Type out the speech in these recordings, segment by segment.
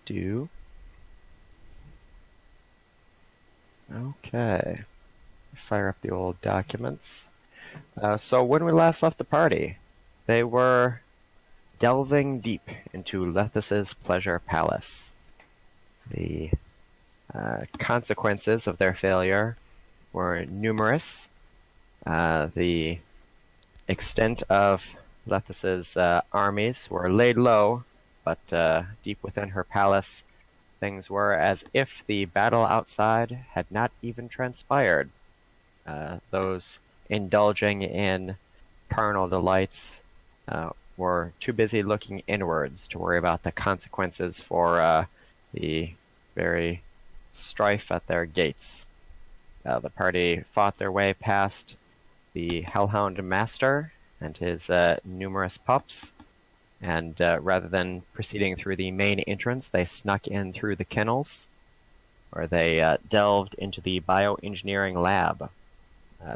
Do. Okay. Fire up the old documents. So when we last left the party, they were delving deep into Lethis's Pleasure Palace. The consequences of their failure were numerous. The extent of Lethis's armies were laid low, but deep within her palace, things were as if the battle outside had not even transpired. Those indulging in carnal delights were too busy looking inwards to worry about the consequences for the very strife at their gates. The party fought their way past the Hellhound Master and his numerous pups, and rather than proceeding through the main entrance, they snuck in through the kennels, where they delved into the bioengineering lab.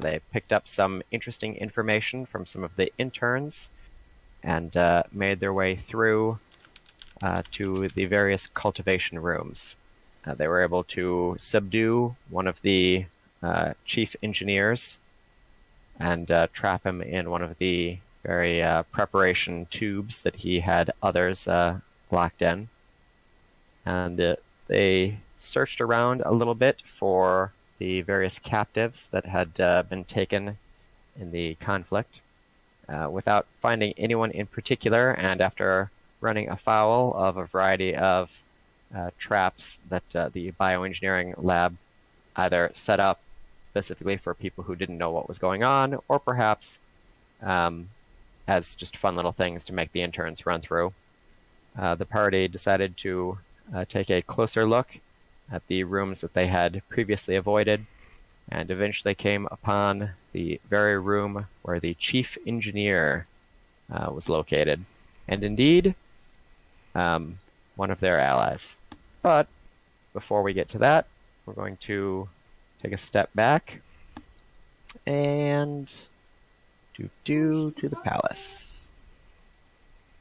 They picked up some interesting information from some of the interns and made their way through to the various cultivation rooms. They were able to subdue one of the chief engineers and trap him in one of the very preparation tubes that he had others locked in. And they searched around a little bit for the various captives that had been taken in the conflict. Without finding anyone in particular, and after running afoul of a variety of traps that the bioengineering lab either set up specifically for people who didn't know what was going on, or perhaps as just fun little things to make the interns run through, the party decided to take a closer look at the rooms that they had previously avoided, and eventually came upon the very room where the chief engineer was located, and indeed one of their allies. But before we get to that, we're going to take a step back and to the palace.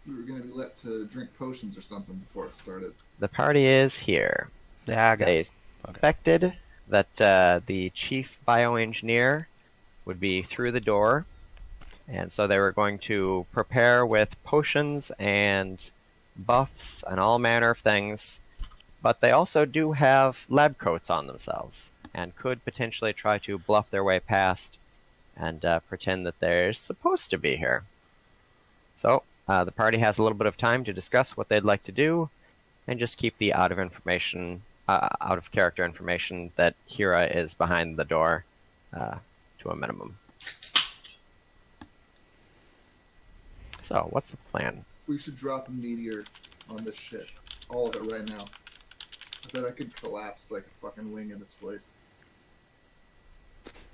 We were going to be let to drink potions or something before it started. The party is here. They expected that the chief bioengineer would be through the door, and so they were going to prepare with potions and buffs and all manner of things, but they also do have lab coats on themselves and could potentially try to bluff their way past and pretend that they're supposed to be here. So the party has a little bit of time to discuss what they'd like to do, and just keep the out of character information that Hyra is behind the door to a minimum. So, what's the plan? We should drop a meteor on this shit. All of it right now. I bet I could collapse like a fucking wing in this place.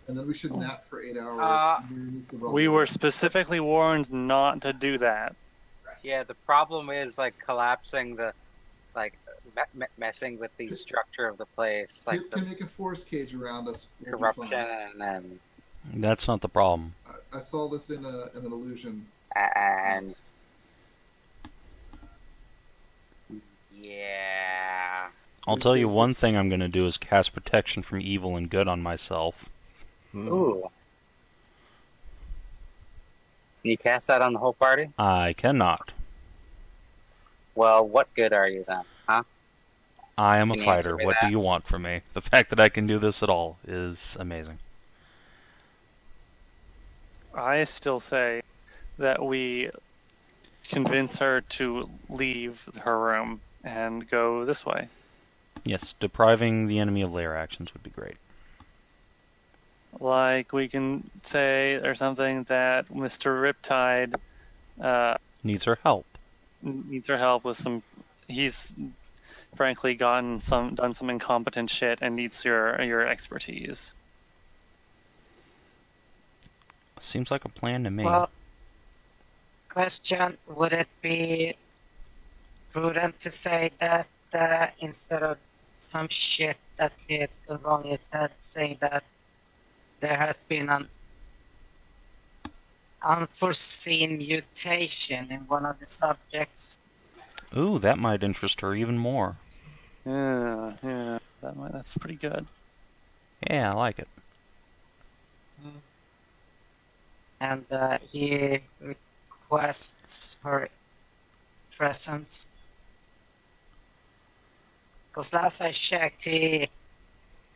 And then we should nap for 8 hours. We were specifically warned not to do that. Yeah, the problem is like collapsing the, like messing with the structure of the place, like you can make a force cage around us. We'll corruption and. That's not the problem. I saw this in an illusion. And yeah. I'll tell you one thing I'm going to do is cast protection from evil and good on myself. Ooh. Can you cast that on the whole party? I cannot. Well, what good are you then, huh? I am a fighter. What do you want from me? The fact that I can do this at all is amazing. I still say that we convince her to leave her room and go this way. Yes, depriving the enemy of lair actions would be great. Like, we can say or something that Mr. Riptide needs her help. Needs her help with some. He's frankly done some incompetent shit and needs your expertise. Seems like a plan to me. Well, question: would it be prudent to say that instead of some shit that hits the wrong, it said say that there has been an unforeseen mutation in one of the subjects? Ooh, that might interest her even more. Yeah, that's pretty good. Yeah, I like it. And he requests her presence. Because last I checked, he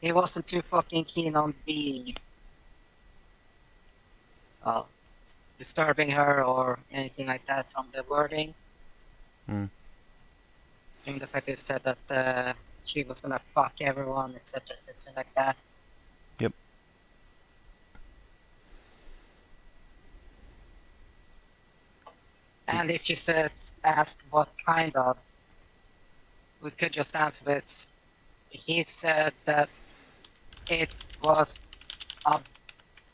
wasn't too fucking keen on being disturbing her or anything like that from the wording. Hmm. In the fact they said that she was gonna fuck everyone, etc., like that. Yep. And if she asked what kind of, we could just answer it. He said that it was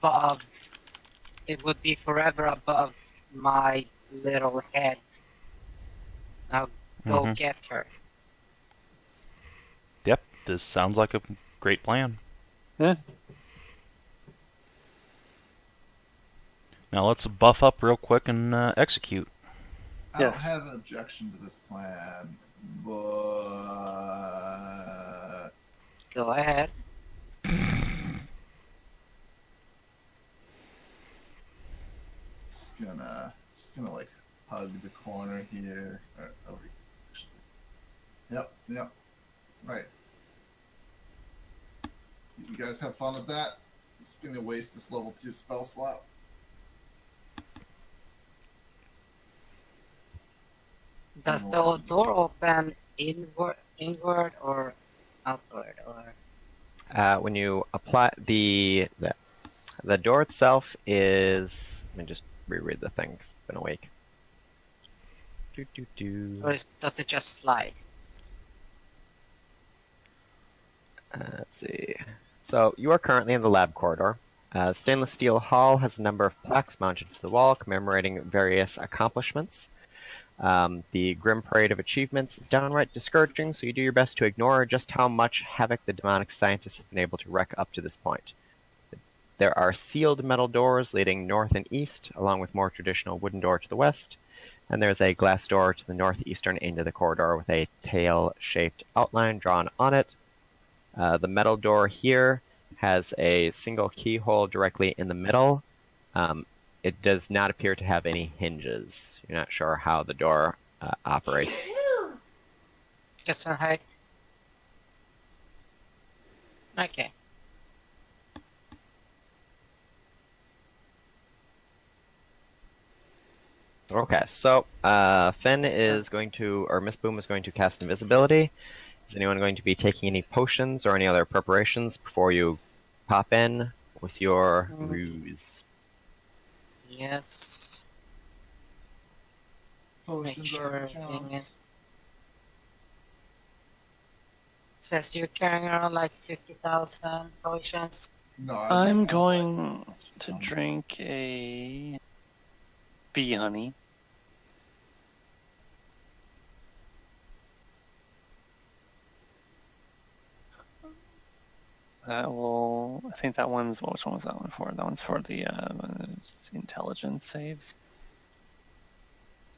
above, it would be forever above my little head. Now go get her. Yep, this sounds like a great plan. Yeah. Now let's buff up real quick and execute. I Yes. don't have an objection to this plan, but Go ahead. just gonna like hug the corner here. Or over here, actually. Yep. Right. You guys have fun with that? Just gonna waste this level 2 spell slot. Does the door open inward or outward? Or When you apply the door itself is, let me just reread the thing 'cause it's been a week. does it just slide? Let's see. So you are currently in the lab corridor. Stainless steel hall has a number of plaques mounted to the wall commemorating various accomplishments. The grim parade of achievements is downright discouraging, so you do your best to ignore just how much havoc the demonic scientists have been able to wreak up to this point. There are sealed metal doors leading north and east, along with more traditional wooden door to the west, and there's a glass door to the northeastern end of the corridor with a tail-shaped outline drawn on it. The metal door here has a single keyhole directly in the middle. It does not appear to have any hinges. You're not sure how the door operates. Just on height? Okay. Okay, so Finn is going to, or Miss Boom is going to cast invisibility. Is anyone going to be taking any potions or any other preparations before you pop in with your ruse? Yes. Make Potions sure are everything chance. is. Says you're carrying around like 50,000 potions. No, I'm going to drink a bee honey. I think that one's, which one was that one for? That one's for the intelligence saves.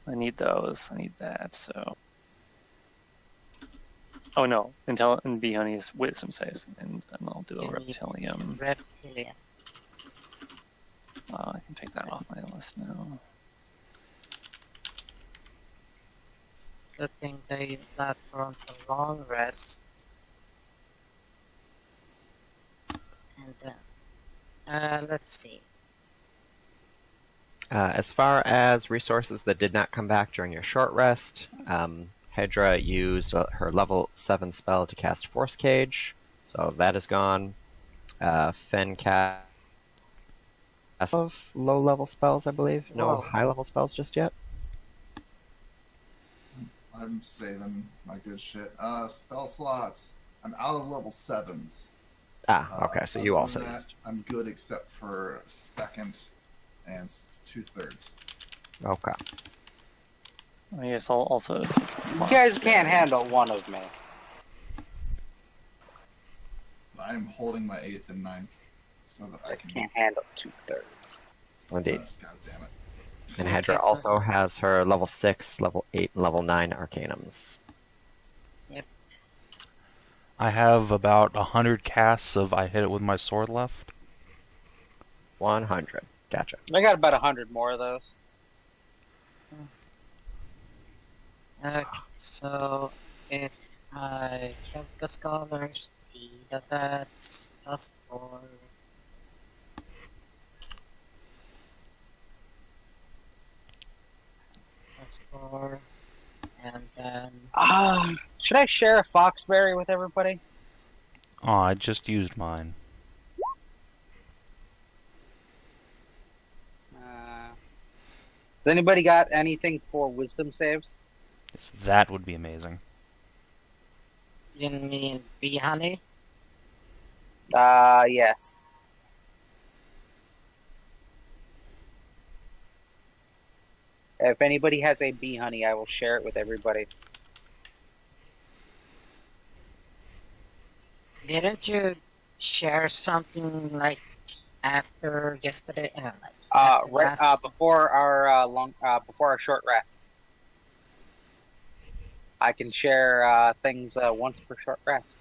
I need those. I need that, so. Oh no, and bee honey is wisdom saves, and then I'll do a You need reptilium. Reptilian. I can take that off my list now. Good thing they last for until long rest. And then, let's see. As far as resources that did not come back during your short rest, Hedrah used her level 7 spell to cast Force Cage, so that is gone. Finn cast of low-level spells, I believe. No Whoa. high-level spells just yet. I'm saving my good shit. Spell slots. I'm out of level 7s. Okay, so you Other also than that, used. I'm good except for second and 2/3. Okay. I guess I'll also take You guys can't handle one of me. I'm holding my 8th and 9th so that I can. Can't handle 2/3. Indeed. God damn it. And Okay, Hedrah so- also has her level 6, level 8, and level 9 arcanums. I have about 100 casts of I hit it with my sword left. 100. Gotcha. I got about 100 more of those. Okay, so if I check the scholars, see that that's +4. +4, and then Should I share a foxberry with everybody? Oh, I just used mine. Has anybody got anything for wisdom saves? Yes, that would be amazing. you mean bee honey? Yes. If anybody has a bee honey, I will share it with everybody. Didn't you share something like after yesterday? Before our short rest. I can share things once per short rest.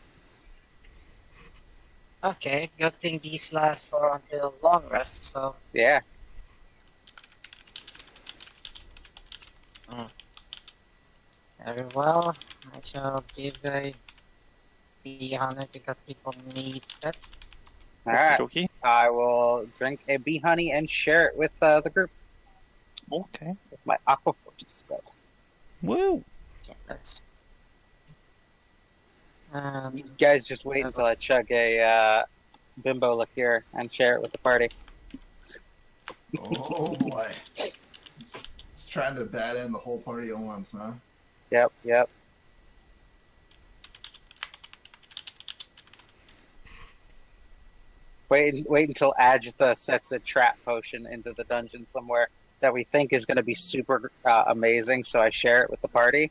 Okay, good thing these last for until long rest, so Yeah. very well. I shall give a bee honey because people need it. All right. Okey-dokey. I will drink a bee honey and share it with the group Okay. with my aqua fortis stuff. Woo! Yeah, that's. You guys just wait until I chug a bimbo liqueur and share it with the party. Oh boy. It's trying to bat in the whole party at once, huh? Yep. Wait until Adjatha sets a trap potion into the dungeon somewhere that we think is going to be super amazing, so I share it with the party.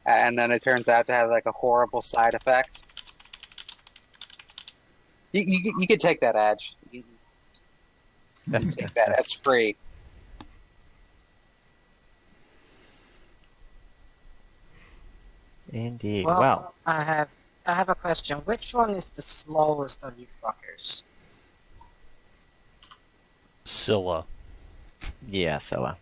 And then it turns out to have like a horrible side effect. You can take that, Adj. You can take that. That's free. Indeed. Well, Well, I have a question. Which one is the slowest of you fuckers? Scylla. yeah, Scylla.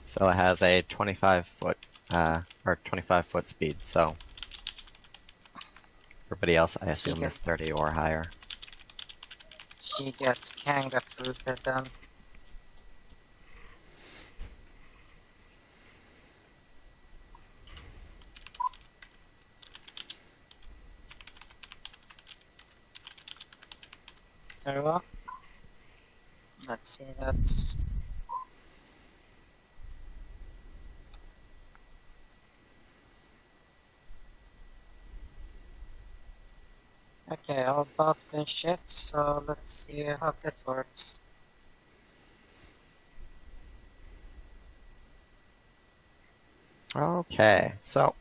Scylla has a 25-foot, or 25-foot speed, so everybody else, I assume, is 30 or higher. She gets kangaroo-fruited then. Very well. Let's see, that's... Okay, all buffed and shit, so let's see how this works. Okay, so,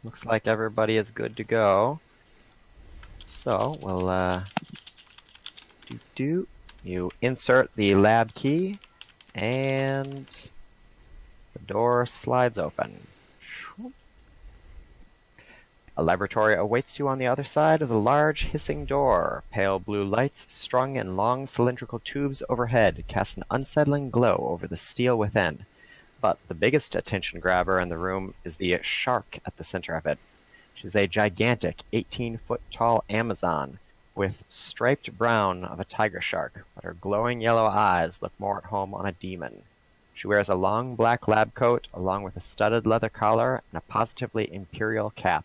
looks like everybody is good to go. So, we'll, you insert the lab key, and the door slides open. A laboratory awaits you on the other side of the large, hissing door. Pale blue lights strung in long cylindrical tubes overhead cast an unsettling glow over the steel within. But the biggest attention grabber in the room is the shark at the center of it. She's a gigantic 18-foot tall Amazon with striped brown of a tiger shark, but her glowing yellow eyes look more at home on a demon. She wears a long black lab coat along with a studded leather collar and a positively imperial cap.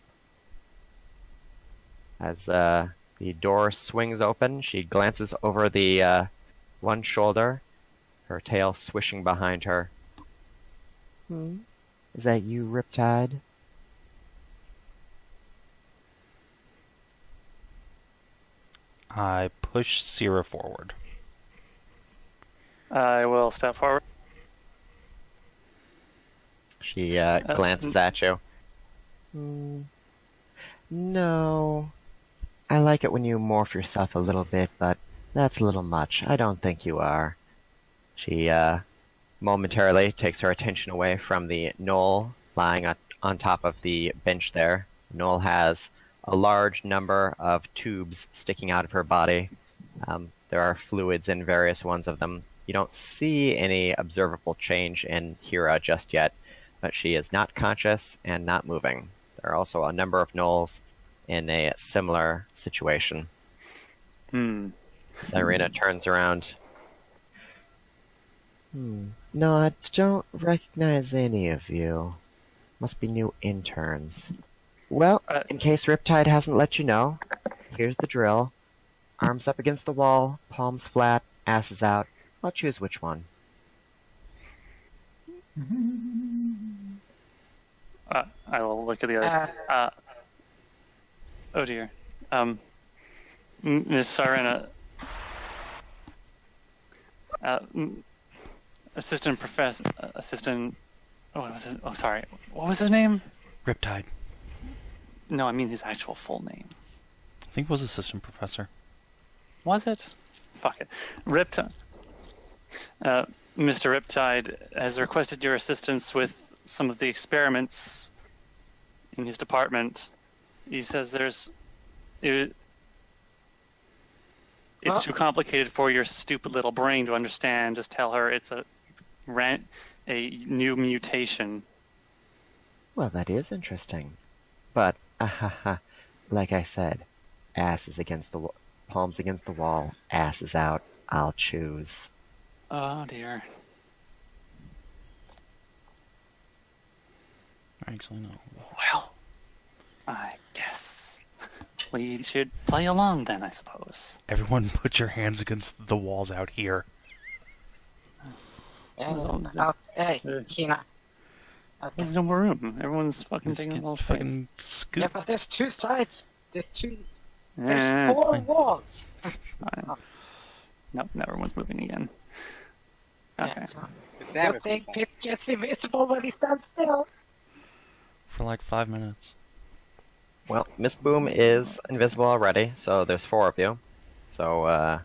As the door swings open, she glances over the one shoulder, her tail swishing behind her. Is that you, Riptide? I push Cyra forward. I will step forward. She glances at you. No. I like it when you morph yourself a little bit, but that's a little much. I don't think you are. She momentarily takes her attention away from the Gnoll lying on top of the bench there. Gnoll has a large number of tubes sticking out of her body. There are fluids in various ones of them. You don't see any observable change in Hyra just yet, but she is not conscious and not moving. There are also a number of Gnolls in a similar situation. Syrena turns around. No, I don't recognize any of you. Must be new interns. Well, in case Riptide hasn't let you know, here's the drill. Arms up against the wall, palms flat, asses out. I'll choose which one. I will look at the others. Oh dear. Miss Syrena. Assistant. Oh, sorry. What was his name? Riptide. No, I mean his actual full name. I think it was assistant professor. Was it? Fuck it. Riptide. Mr. Riptide has requested your assistance with some of the experiments in his department. He says it's too complicated for your stupid little brain to understand. Just tell her it's a new mutation. Well, that is interesting. But, like I said, asses against the palms against the wall, asses out. I'll choose. Oh dear. Actually, no. Well, I guess we should play along then, I suppose. Everyone put your hands against the walls out here. Hey, Kina. Okay. There's no room. Everyone's fucking taking a little space. Fucking scoop. Yeah, but there's two sides. There's Eh, 4 walls. fine. Nope, everyone's moving again. Okay. Yeah, so Damn good it, thing people. Pip gets invisible when he stands still. For like 5 minutes. Well, Miss Boom is invisible already, so there's 4 of you. So,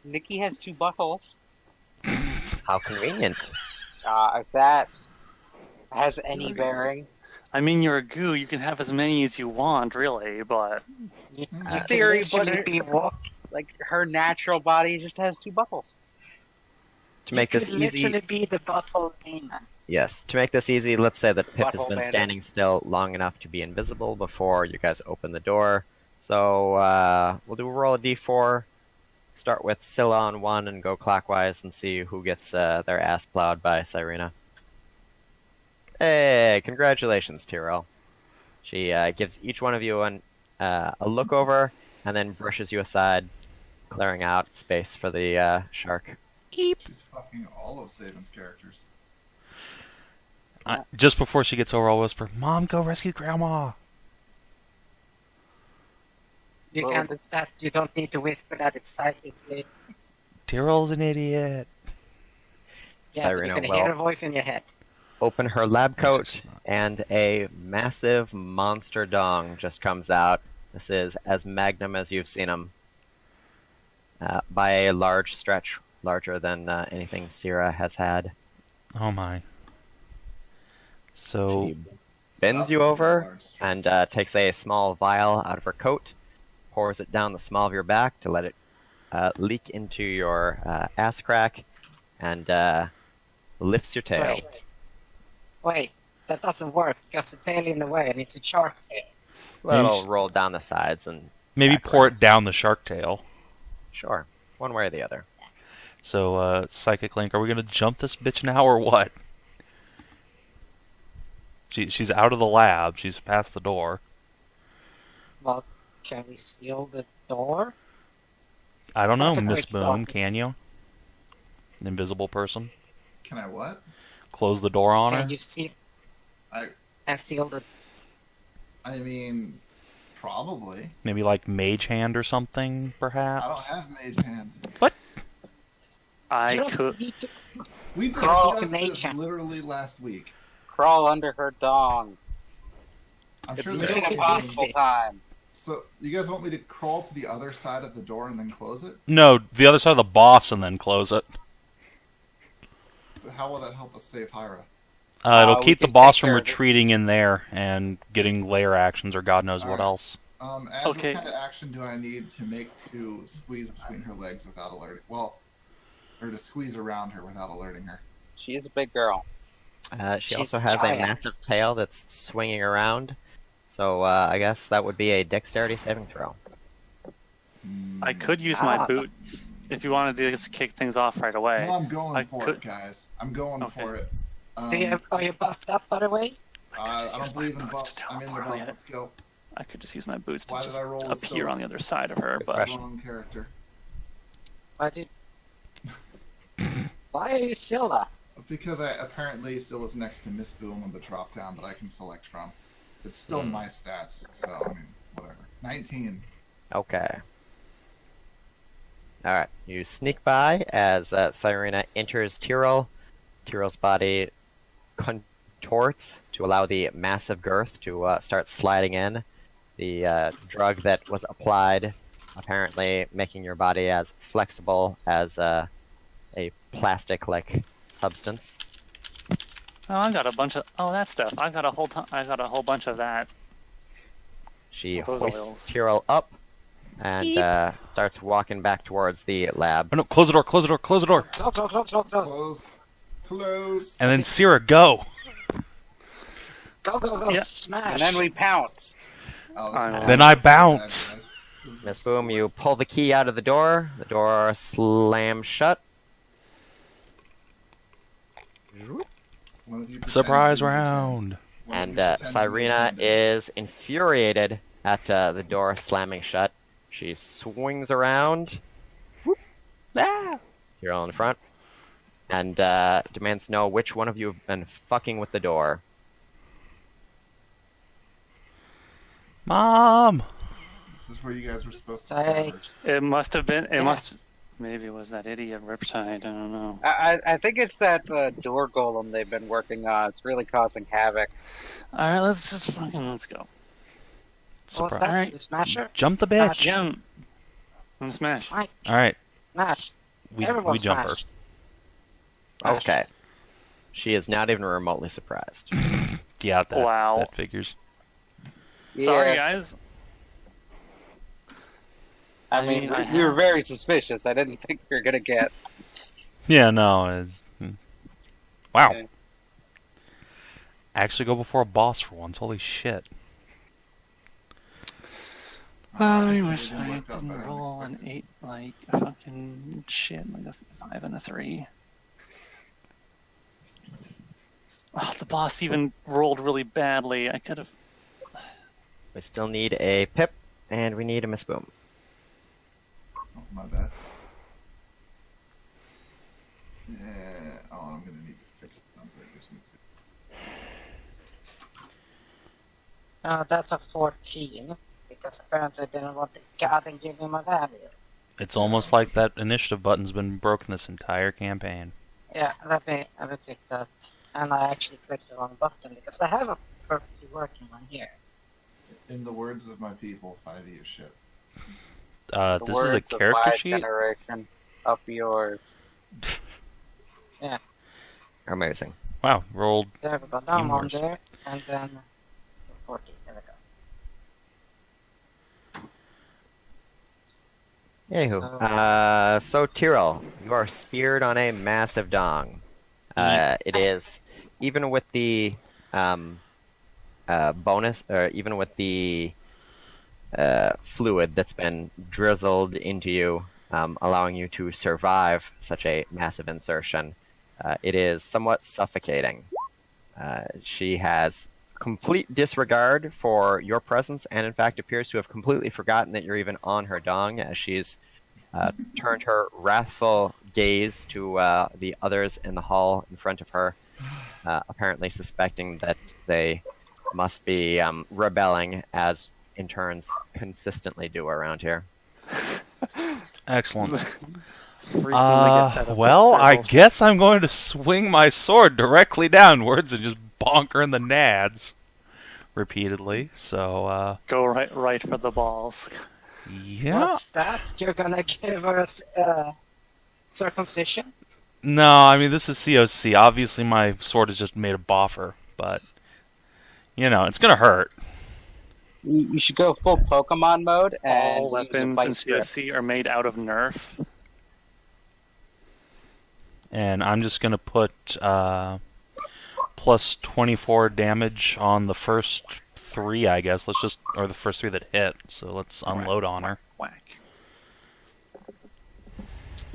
Nikki has 2 buttholes. how convenient. If that has any bearing. I mean, you're a goo. You can have as many as you want, really, but You theory, can literally but be walk. Like, her natural body just has 2 buttholes. To make this You could literally easy, be the butthole demon. yes. To make this easy, let's say that Pip has Butthole been bandit. standing still long enough to be invisible before you guys open the door. So we'll do a roll of d4. Start with Scylla on 1 and go clockwise and see who gets their ass plowed by Syrena. Hey, congratulations, Tyrill. She gives each one of you a look over and then brushes you aside, clearing out space for the shark. She's fucking all of Savin's characters. Just before she gets over, I'll whisper, "Mom, go rescue Grandma." You Well, can't. that's- That you don't need to whisper that it's psychically. Tyrill's an idiot. Yeah, but you Syrena can will hear a voice in your head. open her lab coat, she's not. and a massive monster dong just comes out. This is as magnum as you've seen him. By a large stretch, larger than anything Cyra has had. Oh my. So, She bends you over and takes a small vial out of her coat, pours it down the small of your back to let it leak into your ass crack, and lifts your tail. Wait, that doesn't work because the tail in the way and it's a shark tail. Well, Maybe it'll roll down the sides and maybe back pour around. it down the shark tail. Sure, one way or the other. So, Psychic Link, are we going to jump this bitch now or what? She's out of the lab. She's past the door. Well, can we seal the door? I don't know, That's a Miss quick Boom. thought. Can you? An invisible person? Can I what? Close the door on Can her? you seal I and seal the? I mean, probably. Maybe like Mage Hand or something, I perhaps? don't have mage hand. I You don't could. need to- We Crawl discussed to this nature. literally last week. Crawl under her dong. I'm It's sure you there's don't Mission get something- Impossible this. time. So, you guys want me to crawl to the other side of the door and then close it? No, the other side of the boss and then close it. But how will that help us save Hyra? It'll we keep the can boss take from care of it. retreating in there and getting layer actions or God knows what Alright. else. Add Okay. what kind of action do I need to make to squeeze between her legs without alerting? Well, or to squeeze around her without alerting her. She is a big girl. She She's also has giant. a massive tail that's swinging around. So I guess that would be a dexterity saving throw. I could use my boots if you wanted to just kick things off right away. No, I'm going I for could- it, guys. I'm going Okay. for it. Are you buffed up, by the way? I just don't use my believe in boots to buffs. I'm in the teleport buff. it. Let's go. I could just use my boots to Why did just I roll with appear silver? on the other side of her, but Refresh. Wrong character. Why did? Why are you Scylla? Because apparently Scylla's next to Miss Boom on the drop down that I can select from. It's still my stats, so I mean, whatever. 19. Okay. Alright, you sneak by as Syrena enters Tyrill. Tyrill's body contorts to allow the massive girth to start sliding in. The drug that was applied apparently making your body as flexible as a plastic-like substance. oh, I got a bunch of that stuff. I got a whole bunch of that. She Those hoists oils. Tyrill up and starts walking back towards the lab. Oh, no, close the door, close the door, close the door. Close. Close. Close. And then Cyra, go! Go, Yeah. smash. And then we pounce. Oh, I this is know. Then so I bad, bounce. guys. This is Miss so Boom, you worse. pull the key out of the door. The door slams shut. One of you pretend Surprise to be round. One of And you pretend to be Syrena intended. is infuriated at the door slamming shut. She swings around. Whoop. Ah! You're all in front. And demands to know which one of you have been fucking with the door. Mom! This is where you guys were supposed to Say- start. It must have been. It Yeah. must. Maybe it was that idiot Riptide. I don't know. I think it's that door golem they've been working on. It's really causing havoc. All right, let's go. What's that? Alright. The smasher? Jump the bitch! Jump and smash. Smite. Alright, Smash. we Everyone jump her. smash. Smash. Okay. She is not even remotely surprised. Yeah, that, Wow. that figures. Sorry, Yeah. guys. I mean, I you were have- very suspicious. I didn't think we were gonna get. Yeah, no, it's... Wow. Okay. Actually go before a boss for once, holy shit. I wish Didn't I work out didn't better than roll an expected. 8 like a fucking shit, like a 5 and a 3. Oh, the boss even rolled really badly. I could have. We still need a Pip, and we need a Miss Boom. Oh, my bad. Yeah. Oh, I'm gonna need to fix the number. Just need to- That's a 14. Because apparently I didn't want the god and give him a value. It's almost like that initiative button's been broken this entire campaign. Yeah, let me click that. And I actually clicked the wrong button because I have a perfectly working one here. In the words of my people, 5e is shit. The This is a words of character my sheet? generation. Up yours. Amazing. Wow, rolled... There we go. Now I'm on Humorous. there. And then 14. There we go. Anywho, so Tyrill, you are speared on a massive dong. It is, even with the bonus, or even with the fluid that's been drizzled into you, allowing you to survive such a massive insertion, it is somewhat suffocating. She has complete disregard for your presence, and in fact appears to have completely forgotten that you're even on her dong, as she's turned her wrathful gaze to the others in the hall in front of her, apparently suspecting that they must be rebelling, as interns consistently do around here. Excellent. Frequently get fed up Well, with I purple. guess I'm going to swing my sword directly downwards and just bonk her in the nads. repeatedly. So Go right for the balls. yeah. What's that? You're gonna give us circumcision? No, I mean this is CoC. Obviously, my sword is just made of boffer, but it's gonna hurt. You should go full Pokemon mode and All use a weapons fight in strip. CoC are made out of Nerf. And I'm just gonna put plus 24 damage on the first 3, I guess. Or the first 3 that hit. So let's unload on her. Whack.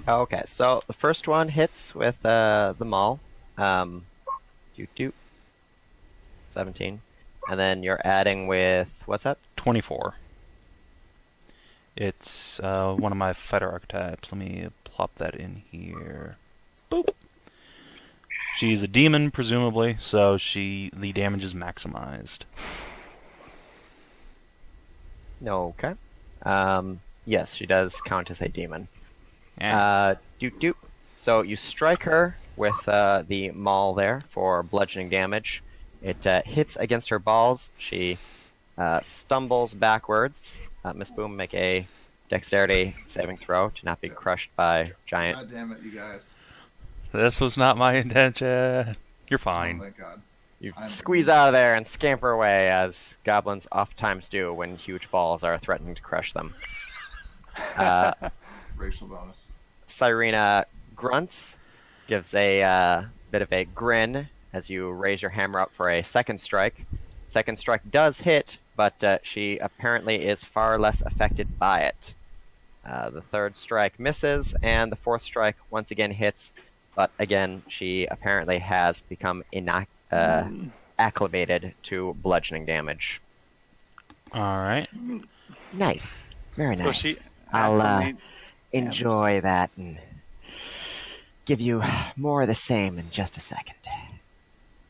Okay, so the first one hits with the maul. 17. And then you're adding with, what's that? 24. It's one of my fighter archetypes. Let me plop that in here. Boop. She's a demon, presumably, so the damage is maximized. Okay. Yes, she does count as a demon. Yes. So you strike her with the maul there for bludgeoning damage. It hits against her balls. She stumbles backwards. Miss Boom, make a dexterity saving throw to not be crushed by giant. God damn it, you guys. This was not my intention. You're Oh, fine. thank God. You I'm- squeeze out of there and scamper away, as goblins oftentimes do when huge balls are threatening to crush them. Racial bonus. Syrena grunts, gives a bit of a grin as you raise your hammer up for a second strike. Second strike does hit, but she apparently is far less affected by it. The third strike misses, and the fourth strike once again hits, but again, she apparently has become acclimated to bludgeoning damage. All right. Nice. Very So nice. she I'll acclimates damage. enjoy that and give you more of the same in just a second.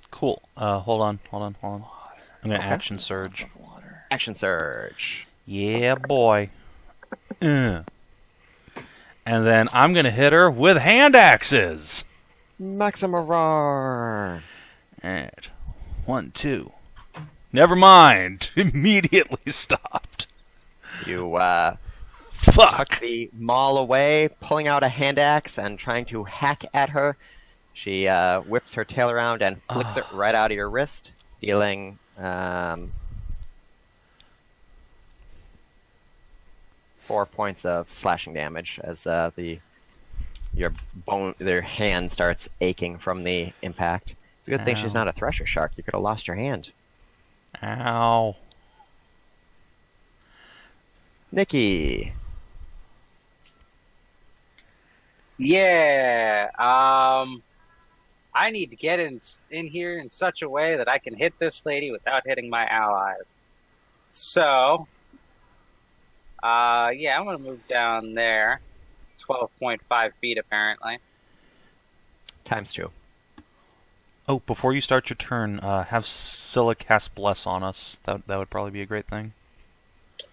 Cool. Hold on. I'm gonna Okay. action surge. Lots of water. Action surge. Yeah, boy. And then I'm gonna hit her with hand axes. Maxima roar. Alright. 1, 2. Never mind. Immediately stopped. You Fuck. tuck the maul away, pulling out a hand axe and trying to hack at her. She whips her tail around and flicks it right out of your wrist, dealing 4 points of slashing damage as your hand starts aching from the impact. It's a good thing she's Ow. not a thresher shark. You could have lost your hand. Ow. Nikki. Yeah. I need to get in here in such a way that I can hit this lady without hitting my allies. So, yeah, I'm gonna move down there. 12.5 feet, apparently. Times 2. Oh, before you start your turn, have Scylla cast Bless on us. That would probably be a great thing.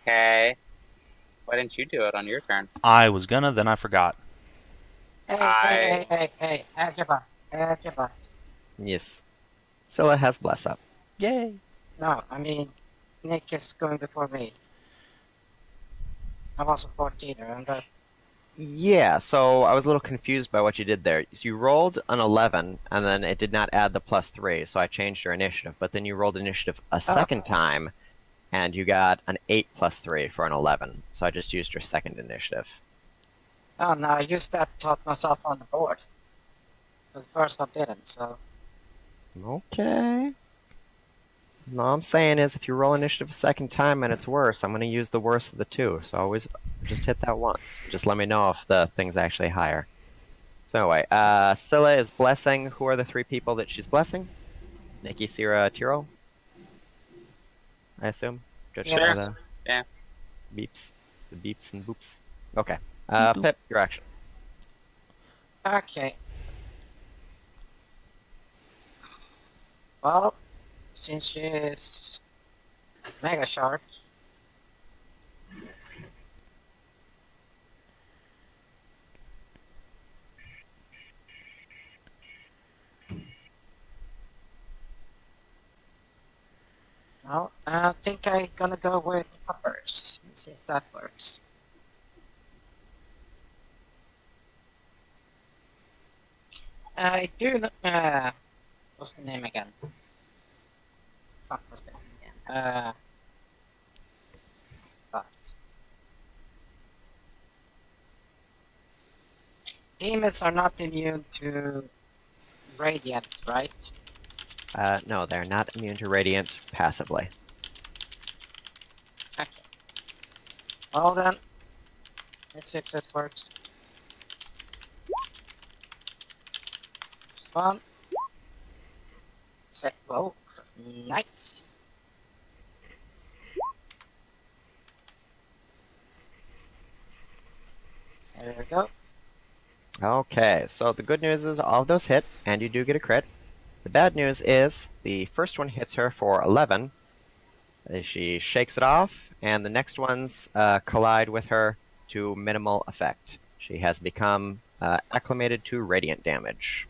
Okay. Why didn't you do it on your turn? I was gonna, then I forgot. Hey, Adjatha. Yes. Scylla has bless up. Yay. No, I mean, Nick is going before me. I'm also 14, remember? Yeah, so I was a little confused by what you did there. So you rolled an 11, and then it did not add the +3, so I changed your initiative. But then you rolled initiative a second time, and you got an 8 +3 for an 11. So I just used your second initiative. Oh, no, I used that to toss myself on the board. The first one didn't, so... Okay. All I'm saying is, if you roll initiative a second time and it's worse, I'm going to use the worst of the two. So always just hit that once. Just let me know if the thing's actually higher. So anyway, Scylla is blessing. Who are the 3 people that she's blessing? Nikki, Cyra, Tyrill? I assume? Judged by Yes. the Yeah. beeps. The beeps and boops. Okay. Pip, your action. Okay. Well, since she is Mega Shark, well, I think I'm gonna go with uppers and see if that works. I do. What's the name again? Fuck, what's the name again? Boss. Demons are not immune to radiant, right? No, they're not immune to radiant passively. Okay. Well then, let's see if this works. One. Set. Oh, nice. There we go. Okay, so the good news is all of those hit, and you do get a crit. The bad news is the first one hits her for 11. She shakes it off, and the next ones collide with her to minimal effect. She has become acclimated to radiant damage.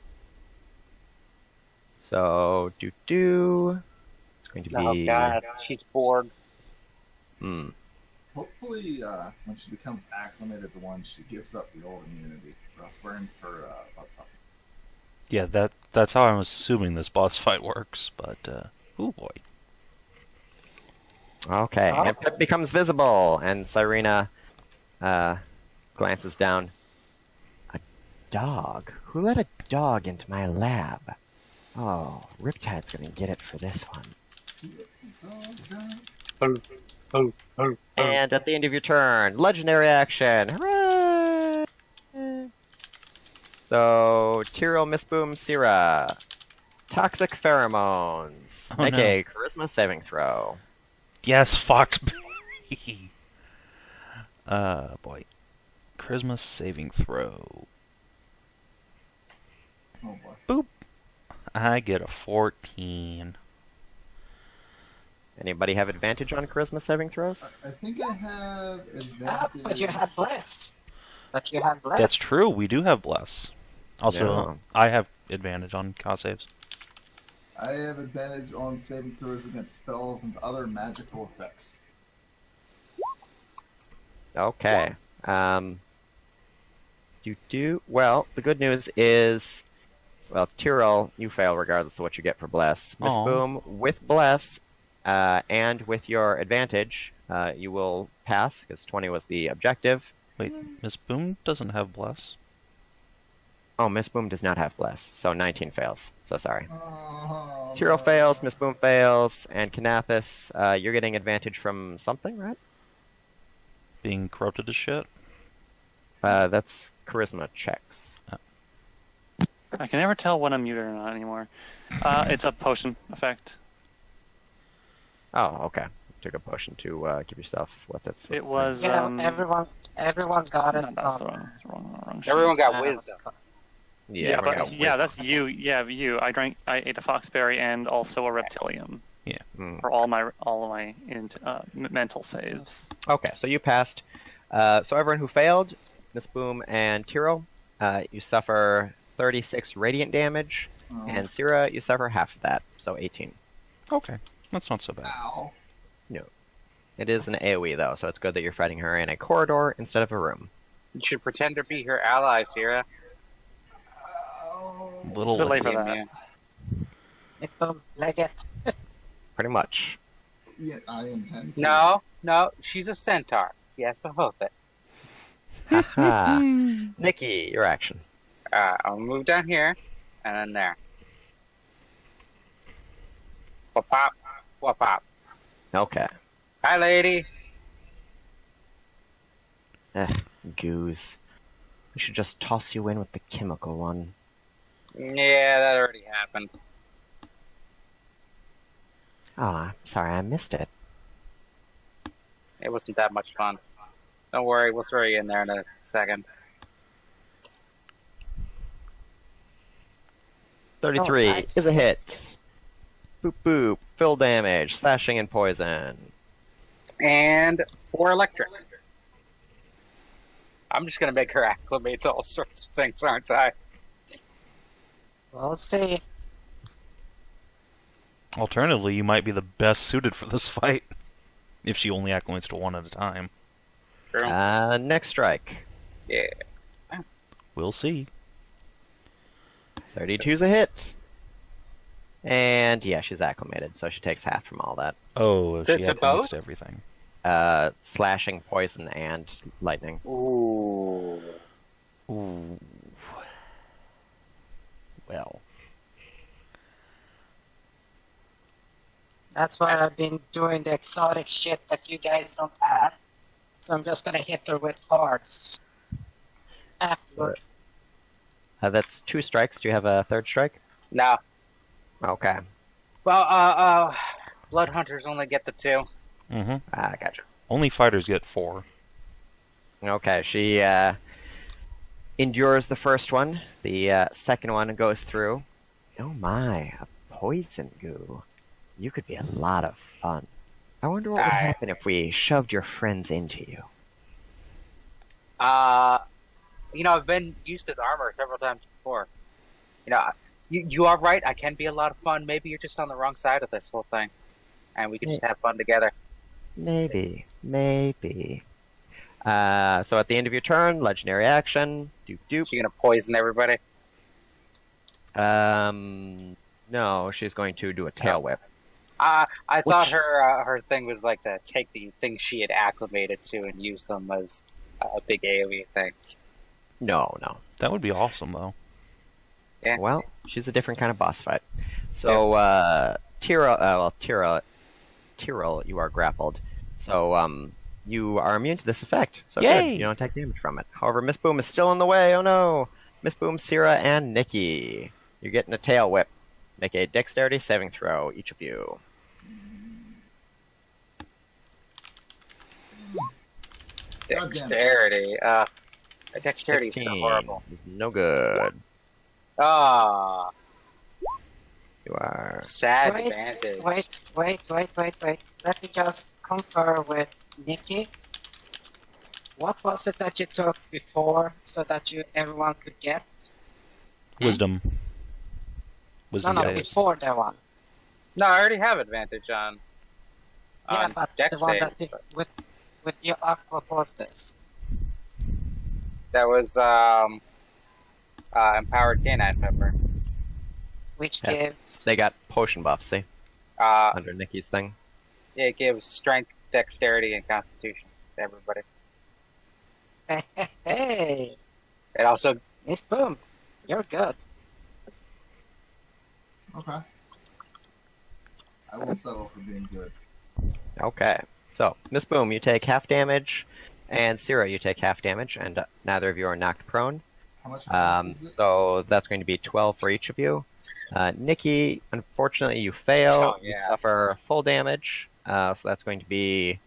So, it's going to Oh be... god, she's bored. Hmm. Hopefully, when she becomes acclimated to one, she gives up the old immunity. Or else we're in for Yeah, that's how I'm assuming this boss fight works, but, oh boy. Okay, Oh. and Pip becomes visible, and Syrena glances down. A dog? Who let a dog into my lab? Oh, Riptide's gonna get it for this one. And at the end of your turn, legendary action! Hooray! So, Tyrill, Mistboom, Cyra. Toxic pheromones. Oh, Make no. a charisma saving throw. Yes, Foxberry! Boy. Charisma saving throw. Oh boy. Boop. I get a 14. Anybody have advantage on charisma saving throws? I think I have Ah, advantage. but you have bless. But you have bless. That's true, we do have Bless. Also, Yeah. I have advantage on con saves. I have advantage on saving throws against spells and other magical effects. Okay. Well, the good news is, well, Tyrill, you fail regardless of what you get for Bless. Miss Aw. Boom, with Bless, and with your advantage, you will pass, because 20 was the objective. Wait, Miss Boom doesn't have Bless? Oh, Miss Boom does not have Bless, so 19 fails. So sorry. Oh, Tyrill fails, Miss Boom fails, and Kinathis, you're getting advantage from something, right? Being corrupted to shit? That's charisma checks. I can never tell when I'm muted or not anymore. It's a potion effect. Oh, okay. Took a potion to give yourself what's it? It was. Yeah, everyone got it. No, that's the wrong sheet. Everyone got what's it wisdom. called? Yeah, everyone but got yeah, wisdom. that's you. Yeah, you. I ate a foxberry and also a reptilium Mm. for all of my mental saves. Okay, so you passed. So everyone who failed, Miss Boom and Tyrill, you suffer 36 radiant damage, Oh. and Cyra, you suffer half of that, so 18. Okay, that's not so bad. Ow. It is an AoE though, so it's good that you're fighting her in a corridor instead of a room. You should pretend to be her ally, Syrah. Little It's a bit late for Damn that. you. Miss Boom, leg it. Pretty much. Yeah, I intend to. No, she's a centaur. He has to hoof it. Haha. Nikki, your action. I'll move down here, and then there. Whoop pop, whoop pop. Okay. Hi, lady. Goose. We should just toss you in with the chemical one. Yeah, that already happened. Ah, sorry, I missed it. It wasn't that much fun. Don't worry, we'll throw you in there in a second. 33 Oh, nice. is a hit. Boop boop. Full damage, slashing and poison. And 4 electric. I'm just gonna make her acclimate to all sorts of things, aren't I? We'll see. Alternatively, you might be the best suited for this fight. If she only acclimates to one at a time. True. Next strike. Yeah. We'll see. 32's a hit. And yeah, she's acclimated, so she takes half from all that. Oh, So she it's a acclimates both? to everything. Slashing, poison, and lightning. Ooh. Ooh. Well. That's why I've been doing the exotic shit that you guys don't have. So I'm just gonna hit her with cards. Afterward. That's 2 strikes. Do you have a third strike? No. Okay. Well, Blood Hunters only get the 2. Mm-hmm. Gotcha. Only fighters get 4. Okay, she endures the first one. The second one goes through. Oh my, a poison goo. You could be a lot of fun. I wonder what would happen if we shoved your friends into you. I've been used as armor several times before. You are right. I can be a lot of fun. Maybe you're just on the wrong side of this whole thing, and we can just have fun together. Maybe. So at the end of your turn, legendary action. Doop doop. So you're gonna poison everybody. No, she's going to do a tail whip. I thought her thing was like to take the things she had acclimated to and use them as big AoE things. No. That would be awesome, though. Yeah. Well, she's a different kind of boss fight. So, Tyrill, you are grappled. So, you are immune to this effect. So Yay! good. You don't take damage from it. However, Miss Boom is still in the way. Oh no! Miss Boom, Cyra, and Nikki. You're getting a tail whip. Make a dexterity saving throw, each of you. Dexterity. Dexterity is so 16 horrible. is no good. Ah, You are... sad advantage. Wait. Let me just confer with Nikki. What was it that you took before so that everyone could get? Wisdom. Wisdom No, saves. before that one. No, I already have advantage on. Yeah, on but dex the one saves, that but with your aqua portis. that was empowered canine pepper. Which Yes. gives They got potion buffs, see? Uh, Under Nikki's thing. it gives strength, dexterity, and constitution to everybody. hey, It also Miss Boom, you're good. Okay. I will settle for being good. Okay. So, Miss Boom, you take half damage, and Cyra, you take half damage, and neither of you are knocked prone. How much health is it? So that's going to be 12 for each of you. Nikki, unfortunately, you fail. Oh, yeah. You suffer full damage. So that's going to be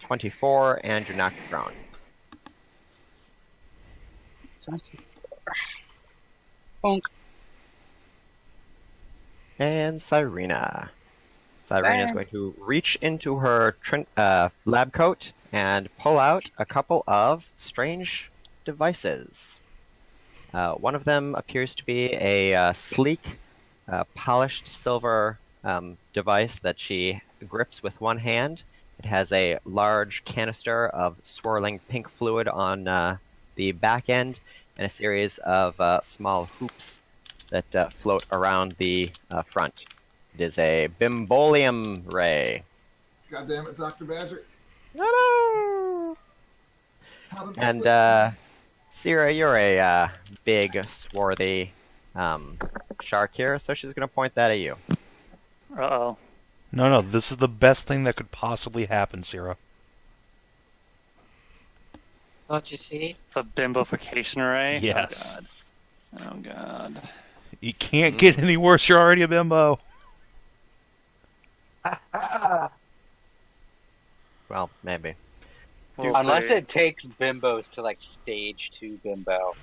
24, and you're knocked prone. Bonk. And Syrena. Syrena is going to reach into her lab coat and pull out a couple of strange devices. One of them appears to be a sleek, polished silver device that she grips with one hand. It has a large canister of swirling pink fluid on the back end and a series of small hoops that float around the front. It is a bimbolium ray. God damn it, Dr. Badger. No! How did And this Cyra, you're a big, swarthy shark here, so she's going to point that at you. Uh-oh. No, this is the best thing that could possibly happen, Cyra. Don't you see? It's a bimbofication array? Yes. Oh god. You can't get any worse, you're already a bimbo. Well, maybe. We'll Unless see. it takes bimbos to like stage 2 bimbo.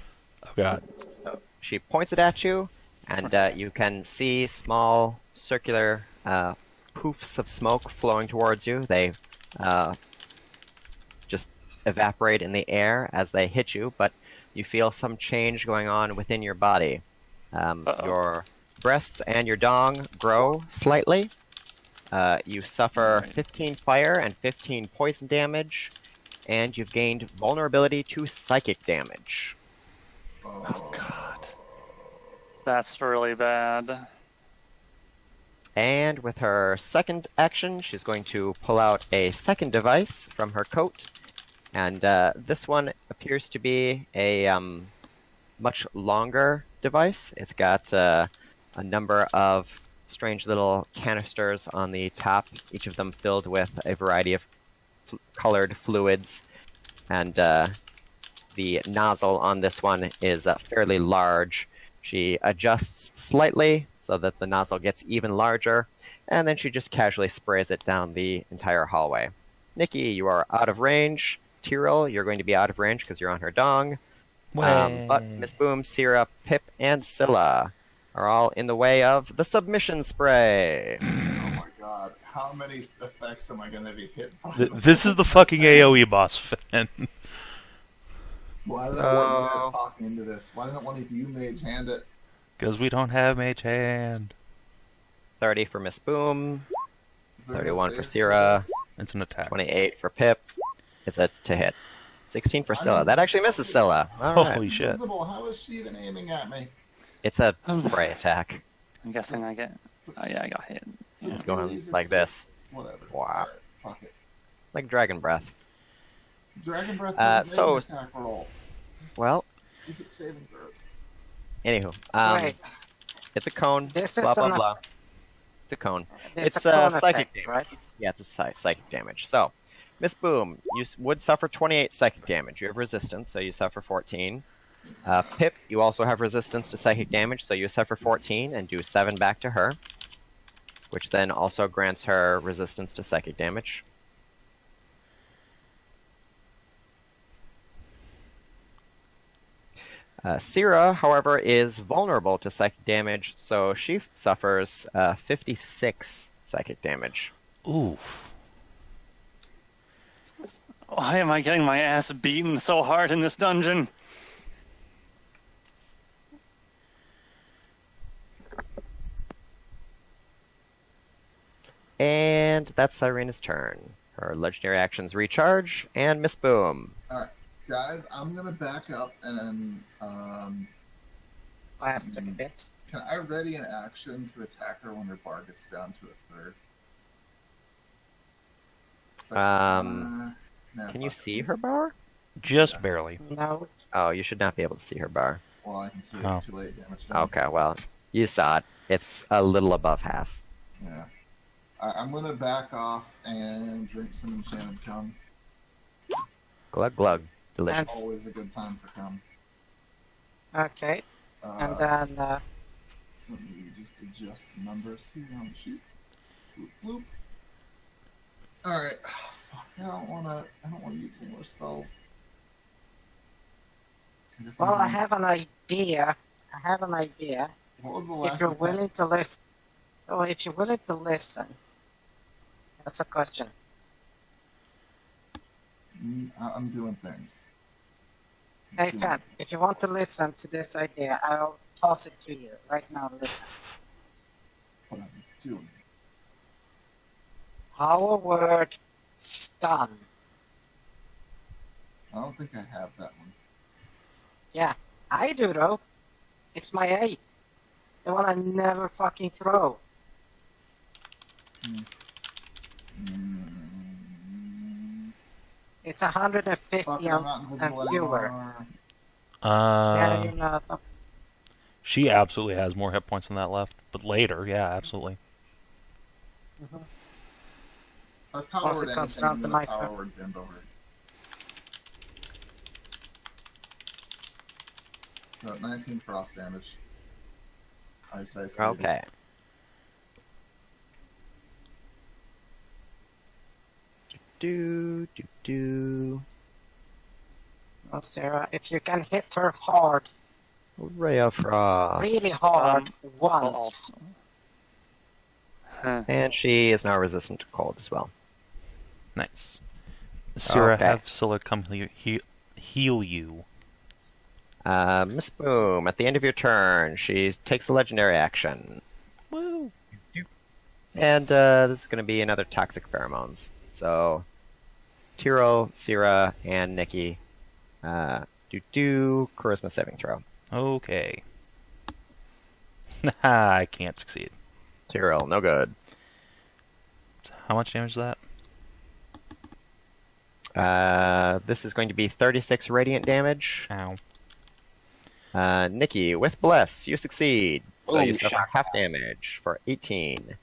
Oh god. So she points it at you, and you can see small circular poofs of smoke flowing towards you. They just evaporate in the air as they hit you, but you feel some change going on within your body. Your breasts and your dong grow slightly. You suffer 15 fire and 15 poison damage, and you've gained vulnerability to psychic damage. Oh god. That's really bad. And with her second action, she's going to pull out a second device from her coat. And this one appears to be a much longer device. It's got a number of strange little canisters on the top, each of them filled with a variety of colored fluids. And the nozzle on this one is fairly large. She adjusts slightly so that the nozzle gets even larger, and then she just casually sprays it down the entire hallway. Nikki, you are out of range. Tyrill, you're going to be out of range because you're on her dong. But Miss Boom, Cyra, Pip, and Scylla are all in the way of the submission spray. Oh my god, how many effects am I going to be hit by? This is the fucking AoE boss, Finn. Why did I want you guys talking into this? Why didn't one of you mage hand it? Because we don't have mage hand. 30 for Miss Boom, Is there no 31 for save Cyra, this? It's an attack. 28 for Pip. It's a to hit. 16 for Scylla. That actually misses Scylla. All right. Holy shit. Invisible, how is she even aiming at me? It's a spray attack. I'm guessing I get. Oh yeah, I got hit. Yeah. It's going Laser like sight. this, Whatever. Wow. Alright, fuck it. like Dragon Breath. Dragon Breath doesn't so- make an attack roll. Well, You get saving throws. anywho, Wait, it's a cone. this is Blah blah an blah. It's a cone. it's It's a cone psychic effect, damage. right? Yeah, it's a psychic damage. So, Miss Boom, you would suffer 28 psychic damage. You have resistance, so you suffer 14. Pip, you also have resistance to psychic damage, so you suffer 14 and do 7 back to her, which then also grants her resistance to psychic damage. Cyra, however, is vulnerable to psychic damage, so she suffers 56 psychic damage. Oof. Why am I getting my ass beaten so hard in this dungeon? And that's Syrena's turn. Her legendary actions recharge, and Miss Boom. Alright, guys, I'm gonna back up and Last 2 bits. can I ready an action to attack her when her bar gets down to a third? It's nah, Can you fuck it. see her bar? Just barely. No. Oh, you should not be able to see her bar. Well, I can see it's Oh. too late. Damage done. Okay, well, you saw it. It's a little above half. Yeah. I'm gonna back off and drink some enchanted cum. Glug glug. Delicious. Always a good time for cum. Okay. And then Let me just adjust the numbers here on the sheet. Bloop, bloop. Alright. Fuck, I don't wanna use any more spells. I guess I'm well, I gonna- have an idea. What was the If last you're attack? willing to listen, oh, if you're willing to listen, that's a question. I'm doing things. Hey, Fat, if you want to listen to this idea, I'll toss it to you right now. Listen. What I'm doing. Power word stun. I don't think I have that one. Yeah, I do though. It's my 8. The one I never fucking throw. It's 150 Fuck, I'm not and invisible fewer. anymore. Yeah, you're not. She absolutely has more hit points than that left. But later, yeah, absolutely. If I power Plus it word comes anything, down I'm to gonna my power turn. word bend over. So 19 frost damage. Ice baby. Okay. Do. Oh, Sarah, if you can hit her hard, Ray of Frost. really hard, Well, once. also. Huh. And she is now resistant to cold as well. Nice. Syrah, Okay. have Scylla come heal you. Miss Boom, at the end of your turn, she takes a legendary action. Woo! And this is going to be another toxic pheromones. So, Tyrill, Cyra, and Nikki, do charisma saving throw. Okay. I can't succeed. Tyrill, no good. How much damage is that? This is going to be 36 radiant damage. Ow. Nikki, with Bless, you succeed. So Oh, you suffer shot. half damage for 18.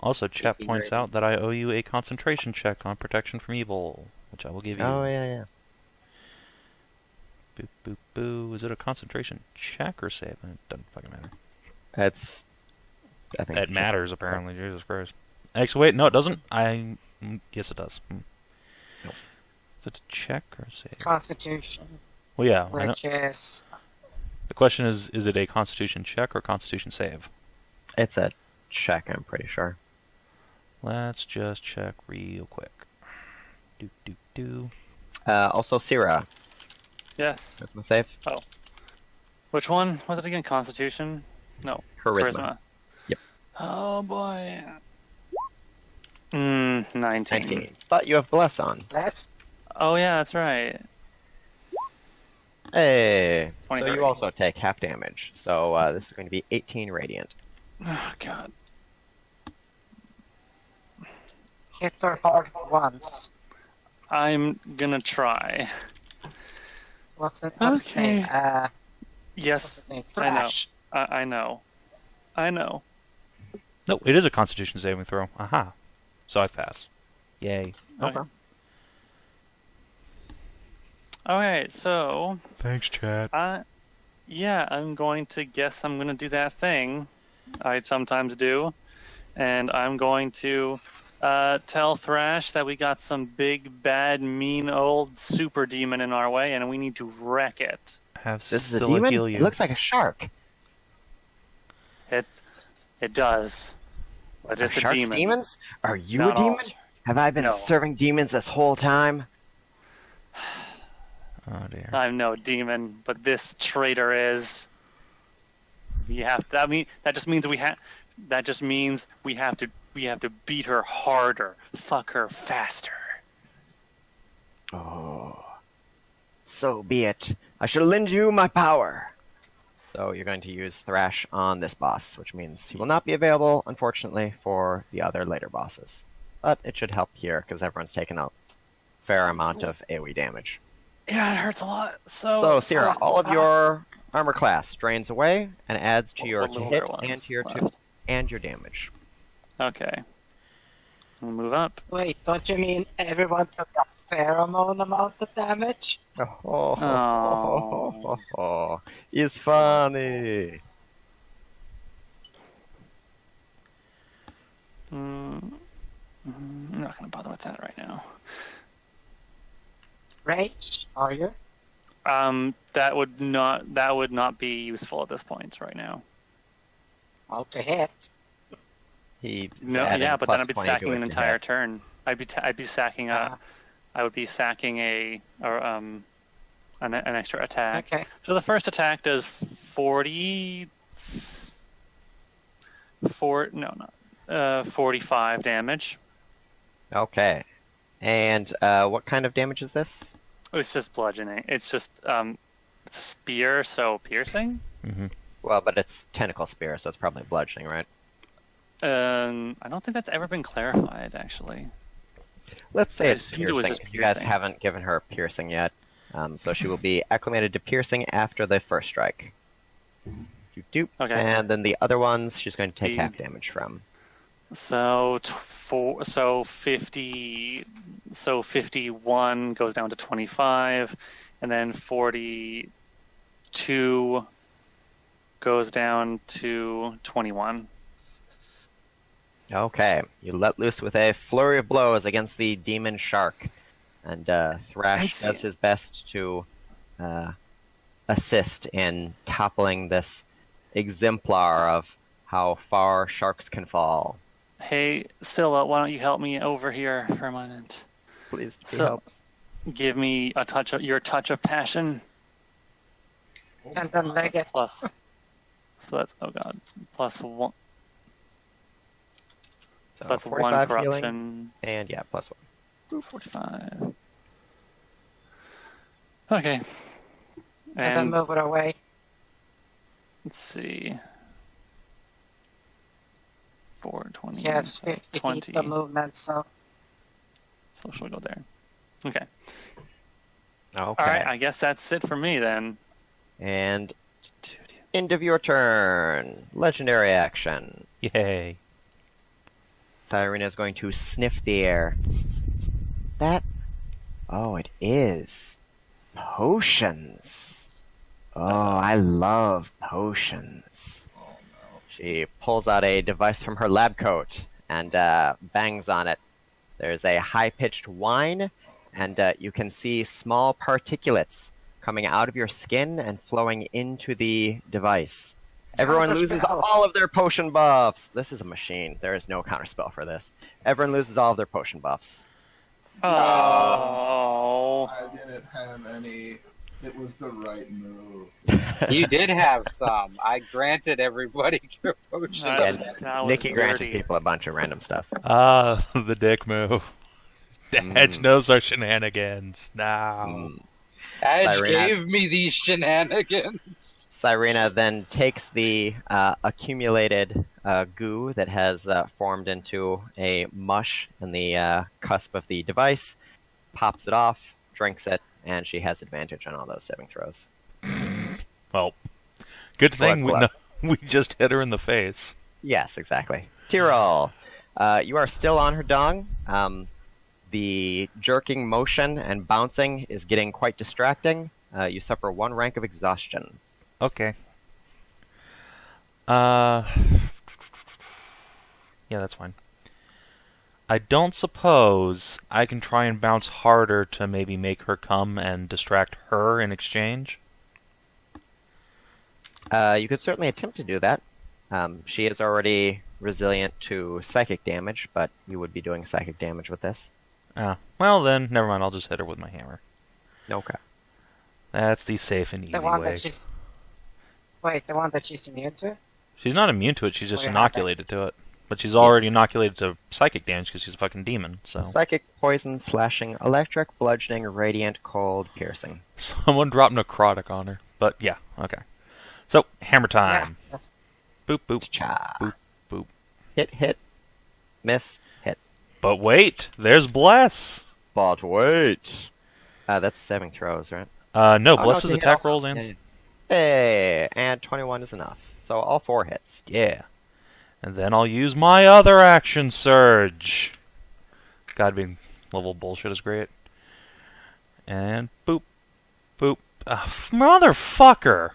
Also, chat 18 points out that I owe you a concentration check on protection from evil, which I will give you. Oh, yeah. Boop, boop, boo. Is it a concentration check or save? It doesn't fucking matter. I think It matters, apparently. Jesus Christ. Actually, wait, no, it doesn't. Yes, it does. Nope. Is it a check or a save? Constitution, Well, yeah. I know. which is The question is it a constitution check or constitution save? It's a check, I'm pretty sure. Let's just check real quick. Do. Also, Cyra, Yes. charisma save. Which one was it again? Constitution? No. Charisma. Yep. Oh boy. 19. 19. But you have Bless on. less. Oh yeah, that's right. Hey! So 20. you also take half damage. So this is going to be 18 radiant. Oh god. Hit her hard once. I'm gonna try. What's his Okay. name? What's Yes, his name? I know. Thrash. I know. No, it is a constitution saving throw. Aha. So I pass. Yay. Okay. Okay, so Thanks, chat. yeah, I'm going to guess I'm going to do that thing I sometimes do, and I'm going to tell Thrash that we got some big, bad, mean old super demon in our way, and we need to wreck it. Have This is a Scylla demon? heal you. It looks like a shark. It does, but it's a Sharks demon. demons? Are you Not a demon? all. Have I been No. serving demons this whole time? Oh dear. I'm no demon, but this traitor is. We have to. I mean, that just means we have. That just means we have to. We have to beat her harder, fuck her faster. Oh. So be it. I shall lend you my power. So you're going to use Thrash on this boss, which means he will not be available, unfortunately, for the other later bosses. But it should help here, because everyone's taken a fair amount of AoE damage. Yeah, it hurts a lot. So, So, Cyra, all of your armor class drains away and adds to your What to little hit there was and to your left. and your damage. Okay. We'll move up. Wait, don't you mean everyone took a pheromone amount of damage? Oh, he's funny. I'm not gonna bother with that right now. Rage, are you? That would not be useful at this point right now. Well, to hit. He's No, adding yeah, but then plus I'd be 20 to sacking his an to entire hit. turn. I'd be sacking a. I would be sacking an extra attack. Okay. So the first attack does 45 damage. Okay. And what kind of damage is this? It's just bludgeoning. It's just it's a spear, so piercing. Mm-hmm. Well, but it's tentacle spear, so it's probably bludgeoning, right? I don't think that's ever been clarified, actually. Let's say I it's assumed it was piercing. just You guys piercing. haven't given her piercing yet, so she will be acclimated to piercing after the first strike. Doop. Okay. And then the other ones, she's going to take The- half damage from. So 51 goes down to 25, and then 42 goes down to 21. Okay, you let loose with a flurry of blows against the demon shark, and Thrash see does his best to assist in toppling this exemplar of how far sharks can fall. Hey, Scylla, why don't you help me over here for a moment? Please, he So- helps. Give me your touch of passion. And then leg it. Plus. So that's, oh god. Plus 1. So that's 1 45 healing, corruption. and yeah, plus 1. Ooh, 45. Okay. And then move it away. Let's see. 4, 20, Yes, so 50 20. feet the movement, so. So she'll go there. Okay. Okay. Alright, I guess that's it for me then. And end of your turn. Legendary action. Yay. Syrena is going to sniff the air. That... Oh, it is. Potions. Oh, I love potions. Oh no. She pulls out a device from her lab coat and bangs on it. There's a high-pitched whine, and you can see small particulates coming out of your skin and flowing into the device. Everyone loses Counterspell. all of their potion buffs. This is a machine. There is no counterspell for this. Everyone loses all of their potion buffs. Oh. I didn't have any. It was the right move. You did have some. I granted everybody your potions. That was Nikki granted dirty. people a bunch of random stuff. Ah, the dick move. Edge knows our shenanigans. Now. Edge Syrena. gave me these shenanigans. Syrena then takes the accumulated goo that has formed into a mush in the cusp of the device, pops it off, drinks it, and she has advantage on all those saving throws. Well, good thing we, Luck. we just hit her in the face. Yes, exactly. Tyrill, you are still on her dong. The jerking motion and bouncing is getting quite distracting. You suffer 1 rank of exhaustion. Okay. Yeah, that's fine. I don't suppose I can try and bounce harder to maybe make her come and distract her in exchange? You could certainly attempt to do that. She is already resilient to psychic damage, but you would be doing psychic damage with this. Ah, well then, never mind. I'll just hit her with my hammer. Okay. That's the safe and easy The one way. that she's. Wait, the one that she's immune to? She's not immune to it. She's just Wait, inoculated to it. But she's already inoculated to psychic damage because she's a fucking demon. So Psychic, poison, slashing, electric, bludgeoning, radiant, cold, piercing. someone dropped necrotic on her. But yeah, okay. So hammer time. Yeah, that's- Boop boop Cha. boop boop. Hit, miss, hit. But wait, there's bless. But wait. That's saving throws, right? No, Oh, bless no, is to hit attack also. rolls and Yeah. Hey, and 21 is enough. So all 4 hits. yeah. And then I'll use my other action surge. God, being level bullshit is great. And boop boop. Motherfucker.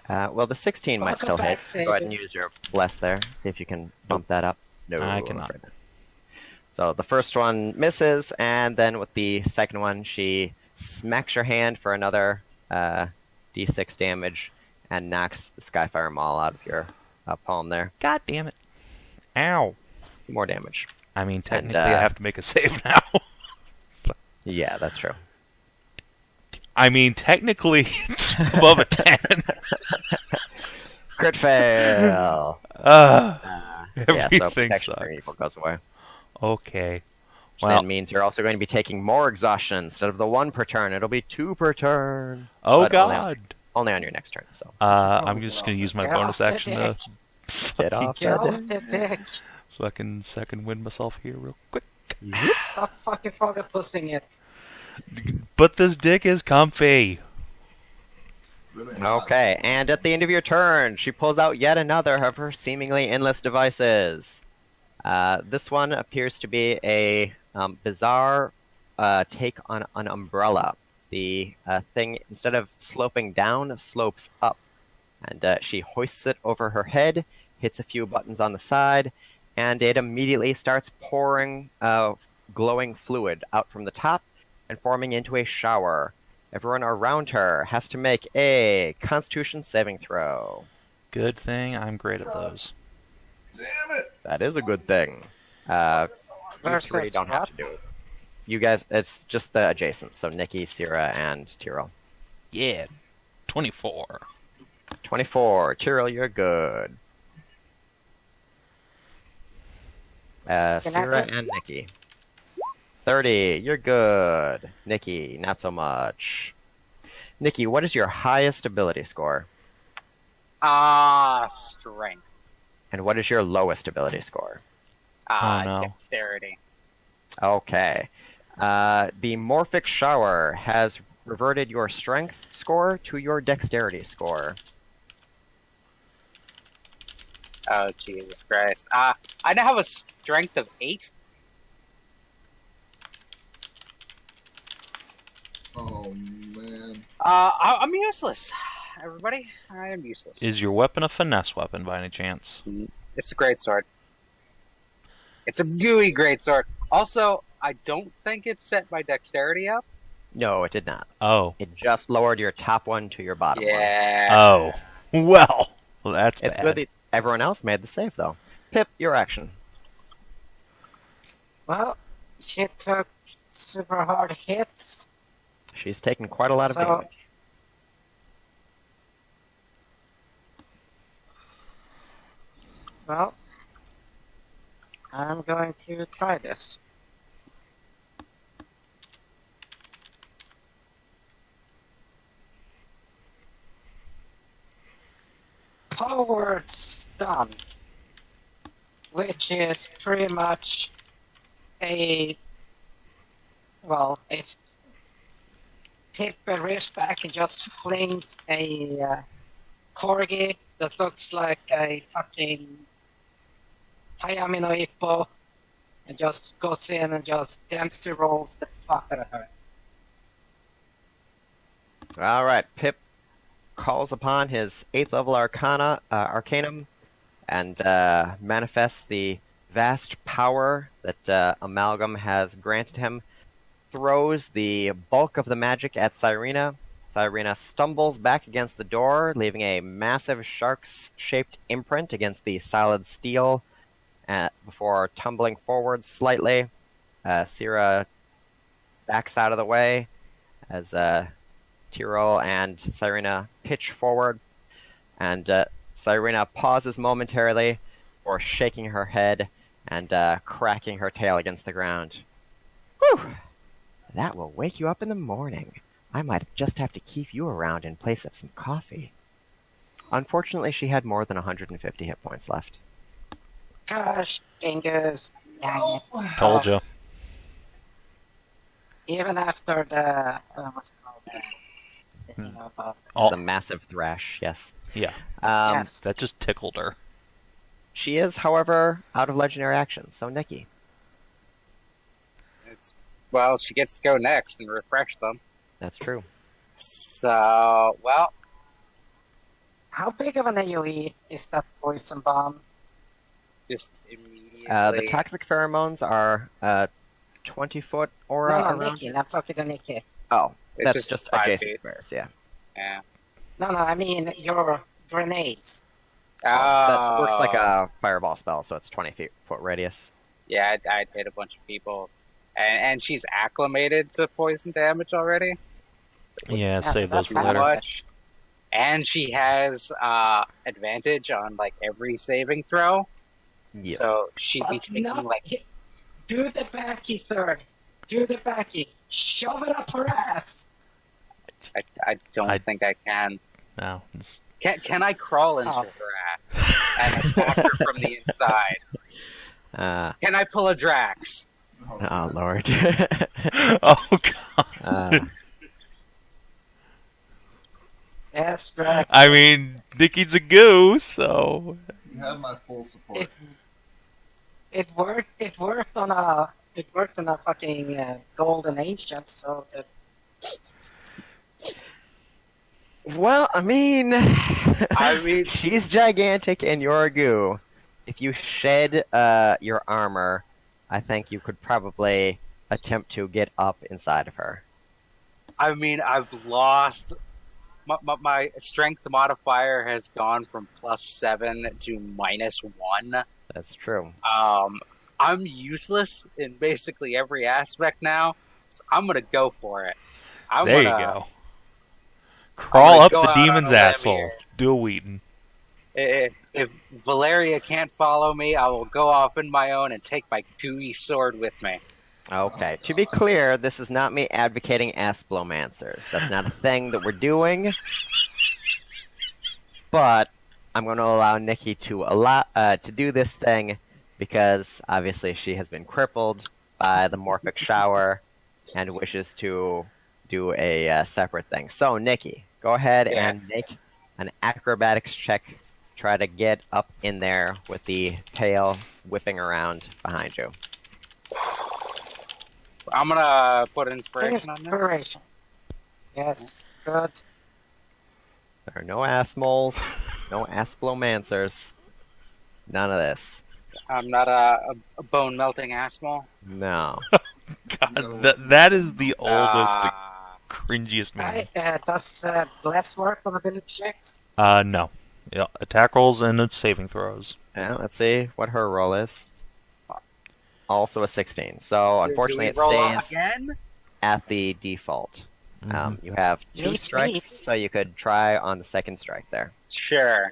Well, the 16 might Welcome still back, hit. Go ahead and Savin. use your bless there. See if you can bump that up. No, I I'm cannot. afraid not. So the first one misses, and then with the second one, she smacks your hand for another d6 damage and knocks the Skyfire Maul out of your palm there. God damn it. Ow. More damage. I mean, technically, And, I have to make a save now. Yeah, that's true. I mean, technically, it's above a 10. Crit fail. Yeah, Yeah, so everything protection sucks. for evil goes away. Okay. Which Well, then means you're also going to be taking more exhaustion. Instead of the 1 per turn, it'll be 2 per turn. oh but only on- god. Only on your next turn, so. I'm just going to use my Get bonus off the action to Get off Get that off the dick! fucking second win myself here real quick. Stop fucking fucking pushing it. But this dick is comfy. Really not. Okay, and at the end of your turn, she pulls out yet another of her seemingly endless devices. This one appears to be a bizarre take on an umbrella. The thing, instead of sloping down, slopes up. And she hoists it over her head, hits a few buttons on the side, and it immediately starts pouring glowing fluid out from the top and forming into a shower. Everyone around her has to make a Constitution saving throw. Good thing I'm great at those. Damn it! That is a good thing. You Versus 3 don't have to do it. You guys, it's just the adjacent, so Nikki, Cyra, and Tyrill. Yeah. 24. 24. Tyrill, you're good. Cyra Kinathis? and Nikki. 30. You're good. Nikki, not so much. Nikki, what is your highest ability score? Strength. And what is your lowest ability score? Oh, no. Dexterity. Okay. The Morphic Shower has reverted your strength score to your dexterity score. Oh, Jesus Christ. I now have a strength of 8. Oh man. I'm useless. Everybody, I am useless. Is your weapon a finesse weapon by any chance? It's a great sword. It's a gooey great sword. Also, I don't think it set my dexterity up. No, it did not. Oh. It just lowered your top one to your bottom one. Yeah. Oh. Well, that's It's bad. good that everyone else made the save, though. Pip, your action. Well, she took super hard hits. She's taken quite a lot of So- damage. Well, I'm going to try this. Powered stun, which is pretty much it's Pip rears back and just flings a Corgi that looks like a fucking Hayamino Ippo and just goes in and just Dempsey rolls the fuck out of her. All right, Pip calls upon his 8th level Arcanum and manifests the vast power that Amalgam has granted him. Throws the bulk of the magic at Syrena. Syrena stumbles back against the door, leaving a massive shark-shaped imprint against the solid steel before tumbling forward slightly. Cyra backs out of the way as Tyrill and Syrena pitch forward, and Syrena pauses momentarily before shaking her head and cracking her tail against the ground. Whew! That will wake you up in the morning. I might just have to keep you around in place of some coffee. Unfortunately, she had more than 150 hit points left. Gosh, dingoes, dang it. Told you. Even after the, what's it called? The thing about, Oh, The massive thrash, yes. yeah. yes. That just tickled her. She is, however, out of legendary actions, so Nikki. Well, she gets to go next and refresh them. That's true. So, well, How big of an AoE is that poison bomb? just immediately. The toxic pheromones are 20-foot aura No, around Nikki, you. not talking to Nikki. Oh, It's that's just just 5 adjacent feet. squares, yeah. Yeah. No, I mean your grenades. That works like a fireball spell, so it's 20-foot radius. Yeah, I'd hit a bunch of people. And she's acclimated to poison damage already. Yeah, so save those that's for not later. much. And she has advantage on like every saving throw. Yes. So she'd be But taking no, like do the backy third. Do the backy. Shove it up her ass. I don't I- think I can. No. It's- Can I crawl into Oh. her ass and attack her from the inside? Can I pull a Drax? Oh, Lord. Oh, God. Yes, right. I mean, Nikki's a goo, so... You have my full support. It worked. It worked on a. It worked on a fucking golden ancient. So that Well, I mean, mean- she's gigantic and you're a goo. If you shed your armor, I think you could probably attempt to get up inside of her. I mean, I've lost. My strength modifier has gone from +7 to -1. That's true. I'm useless in basically every aspect now, so I'm gonna go for it. There you go. Crawl up go the out on demon's a limb asshole. here. Do a Wheaton. If Valeria can't follow me, I will go off on my own and take my gooey sword with me. Okay, to be clear, this is not me advocating Asplomancers. That's not a thing that we're doing. But I'm going to allow Nikki to do this thing because obviously she has been crippled by the morphic shower and wishes to do a separate thing. So, Nikki, go ahead and make an acrobatics check. Try to get up in there with the tail whipping around behind you. I'm gonna put inspiration on this. Inspiration. Yes, good. There are no ass moles, no Asplomancers. None of this. I'm not a bone melting asshole. No. God, that is the oldest, cringiest man. Does Bless work on ability checks? No. Yeah, attack rolls and it's saving throws. Yeah, let's see what her roll is. Also a 16. So unfortunately, it Do we roll stays again? at the default. Mhm. You have 2 Meat, strikes, meat. so you could try on the second strike there. Sure.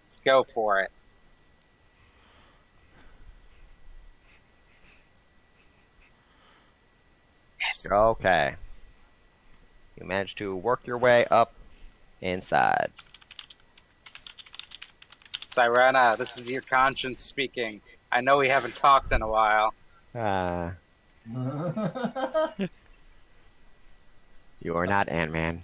Let's go for it. Yes. Okay. You managed to work your way up inside. Syrena, this is your conscience speaking. I know we haven't talked in a while. You are not Ant-Man.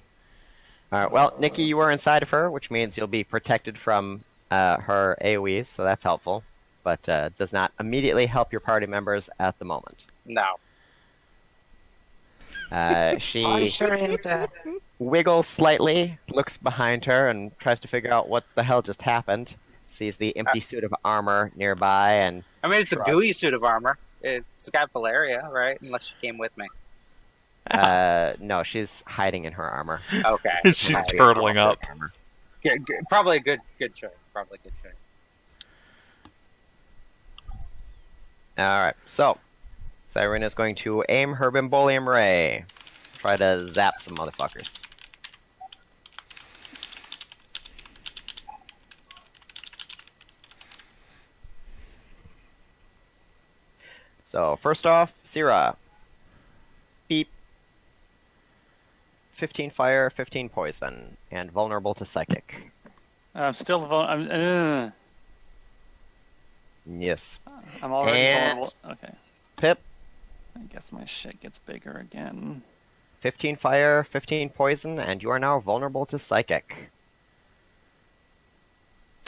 Alright, well, Nikki, you are inside of her, which means you'll be protected from her AoEs, so that's helpful. But does not immediately help your party members at the moment. No. She Sure in the wiggles slightly, looks behind her, and tries to figure out what the hell just happened. Sees the empty suit of armor nearby, and I mean, it's a Right. gooey suit of armor. It's got Valeria, right? Unless she came with me. no, she's hiding in her armor. Okay. She's Hiding in turtling her up. armor. Probably a good choice. Probably a good choice. Alright, so Syrena is going to aim her Bimbolium Ray. Try to zap some motherfuckers. So, first off, Cyra. Beep. 15 fire, 15 poison, and vulnerable to psychic. I'm still Yes. I'm already And- vulnerable. Okay. Pip. I guess my shit gets bigger again. 15 fire, 15 poison, and you are now vulnerable to psychic.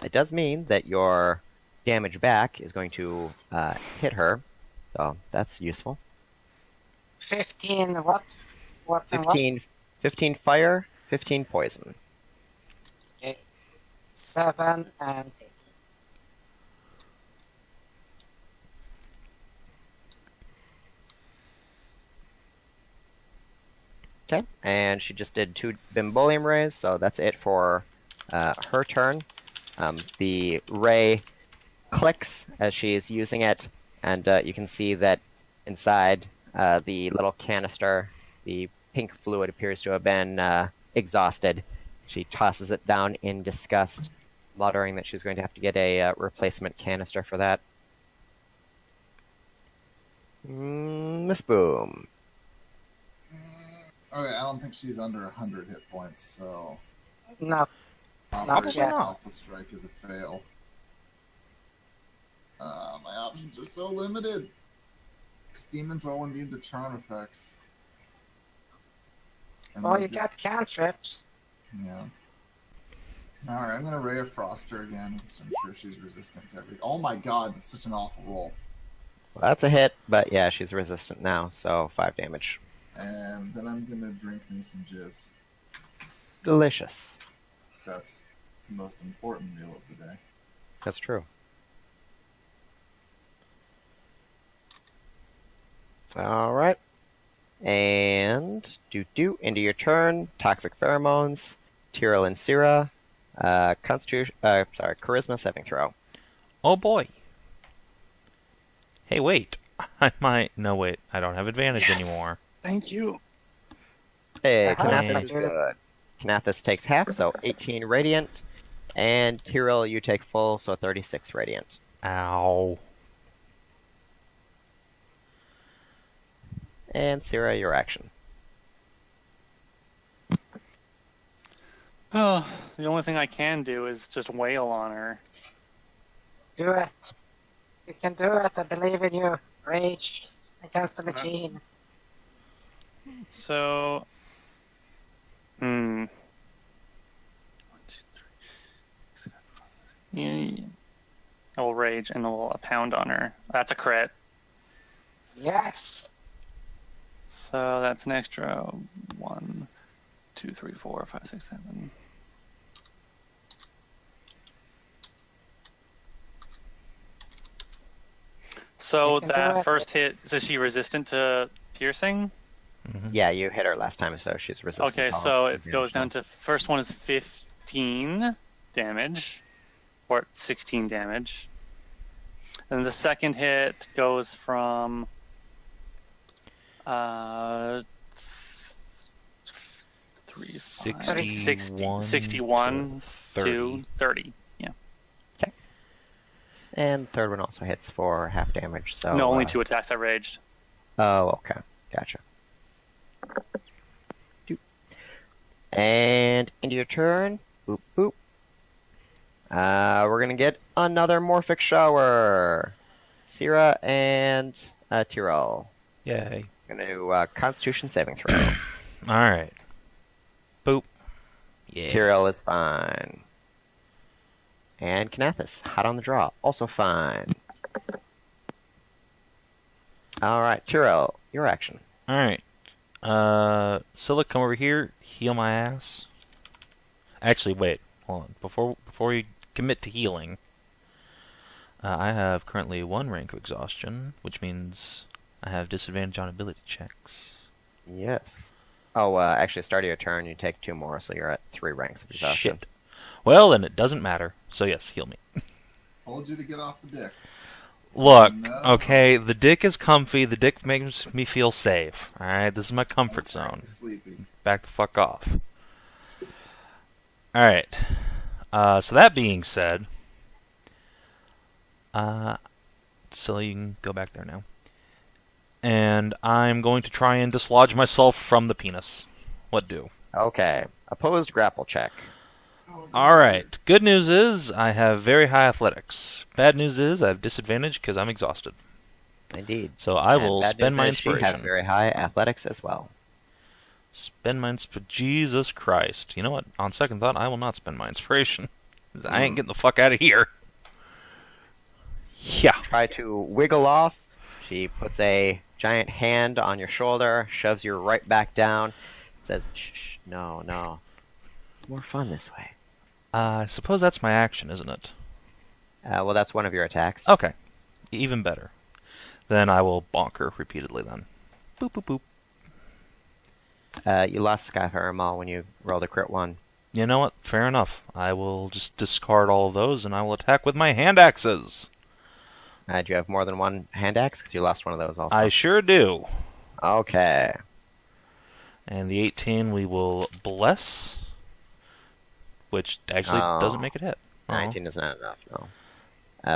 It does mean that your damage back is going to hit her, so that's useful. 15 what? What and 15 fire, 15 poison. what? Okay. 7 and 18. Okay, and she just did 2 Bimbolium Rays, so that's it for her turn. The ray clicks as she is using it, and you can see that inside the little canister, the pink fluid appears to have been exhausted. She tosses it down in disgust, muttering that she's going to have to get a replacement canister for that. Miss Boom. Okay, I don't think she's under 100 hit points, so No. Operation yet. Alpha Strike is a fail. My options are so limited. Because demons are all immune to charm effects. And Well, they're you good- got cantrips. Yeah. Alright, I'm gonna Ray of Frost her again, because I'm sure she's resistant to everything. Oh my god, that's such an awful roll. Well, that's a hit, but yeah, she's resistant now, so 5 damage. And then I'm gonna drink me some jizz. Delicious. That's the most important meal of the day. That's true. Alright. And into your turn. Toxic pheromones. Tyrill and Cyra. Charisma saving throw. Oh boy. Hey, wait. I might. No, wait. I don't have advantage Yes. anymore. Thank you. Hey, Uh-huh. Kinathis is good. Kinathis takes half, so 18 radiant. And Tyrill, you take full, so 36 radiant. Ow. And Cyra, your action. Oh, the only thing I can do is just wail on her. Do it. You can do it. I believe in you. Rage against the machine. So, 1, 2, 3. Yeah. I will rage and I will pound on her. That's a crit. Yes. So that's an extra 1, 2, 3, 4, 5, 6, 7. So You can do that it. first hit, is she resistant to piercing? Yeah, you hit her last time, so she's resistant. Okay, to all so it damage goes now. down to, first one is 15 damage, or 16 damage. And the second hit goes from 61 to 30. Yeah. And third one also hits for half damage, so... No, only 2 attacks I raged. Oh, okay. Gotcha. Doop. And into your turn. Boop, boop. We're gonna get another Morphic Shower. Cyra and Tyrill. Yay. Gonna do Constitution saving throw. Alright. Boop. Yeah. Tyrill is fine. And Kinathis, hot on the draw, also fine. Alright, Tyrill, your action. Alright. Scylla, come over here. Heal my ass. Actually, wait. Hold on. Before you commit to healing, I have currently 1 rank of exhaustion, which means I have disadvantage on ability checks. Yes. Oh, actually, start of your turn, you take 2 more, so you're at 3 ranks of exhaustion. Shit. Well, then it doesn't matter. So yes, heal me. Told you to get off the dick. Look, No. okay, the dick is comfy. The dick makes me feel safe. Alright, this is my comfort zone. Sleepy. Back the fuck off. Alright. So that being said, so you can go back there now. And I'm going to try and dislodge myself from the penis. What do? Okay. Opposed grapple check. Alright. Good news is I have very high athletics. Bad news is I have disadvantage because I'm exhausted. Indeed. So I And will bad spend news my is She has inspiration. very high athletics as well. Spend my Jesus Christ. You know what? On second thought, I will not spend my inspiration. 'Cause I ain't getting the fuck out of here. Yeah. Try to wiggle off. She puts a giant hand on your shoulder, shoves you right back down, says, shh, no, no. It's more fun this way. I suppose that's my action, isn't it? Well, that's one of your attacks. Okay. Even better. Then I will bonk her repeatedly then. Boop, boop, boop. You lost Skyfire Maul when you rolled a crit 1. You know what? Fair enough. I will just discard all of those and I will attack with my hand axes. Do you have more than 1 hand axe? Because you lost one of those also. I sure do. Okay. And the 18 we will bless, which actually doesn't make it hit. 19 is not enough, no.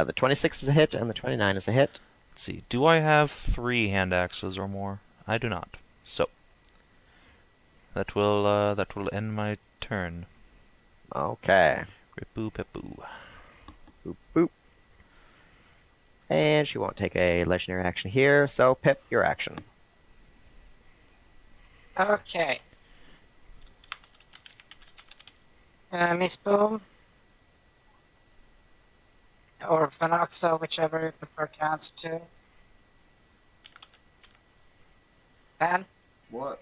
The 26 is a hit, and the 29 is a hit. Let's see. Do I have 3 hand axes or more? I do not. So that will end my turn. Okay. Rip-boo, pip-boo. Boop, boop. And she won't take a legendary action here, so Pip, your action. Okay. Miss Boom. Or Fenoxo, whichever you prefer to answer to. Ben? What?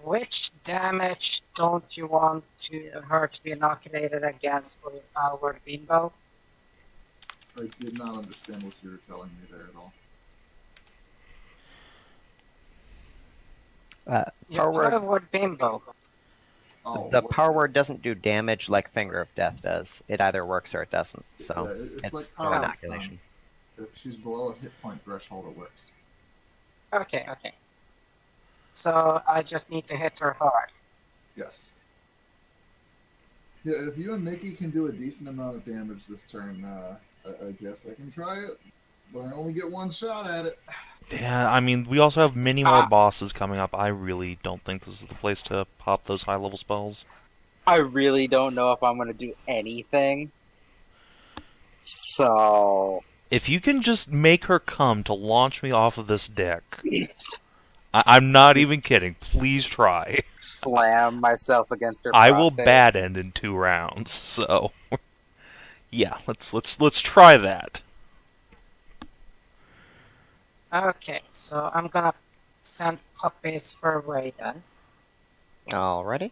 Which damage don't you want her to be inoculated against with our Bimbo? I did not understand what you were telling me there at all. Power word, word Bimbo. Oh, the what- power word doesn't do damage like Finger of Death does. It either works or it doesn't. So Yeah, it's like no Power inoculation. If she's below a hit point threshold, it works. Okay, okay. So I just need to hit her hard. Yes. Yeah, if you and Nikki can do a decent amount of damage this turn, I guess I can try it. But I only get one shot at it. Yeah, I mean, we also have many more bosses coming up. I really don't think this is the place to pop those high-level spells. I really don't know if I'm going to do anything. So... If you can just make her come to launch me off of this deck, I'm not even kidding. Please try. Slam myself against her I will prostate. bad end in 2 rounds. So, yeah, let's try that. Okay, so I'm gonna send puppies her way then. Alrighty.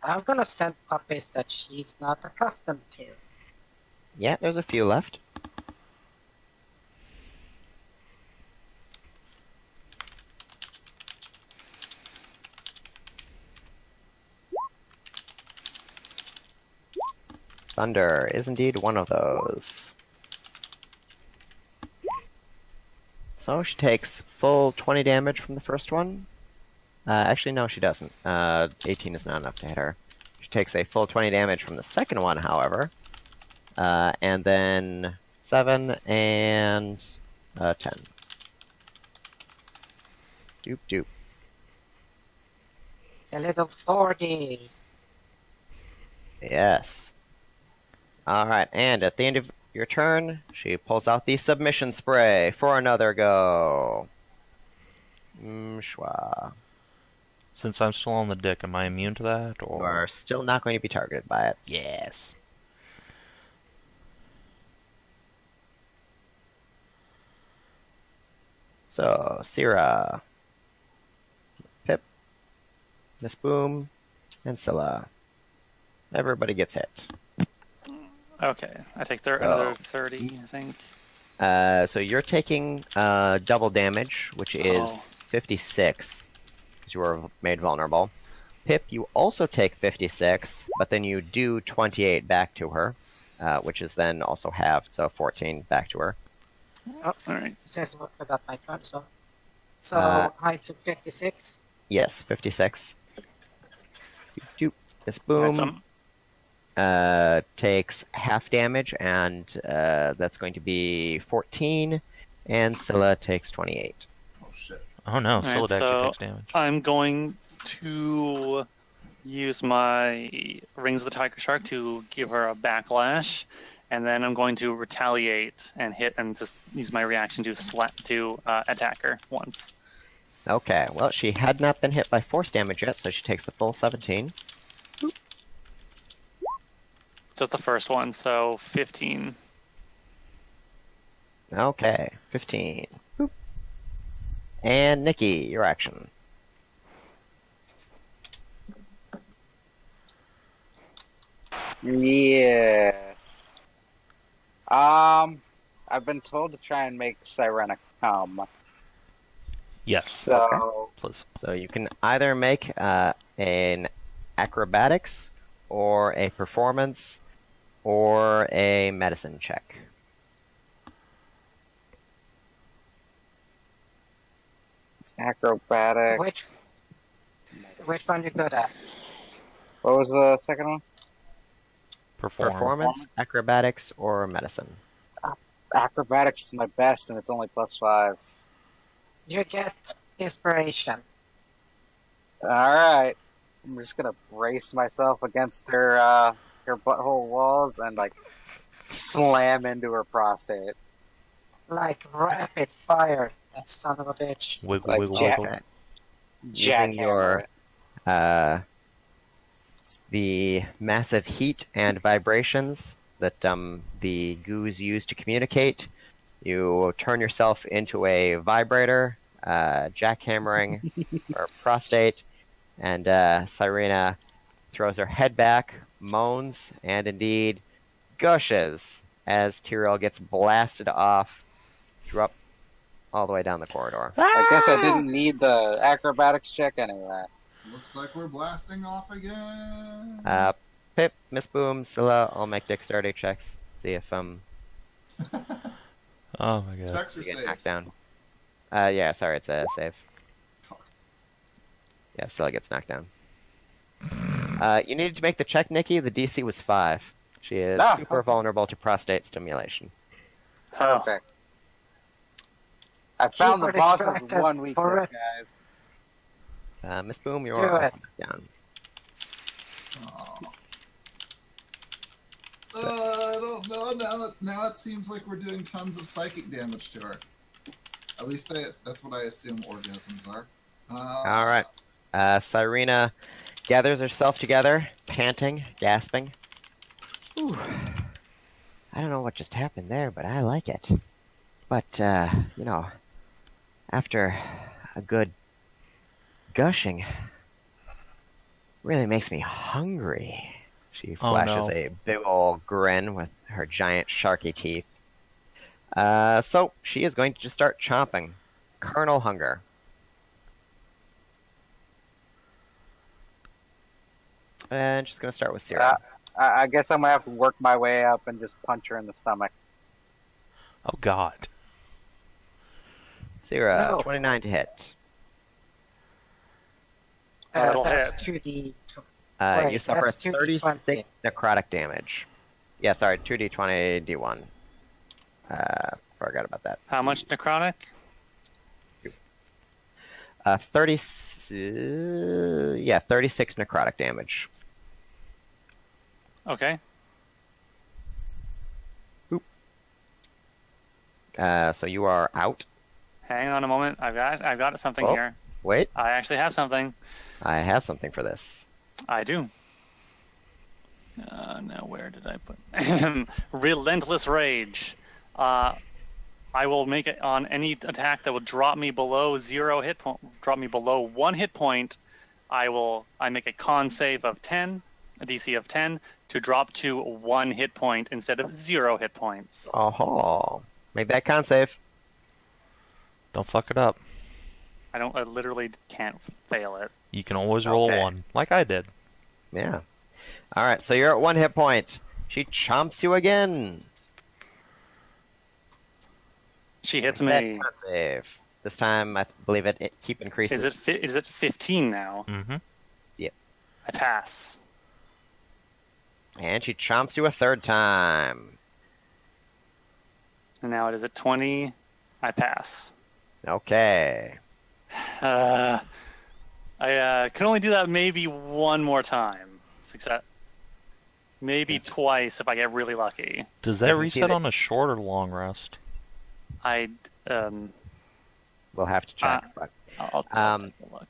I'm gonna send puppies that she's not accustomed to. Yeah, there's a few left. Thunder is indeed one of those. So she takes full 20 damage from the first one. Actually, no, she doesn't. 18 is not enough to hit her. She takes a full 20 damage from the second one, however. And then 7 and 10. Doop doop. It's a little 40. Yes. Alright, and at the end of your turn, she pulls out the submission spray for another go. Schwa. Since I'm still on the deck, am I immune to that? You Or are still not going to be targeted by it. yes. So, Cyra, Pip, Miss Boom, and Scylla. Everybody gets hit. Okay, I take another 30, I think. So you're taking double damage, which is Oh. 56, because you were made vulnerable. Pip, you also take 56, but then you do 28 back to her, which is then also halved, so 14 back to her. Oh, Alright. since I forgot my turn, so. So I took 56. Yes, 56. Doop. This Alright, boom takes half damage, and that's going to be 14, and Scylla takes 28. Oh shit. Oh no, Alright, Solid actually so takes damage. I'm going to use my Rings of the Tiger Shark to give her a backlash, and then I'm going to retaliate and hit and just use my reaction to attack her once. Okay, well, she had not been hit by force damage yet, so she takes the full 17. Just the first one, so 15. Okay, 15. Boop. And Nikki, your action. Yes. I've been told to try and make Syrena come. Yes, So, please. So you can either make an acrobatics, or a performance, or a medicine check. acrobatics. Which one you good at? What was the second one? Performance, acrobatics, or medicine. Acrobatics is my best, and it's only +5. You get inspiration. Alright. I'm just gonna brace myself against her butthole walls and, like, slam into her prostate. Like rapid fire, that son of a bitch. Wiggle, Like wiggle, Jack- wiggle. Using Jackhammer your it. the massive heat and vibrations that the goos use to communicate, you turn yourself into a vibrator, jackhammering her prostate, and Syrena throws her head back, moans, and indeed gushes as Tyrill gets blasted off, drop all the way down the corridor. I guess I didn't need the acrobatics check anyway. Looks like we're blasting off again. Pip, Miss Boom, Scylla, all make dexterity checks. See if Oh my god. Checks or you get saves? knocked down. Yeah, sorry, it's a save. Yeah, still gets knocked down. You needed to make the check, Nikki. The DC was 5. She is super vulnerable to prostate stimulation. Perfect. I found the her boss's distracted one for weakness, it. guys. Miss Boom, you Do are it. also down. Aw. I don't know. Now it seems like we're doing tons of psychic damage to her. At least that's what I assume orgasms are. All right. Syrena gathers herself together, panting, gasping. Ooh. I don't know what just happened there, but I like it. But, you know, after a good gushing, really makes me hungry. She flashes a big ol' grin with her giant sharky teeth. So she is going to just start chomping. Carnal hunger. And she's going to start with Syra. I guess I'm gonna have to work my way up and just punch her in the stomach. Oh God. Syra, No. 29 to hit. That'll That's hit. 2D. You suffer that's 2d20. 36 necrotic damage. Yeah, sorry, 2d20 d1. Forgot about that. How much necrotic? 36 necrotic damage. Okay. So you are out. Hang on a moment. I've got something Oh. here. Wait, I actually have something. I have something for this. I do. Now where did I put Relentless Rage. I will make it on any attack that will drop me below 0 hit point, drop me below 1 hit point. I make a con save of 10, a DC of 10, to drop to 1 hit point instead of 0 hit points. Oh, make that con save. Don't fuck it up. I literally can't fail it. You can always roll Okay. 1, like I did. Yeah. All right, so you're at 1 hit point. She chomps you again. She hits Make me. that con save. This time, I believe it keep increasing. Is it 15 now? Mm-hmm. I pass. And she chomps you a third time. And now it is at 20. I pass. Okay. I can only do that maybe one more time. Success. Maybe Yes. twice if I get really lucky. Does that Definitely see reset that- on a short or long rest? We'll have to check. But I'll take a look.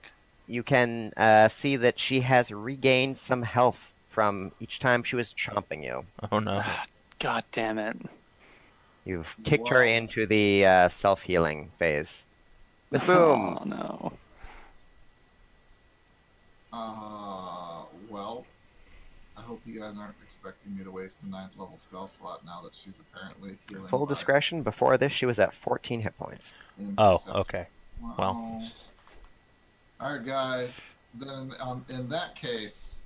you can see that she has regained some health from each time she was chomping you. Oh no. God damn it. You've kicked her Wow. into the self-healing phase. Miss Boom! Oh no. Well, I hope you guys aren't expecting me to waste a 9th level spell slot now that she's apparently healing. Full by discretion, before this she was at 14 hit points. Oh, imperceptible. okay. Well. Alright, guys. Then, in that case,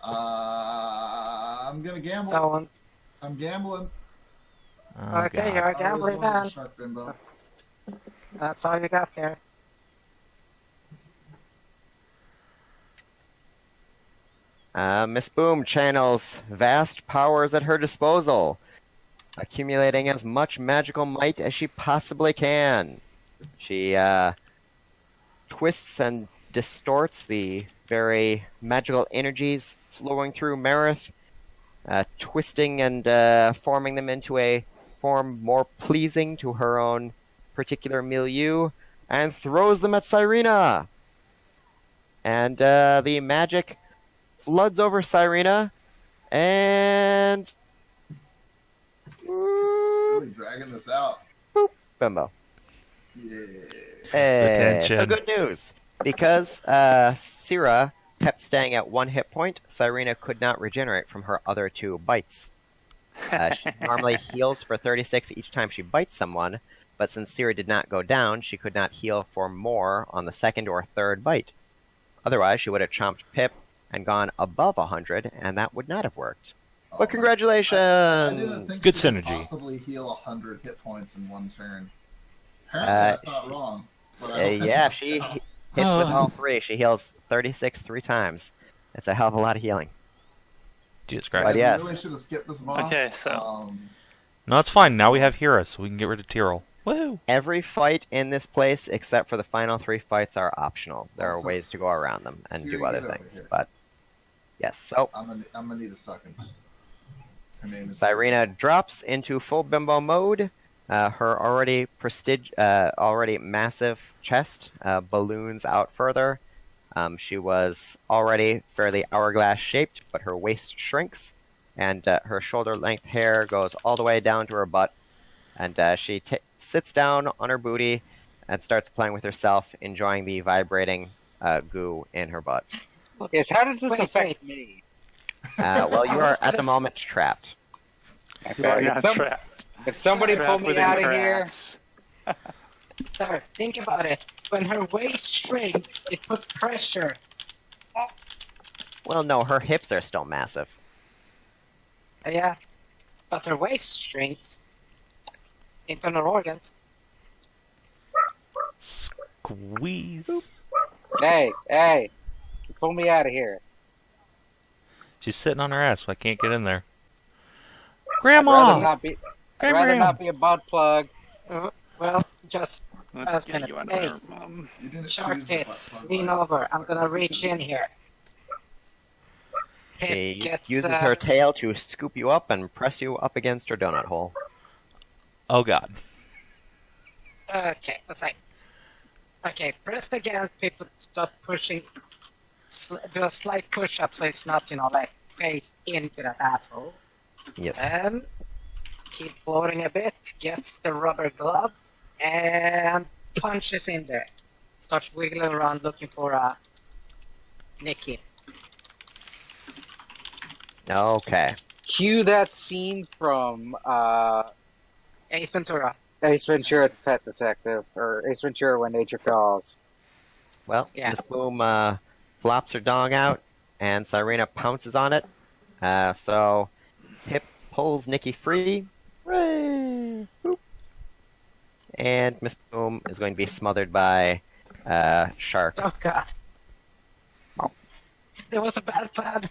I'm gonna gamble. Don't. I'm gambling. Oh, Okay, God. you're a I was gambling one of the man. Shark bimbo. That's all you got there. Miss Boom channels vast powers at her disposal, accumulating as much magical might as she possibly can. She twists and distorts the very magical energies flowing through Marith, twisting and forming them into a form more pleasing to her own particular milieu, and throws them at Syrena. And the magic floods over Syrena, and Really dragging this out. bimbo. Yeah. Hey, so Attention. good news. Because Syra kept staying at 1 hit point, Syrena could not regenerate from her other 2 bites. She normally heals for 36 each time she bites someone, but since Syra did not go down, she could not heal for more on the 2nd or 3rd bite. Otherwise, she would have chomped Pip and gone above 100, and that would not have worked. Oh, But congratulations! I didn't think Good she could synergy. possibly heal 100 hit points in one turn. Apparently, I thought wrong. But I Yeah, Hits with all three. She heals 36 3 times. That's a hell of a lot of healing. Jesus But Christ. yes. We really should have skipped this boss. Okay, so- No, it's fine. Now we have Hyra, so we can get rid of Tyrill. Woo! Every fight in this place, except for the final 3 fights, are optional. There are Also, ways to go around them and Siri, do other get over things. here. But yes, so I'm gonna need a second. Her name is Syrena drops into full bimbo mode. Her already already massive chest balloons out further. She was already fairly hourglass shaped, but her waist shrinks, and her shoulder length hair goes all the way down to her butt. And she sits down on her booty and starts playing with herself, enjoying the vibrating goo in her butt. Yes, how does this Wait, affect me? Well, you are at the moment trapped. You are Okay, not if, some- trapped. if somebody pull Trapped me within out of here, cracks. Sir, think about it. When her waist shrinks, it puts pressure. Well, no, her hips are still massive. Yeah, but her waist shrinks. Internal organs. Squeeze. hey, pull me out of here. She's sitting on her ass, so I can't get in there. I'd rather Grandma! not be a butt plug. Well, just Let's Last get minute. you under Hey. her, Mom. You didn't shark choose the tits. butt plug, Lean right? over. I'm gonna reach in here. She It gets, uses her tail to scoop you up and press you up against her donut hole. Oh god. Okay, let's say. Okay, press against people. Start pushing. Do a slight push up so it's not, like face into that asshole. Yes. And keep floating a bit. Gets the rubber glove and punches in there. Starts wiggling around looking for Nikki. Okay. Cue that scene from Ace Ventura. Ace Ventura, the Pet Detective, or Ace Ventura, When Nature Calls. Well, Yeah. Miss Boom flops her dong out, and Syrena pounces on it. So Hip pulls Nikki free. Hooray! Boop. And Miss Boom is going to be smothered by Shark. Oh god. There was a bad plan.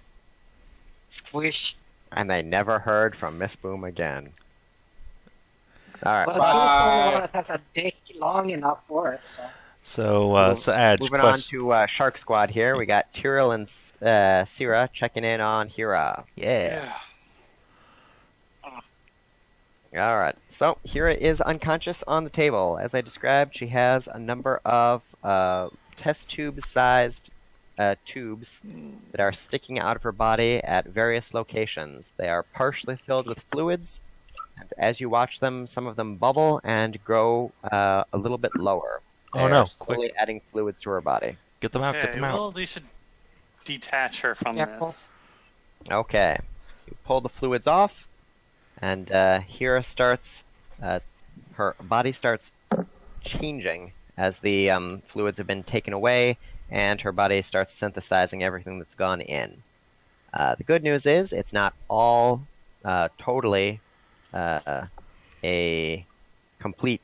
Squish. And they never heard from Miss Boom again. Alright, Well, well, she's the only Bye. one that has a dick long enough for it, so. So, Adj, moving on to Shark Squad here. We got Tyrill and Cyra checking in on Hyra. Yeah. Alright, so Hyra is unconscious on the table. As I described, she has a number of test tube-sized tubes that are sticking out of her body at various locations. They are partially filled with fluids, and as you watch them, some of them bubble and grow a little bit lower. Oh, They no, are slowly adding fluids to her body. Get them out, get Okay, them out. well, we should detach her from Yeah, this. Okay, you pull the fluids off, and Hyra starts, her body starts changing as the fluids have been taken away, and her body starts synthesizing everything that's gone in. The good news is it's not all totally a complete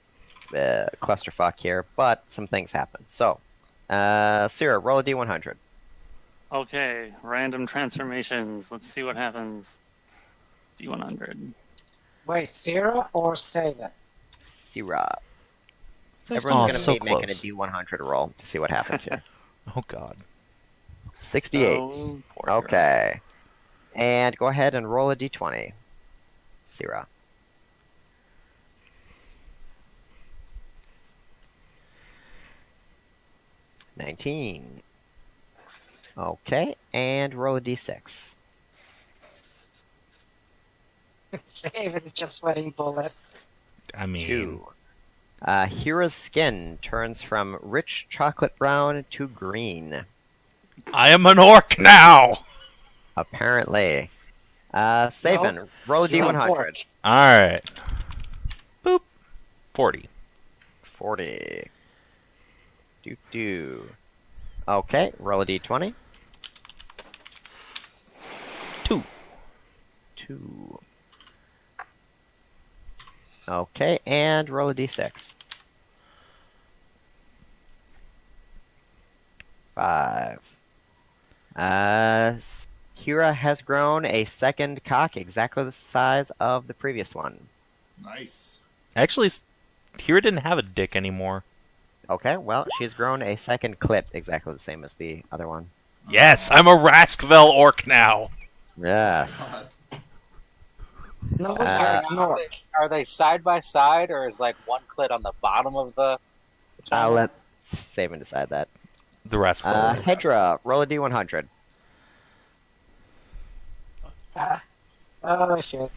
clusterfuck here, but some things happen. So, Cyra, roll a d100. Okay, random transformations. Let's see what happens. D100. Wait, Syrah or Savin? Cyra. Oh, Everyone's so going to be making a close. d100 roll to see what happens here. Oh god. 68. So, poor Hyra. Okay. And go ahead and roll a d20. Cyra. $19. Okay, and roll a d6. Savin's just sweating bullets. I mean, 2. Hyra's skin turns from rich chocolate brown to green. I am an orc now! Apparently. Savin, roll a You're a d100. pork. Alright. Boop. 40. 40. Do. Okay, roll a d20. 2. 2. Okay, and roll a d6. 5. Hyra has grown a second cock exactly the size of the previous one. Nice. Actually, Hyra didn't have a dick anymore. Okay, well, she's grown a second clit exactly the same as the other one. Yes, I'm a Raskvel orc now. Yes. God. No, Uh, no. Are they side by side, or is like one clit on the bottom of the? I'll let Savin decide that. The Raskvel. Hedrah, roll a d100. Oh shit.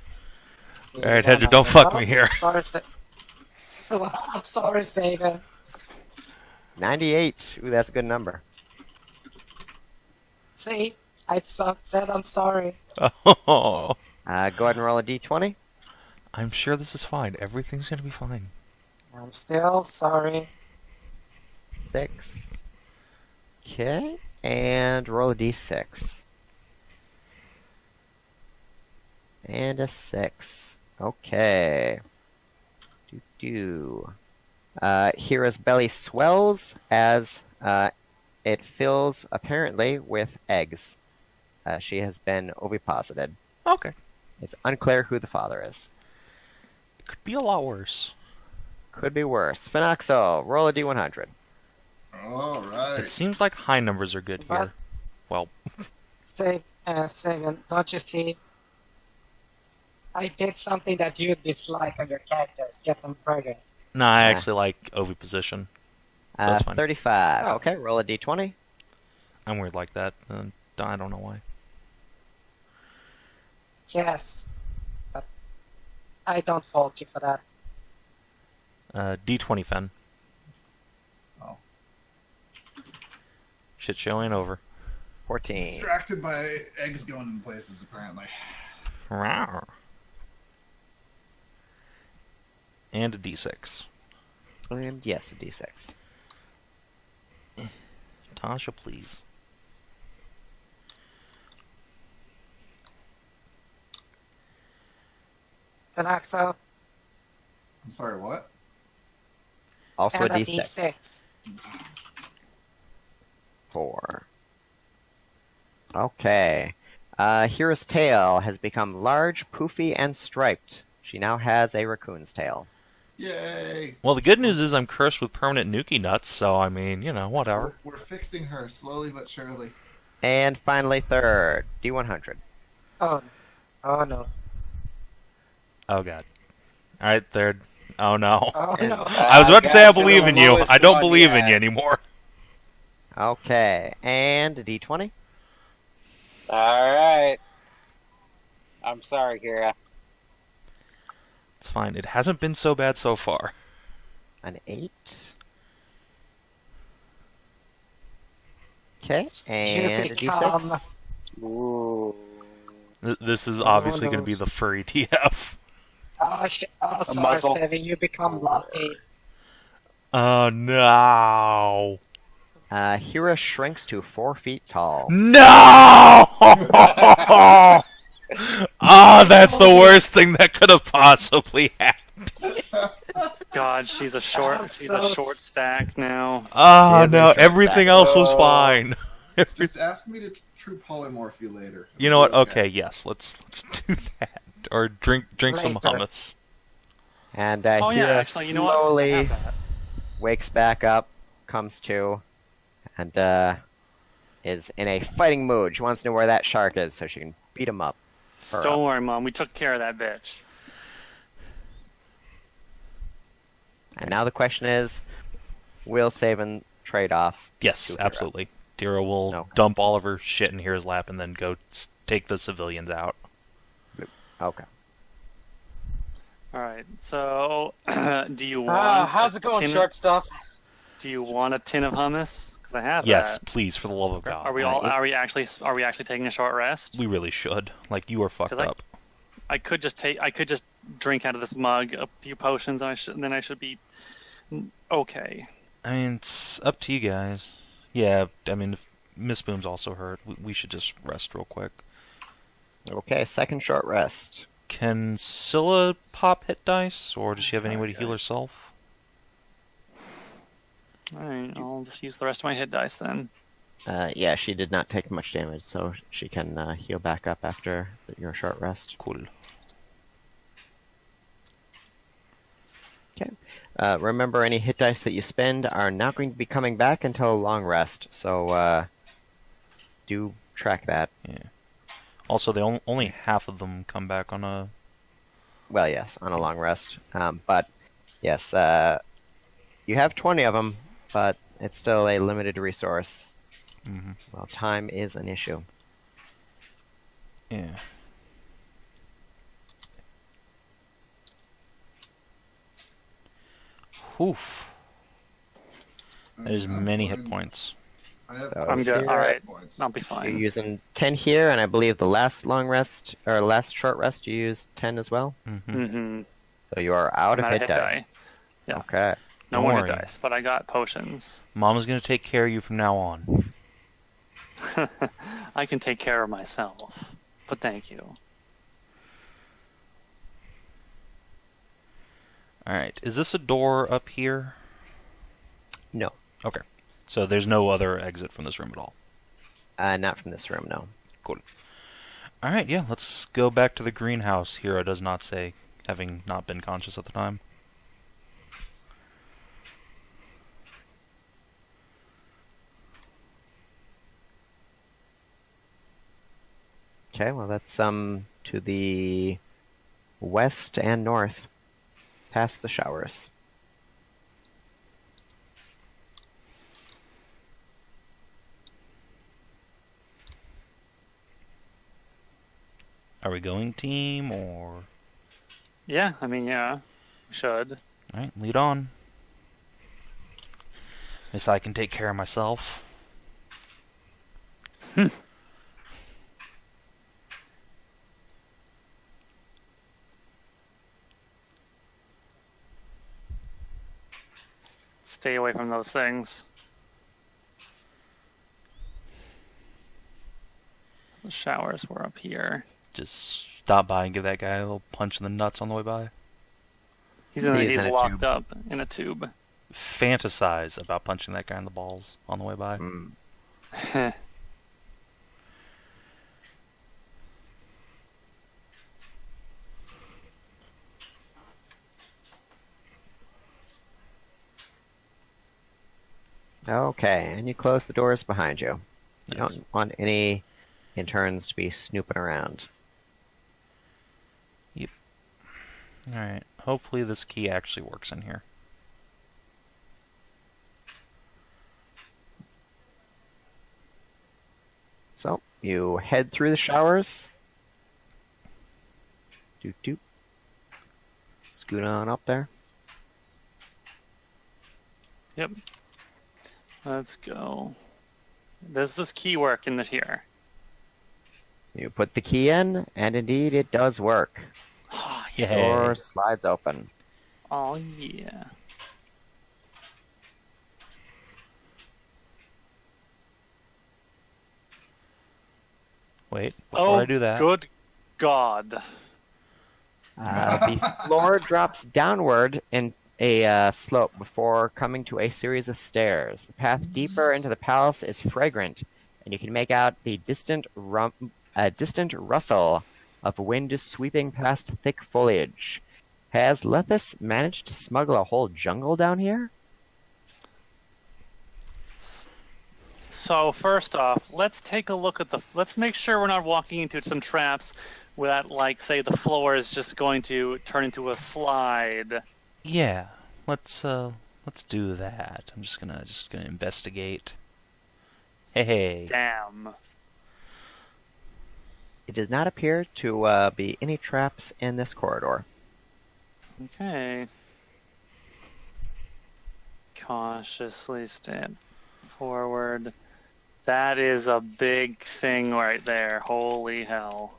Alright, Hedrah, don't fuck me here. I'm sorry, Savin. 98. Ooh, that's a good number. See, I said I'm sorry. Oh, Go ahead and roll a d20. I'm sure this is fine. Everything's gonna be fine. I'm still sorry. 6. Okay, and roll a d6. And a 6. Okay. Hyra's belly swells as it fills, apparently, with eggs. She has been oviposited. Okay. It's unclear who the father is. It could be a lot worse. Could be worse. Fenoxo, roll a d100. All right. It seems like high numbers are good here. Well, Savin, don't you see? I did something that you dislike on your characters. Get them pregnant. no, I actually like oviposition. So that's fine. 35. Oh. Okay, roll a d20. I'm weird like that. I don't know why. Yes, but I don't fault you for that. D20 Fen. Oh. Shit show ain't over. 14. Distracted by eggs going in places, apparently. Rawr. And a D6. And yes, a d6. Tasha, please. Fenoxo, I'm sorry, what? Also and a a d6. D6. 4. Okay. Hyra's tail has become large, poofy, and striped. She now has a raccoon's tail. Yay! Well, the good news is I'm cursed with permanent Nuki nuts, so I mean, you know, whatever. We're fixing her slowly but surely. And finally, third, d100. Oh no. Oh god. Alright, third. Oh no. Oh And- no. I was about to say I Gotcha, believe the in you. lowest I don't one believe in yet. you anymore. Okay, and a d20. All right. I'm sorry, Kira. It's fine. It hasn't been so bad so far. An 8. Okay, and a become- d6. Ooh. This is obviously going to be those. the furry TF. Oh, sorry, muzzle. Savin, you become lucky. Oh no. Hyra shrinks to 4 feet tall. No! Ah, that's the worst thing that could have possibly happened. God, she's a short stack now. Oh Yeah, no, there's everything that. else was fine. Just ask me to true polymorph you later. You know what? Okay, yes, let's do that. Or drink some Later. hummus. And Oh yeah, Hyra actually, you know what? I slowly have that. wakes back up, comes to, and is in a fighting mood. She wants to know where that shark is so she can beat him up. Her Don't up. worry, Mom. We took care of that bitch. And now the question is, will Savin trade off? Yes, to Hyra? absolutely. Tyrill will Okay. dump all of her shit in Hyra's lap and then go take the civilians out. Okay. All right. So, do you want? How's it going, tin- short stuff? Do you want a tin of hummus? Because I have Yes, that. please, for the love of God. Are we all? Are we actually taking a short rest? We really should. Like, you are fucked 'Cause up. I could just drink out of this mug a few potions, and then I should be okay. I mean, it's up to you guys. Yeah, I mean, if Miss Boom's also hurt. We should just rest real quick. Okay, second short rest. Can Scylla pop hit dice, or does she have any way to heal herself? All right. I'll just use the rest of my hit dice then. Yeah, she did not take much damage, so she can heal back up after your short rest. Cool. Okay. Remember, any hit dice that you spend are not going to be coming back until a long rest, so do track that. Yeah. Also, only half of them come back on a... Well, yes, on a long rest. But, yes, you have 20 of them, but it's still a limited resource. Mm-hmm. Well, time is an issue. Yeah. Oof. There's many hit points. I have So, I'm good. Cyra, All right. points. I'll be You're fine. using 10 here, and I believe the last long rest, or last short rest, you used 10 as well. Mm-hmm. Mm-hmm. So you are out of Not a hit hit die. die. Yeah. Okay. No Don't more hit worry. dice, but I got potions. Mama's gonna take care of you from now on. I can take care of myself, but thank you. Alright, is this a door up here? No. Okay. So there's no other exit from this room at all. Not from this room, no. Cool. Alright, yeah, let's go back to the greenhouse. Hyra does not say, having not been conscious at the time. Okay, well that's to the west and north, past the showers. Are we going team, or... Yeah, I mean, yeah, should. Alright, lead on. Guess I can take care of myself. Stay away from those things. So the showers were up here. Just stop by and give that guy a little punch in the nuts on the way by. He's He's in a locked tube. up in a tube. Fantasize about punching that guy in the balls on the way by. Mm. Okay, and you close the doors behind you. You Nice. don't want any interns to be snooping around. Alright, hopefully this key actually works in here. So, you head through the showers. Doot doot. Scoot on up there. Yep. Let's go. Does this key work in here? You put the key in, and indeed it does work. Oh, The Yeah. door slides open. Oh, yeah. Wait, before Oh, I do that... good God. The floor drops downward in a slope before coming to a series of stairs. The path deeper into the palace is fragrant, and you can make out the distant rustle of wind sweeping past thick foliage. Has Lethis managed to smuggle a whole jungle down here? So first off, let's take a look at let's make sure we're not walking into some traps where that, like, say the floor is just going to turn into a slide. Yeah, let's do that. I'm just gonna investigate. Hey. Damn. It does not appear to be any traps in this corridor. Okay. Cautiously step forward. That is a big thing right there. Holy hell.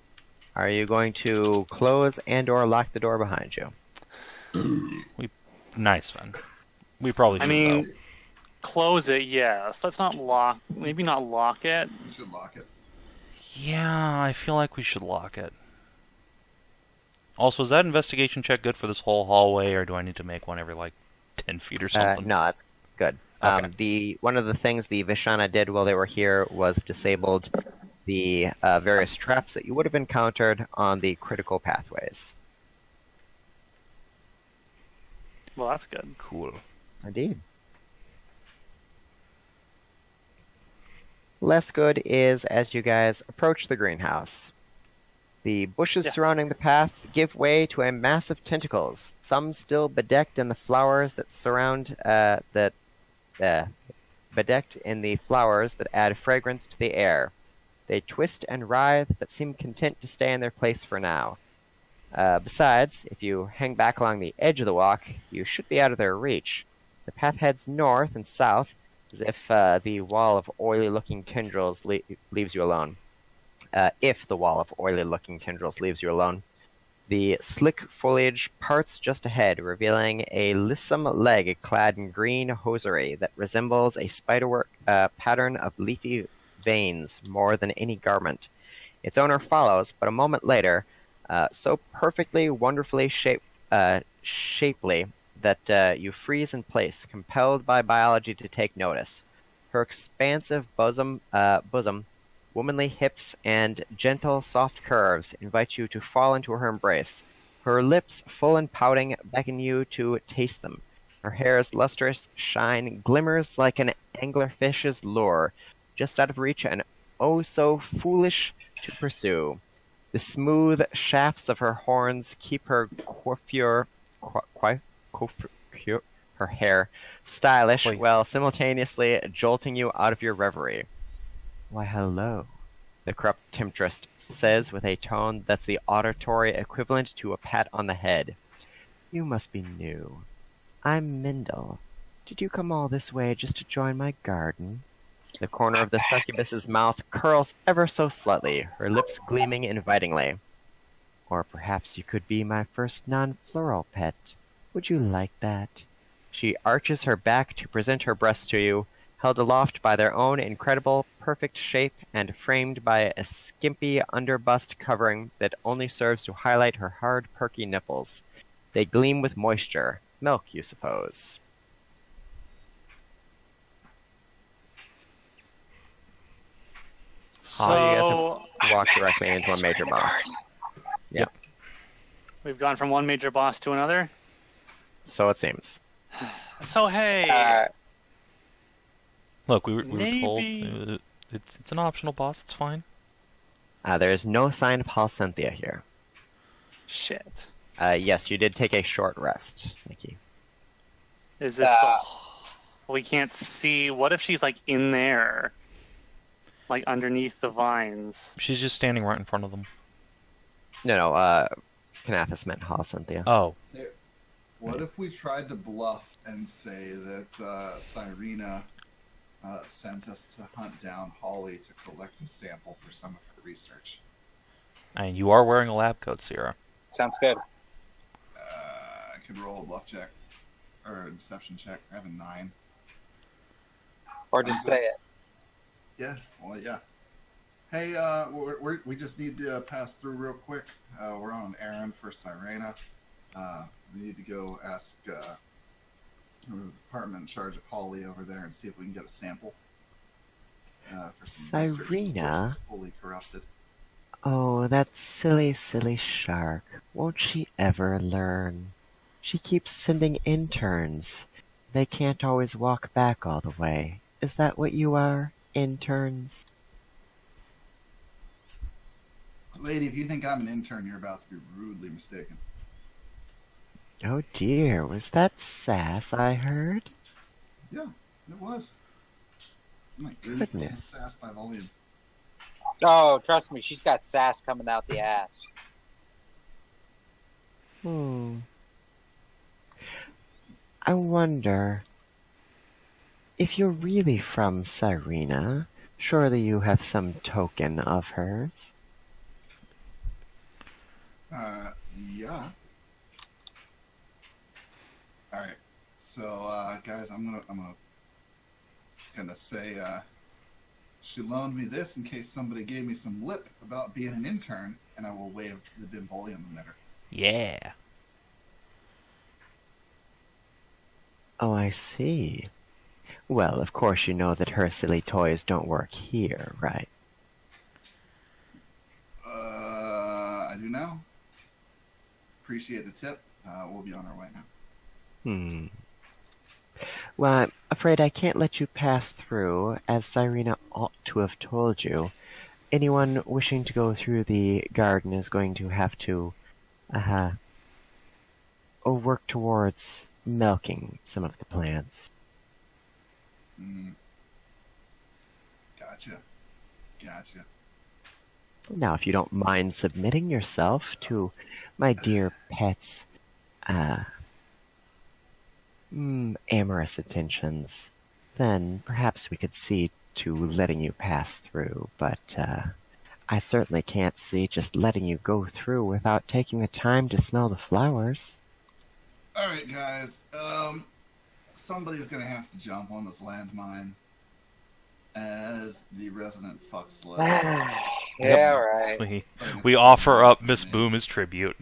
Are you going to close and/or lock the door behind you? Nice, Fen. We probably I should, mean, though. close it, yes. Let's not lock. Maybe not lock it. You should lock it. Yeah, I feel like we should lock it. Also, is that investigation check good for this whole hallway, or do I need to make one every, like, 10 feet or something? No, that's good. One of the things the Vishana did while they were here was disabled the various traps that you would have encountered on the critical pathways. Well, that's good. Cool. Indeed. Less good is as you guys approach the greenhouse. The bushes surrounding the path give way to a mass of tentacles, some still bedecked in the flowers that surround bedecked in the flowers that add fragrance to the air. They twist and writhe, but seem content to stay in their place for now. Besides, if you hang back along the edge of the walk, you should be out of their reach. The path heads north and south, as if the wall of oily-looking tendrils leaves you alone. If the wall of oily-looking tendrils leaves you alone. The slick foliage parts just ahead, revealing a lissom leg clad in green hosiery that resembles a spiderwork pattern of leafy veins more than any garment. Its owner follows, but a moment later, so perfectly, wonderfully shapely that you freeze in place, compelled by biology to take notice. Her expansive bosom, womanly hips, and gentle, soft curves invite you to fall into her embrace. Her lips, full and pouting, beckon you to taste them. Her hair's lustrous shine glimmers like an anglerfish's lure, just out of reach and oh so foolish to pursue. The smooth shafts of her horns keep her her hair stylish, while simultaneously jolting you out of your reverie. Why, hello, the corrupt temptress says with a tone that's the auditory equivalent to a pat on the head. You must be new. I'm Mindel. Did you come all this way just to join my garden? The corner of the succubus's mouth curls ever so slightly, her lips gleaming invitingly. Or perhaps you could be my first non-floral pet. Would you like that? She arches her back to present her breasts to you, held aloft by their own incredible, perfect shape and framed by a skimpy underbust covering that only serves to highlight her hard, perky nipples. They gleam with moisture. Milk, you suppose. So You guys have walked directly into a major boss. Yep. we've gone from one major boss to another. So it seems. So hey, Look, we were told Maybe- it's an optional boss. It's fine. There is no sign of Halcynthia here. shit. Yes, you did take a short rest, Nikki. Is this we can't see? What if she's like in there, like underneath the vines? She's just standing right in front of them. No, Kinathis meant Halcynthia. Oh, What if we tried to bluff and say that Syrena sent us to hunt down Holly to collect a sample for some of her research? and you are wearing a lab coat, Cyra. Sounds good. I could roll a bluff check or a deception check. I have a 9. Or just say it. Yeah, well, yeah. Hey, we just need to pass through real quick. We're on an errand for Syrena. We need to go ask the department in charge of Holly over there and see if we can get a sample for some research Syrena? before she's fully corrupted. Oh, that silly, silly shark. Won't she ever learn? She keeps sending interns. They can't always walk back all the way. Is that what you are? Interns? Lady, if you think I'm an intern, you're about to be rudely mistaken. Oh dear, was that sass I heard? Yeah, it was. Like 80% Goodness. sass by volume. Oh, trust me, she's got sass coming out the ass. I wonder, if you're really from Syrena, surely you have some token of hers? Yeah. Alright. So, guys, I'm gonna say, she loaned me this in case somebody gave me some lip about being an intern, and I will wave the Bimbolium emitter. Yeah. Oh, I see. Well, of course you know that her silly toys don't work here, right? I do now. Appreciate the tip. We'll be on our way now. Well, I'm afraid I can't let you pass through, as Syrena ought to have told you. Anyone wishing to go through the garden is going to have to, work towards milking some of the plants. Gotcha. Now, if you don't mind submitting yourself to my dear pet's, amorous attentions, then perhaps we could see to letting you pass through, but, I certainly can't see just letting you go through without taking the time to smell the flowers. Alright, guys. Somebody's gonna have to jump on this landmine as the resident fuck slut. Yeah, right. We offer up Miss Boom as tribute.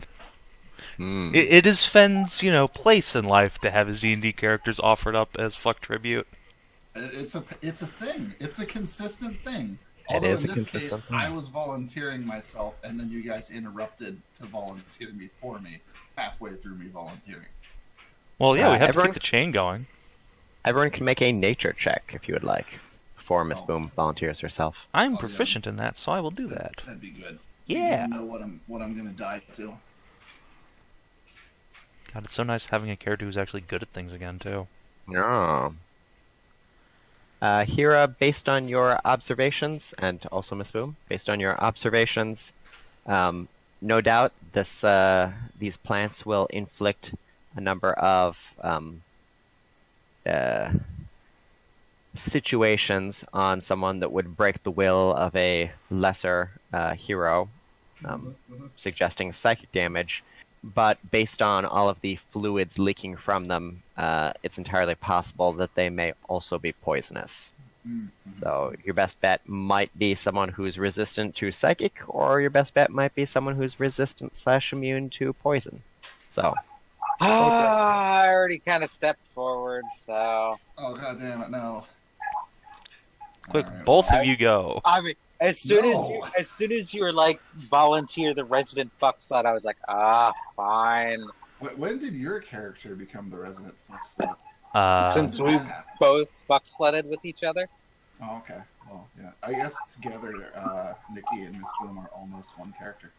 It is Fenn's, place in life to have his D&D characters offered up as fuck tribute. It's a thing. It's a consistent thing. It Although is in a this consistent case, thing. I was volunteering myself, and then you guys interrupted to volunteer me for me halfway through me volunteering. Well, yeah, we have to everyone- keep the chain going. Everyone can make a nature check, if you would like, before Miss Boom volunteers herself. I'm yeah. proficient in that, so I will do that. That'd be good. Yeah. You know what I'm gonna die to. God, it's so nice having a character who's actually good at things again, too. No. Hyra, based on your observations, and also Miss Boom, based on your observations, no doubt these plants will inflict a number of situations on someone that would break the will of a lesser hero, suggesting psychic damage. But based on all of the fluids leaking from them, it's entirely possible that they may also be poisonous. So your best bet might be someone who's resistant to psychic, or your best bet might be someone who's resistant/immune to poison. So. I already kind of stepped forward, so... Oh, god damn it, no. Quick, Alright, both of you go. I mean, as soon No. as you were like, volunteer the resident fuck slut, I was like, fine. When did your character become the resident fuck slut? Since When we did that happen? both fuck slutted with each other. Oh, okay. Well, yeah. I guess together, Nikki and Miss Boom are almost one character.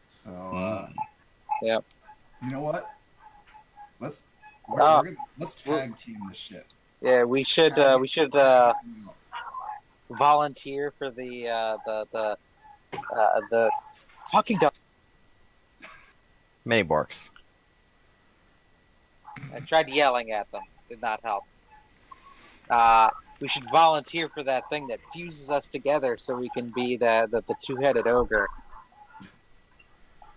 So, Yep. you know what? Let's tag team this shit. Yeah, we should volunteer for the fucking dog. Many Borks. I tried yelling at them. Did not help. We should volunteer for that thing that fuses us together so we can be the two-headed ogre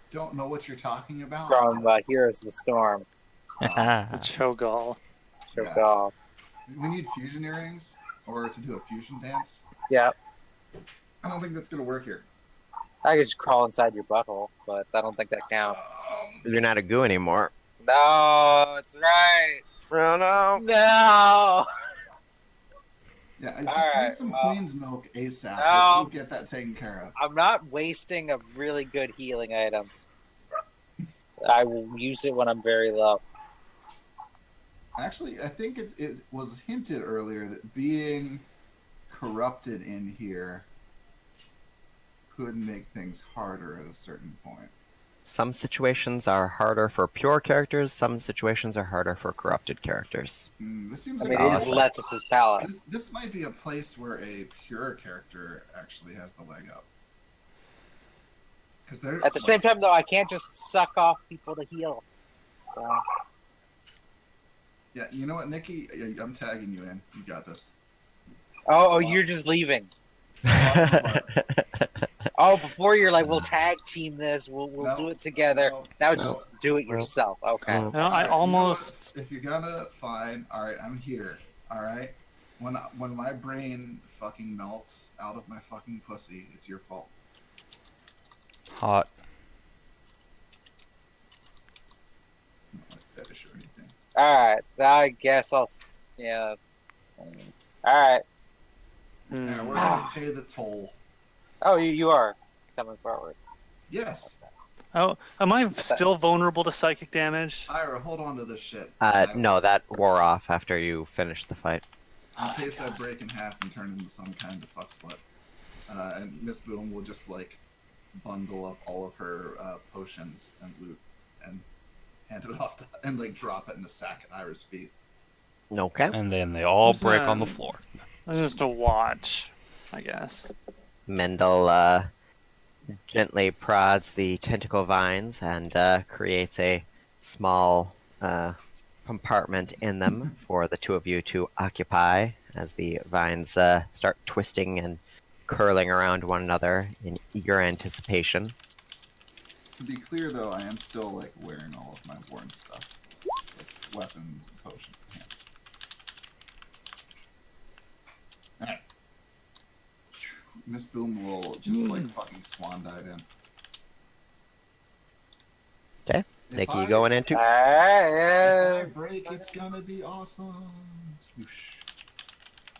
Don't know what you're talking about. from Heroes of the Storm. The Cho'Gall. Sharkgirl. We need fusion earrings or to do a fusion dance. Yeah. I don't think that's gonna work here. I could just crawl inside your butthole, but I don't think that counts. You're not a goo anymore. No, it's right. Oh no! No. Yeah, just Alright, drink some well. Queen's milk ASAP. No. We'll get that taken care of. I'm not wasting a really good healing item. I will use it when I'm very low. Actually, I think it was hinted earlier that being corrupted in here could make things harder at a certain point. Some situations are harder for pure characters, some situations are harder for corrupted characters. This seems I like mean, Oh, it is so- Letus's palette. this might be a place where a pure character actually has the leg up. Because they're At the same time, though, I can't just suck off people to heal. So, yeah, you know what, Nikki? I'm tagging you in. You got this. oh, you're just leaving. Oh, before you're like, we'll tag team this, we'll No, do it together. no, Now no. just do it yourself. Okay. No. No, I Alright, you know almost. what? If you're gonna, fine. All right, I'm here. All right. When my brain fucking melts out of my fucking pussy, it's your fault. Hot. It's not like fetish or anything. Alright, I guess I'll... Yeah. Alright. Yeah, Hmm. we're gonna pay the toll. Oh, you are coming forward. Yes. Oh, am I still vulnerable to psychic damage? Hyra, hold on to this shit. No, that wore off after you finished the fight. In case I break in half and turn into some kind of fuck slut. And Miss Boom will just, like, bundle up all of her potions and loot and hand it off to, and, like, drop it in a sack at Hyra's feet. Okay. And then they all Who's break that? on the floor. I'm just a watch, I guess. Mendel gently prods the tentacle vines and creates a small compartment in them for the two of you to occupy as the vines start twisting and curling around one another in eager anticipation. To be clear, though, I am still, like, wearing all of my worn stuff. Just, like, weapons and potions. Yeah. Alright. Miss Boom will just, like, fucking swan dive in. Okay. If Nikki, I- you going into? If Alright, I break, it's gonna be awesome. Swoosh.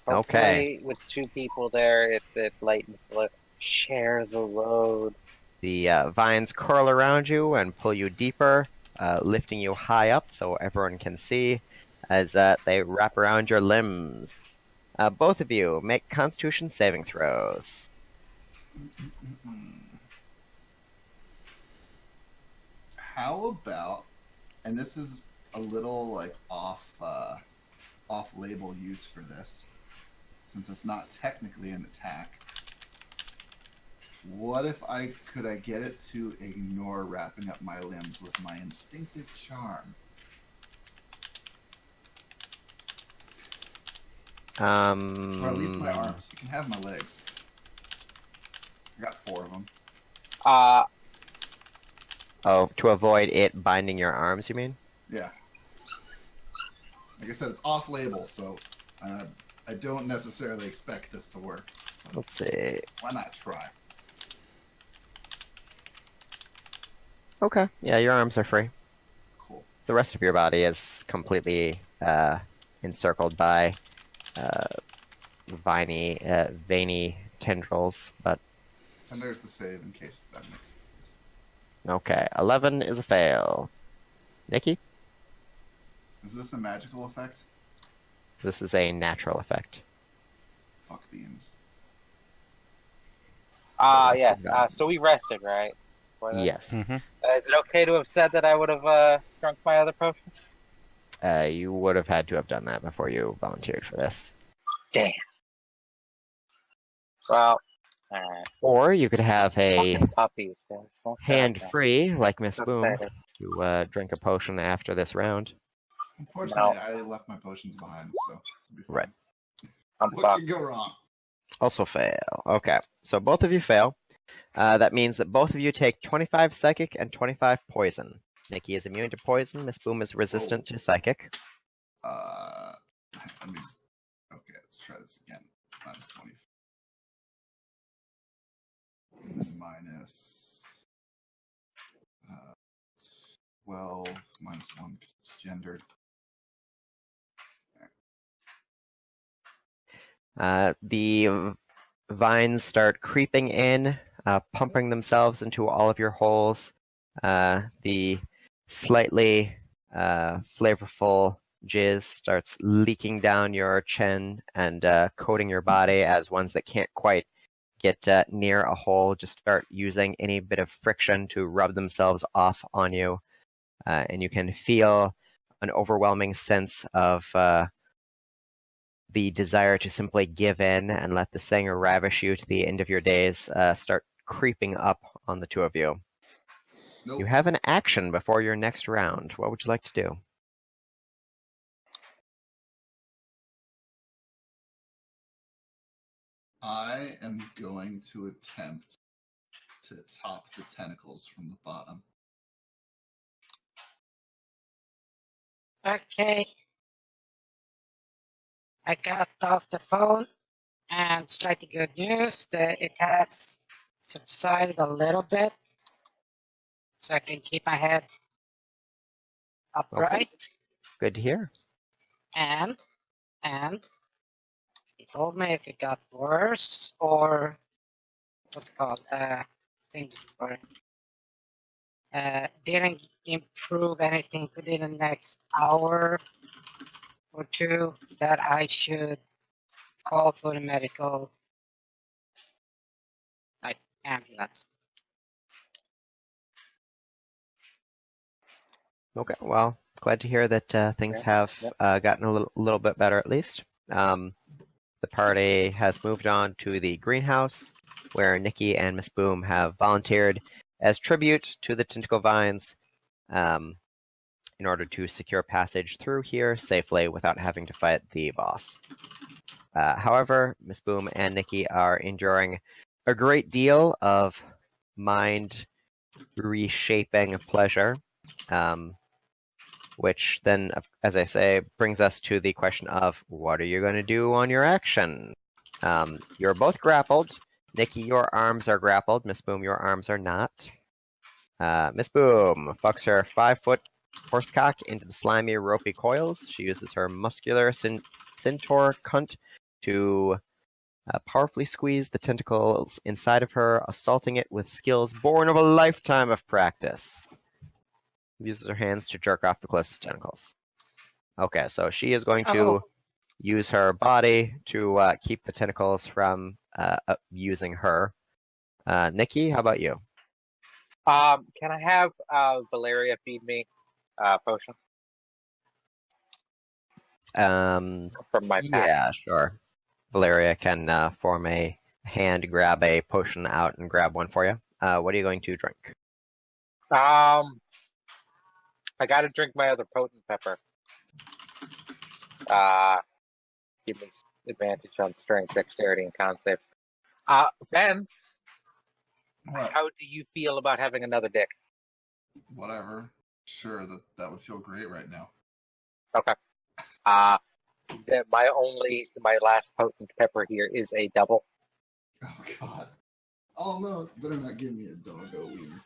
Okay. Hopefully, with two people there, it lightens the load. Share the load. The vines curl around you and pull you deeper, lifting you high up so everyone can see as they wrap around your limbs. Both of you make Constitution saving throws. How about, and this is a little, like, off-label use for this, since it's not technically an attack. What if I get it to ignore wrapping up my limbs with my instinctive charm? Or at least my arms. You can have my legs. I got 4 of them. Oh, to avoid it binding your arms, you mean? Yeah. Like I said, it's off-label, so I don't necessarily expect this to work. But Let's see. why not try? Okay, yeah, your arms are free. Cool. The rest of your body is completely encircled by veiny tendrils, but And there's the save in case that makes sense. okay. 11 is a fail. Nikki? Is this a magical effect? This is a natural effect. Fuck beans. Yes. So we rested, right? Yes. Mm-hmm. Is it okay to have said that I would have drunk my other potion? You would have had to have done that before you volunteered for this. Damn. Well, alright. Or you could have a Fucking puppies. They're hand-free, like Miss so Boom, excited. to drink a potion after this round. Unfortunately, I left my potions behind, so it'll be fine. Right. I'm What fucked. could go wrong? Also fail. Okay, so both of you fail. That means that both of you take 25 psychic and 25 poison. Nikki is immune to poison. Miss Boom is resistant to psychic. Let me just... Okay, let's try this again. Minus 20. And then minus... 12 minus 1 because it's gendered. The vines start creeping in, pumping themselves into all of your holes. The slightly flavorful jizz starts leaking down your chin and coating your body as ones that can't quite get near a hole just start using any bit of friction to rub themselves off on you. And you can feel an overwhelming sense of the desire to simply give in and let this thing ravish you to the end of your days start creeping up on the two of you. Nope. You have an action before your next round. What would you like to do? I am going to attempt to top the tentacles from the bottom. Okay. I got off the phone, and slightly good news that it has subsided a little bit, so I can keep my head upright. Good to hear. And he told me if it got worse or what's it called? Thing for didn't improve anything within the next hour or two, that I should call for the medical ambulance. Okay, well, glad to hear that things have gotten a little bit better at least. The party has moved on to the greenhouse, where Nikki and Miss Boom have volunteered as tribute to the tentacle vines in order to secure passage through here safely without having to fight the boss. However, Miss Boom and Nikki are enduring a great deal of mind reshaping pleasure, which then, as I say, brings us to the question of what are you going to do on your action? You're both grappled. Nikki, your arms are grappled. Miss Boom, your arms are not. Miss Boom fucks her 5-foot horsecock into the slimy, ropey coils. She uses her muscular centaur cunt to powerfully squeeze the tentacles inside of her, assaulting it with skills born of a lifetime of practice. Uses her hands to jerk off the closest tentacles. Okay, so she is going to use her body to keep the tentacles from using her. Nikki, how about you? Can I have Valeria feed me potion from my pack? Yeah, sure. Valeria can form a hand, grab a potion out, and grab one for you. What are you going to drink? I gotta drink my other potent pepper. Give me advantage on strength, dexterity, and con save. Fen, What? how do you feel about having another dick? Whatever. Sure, that would feel great right now. Okay. My last potent pepper here is a double. Oh God. Oh no! Better not give me a doggo wiener.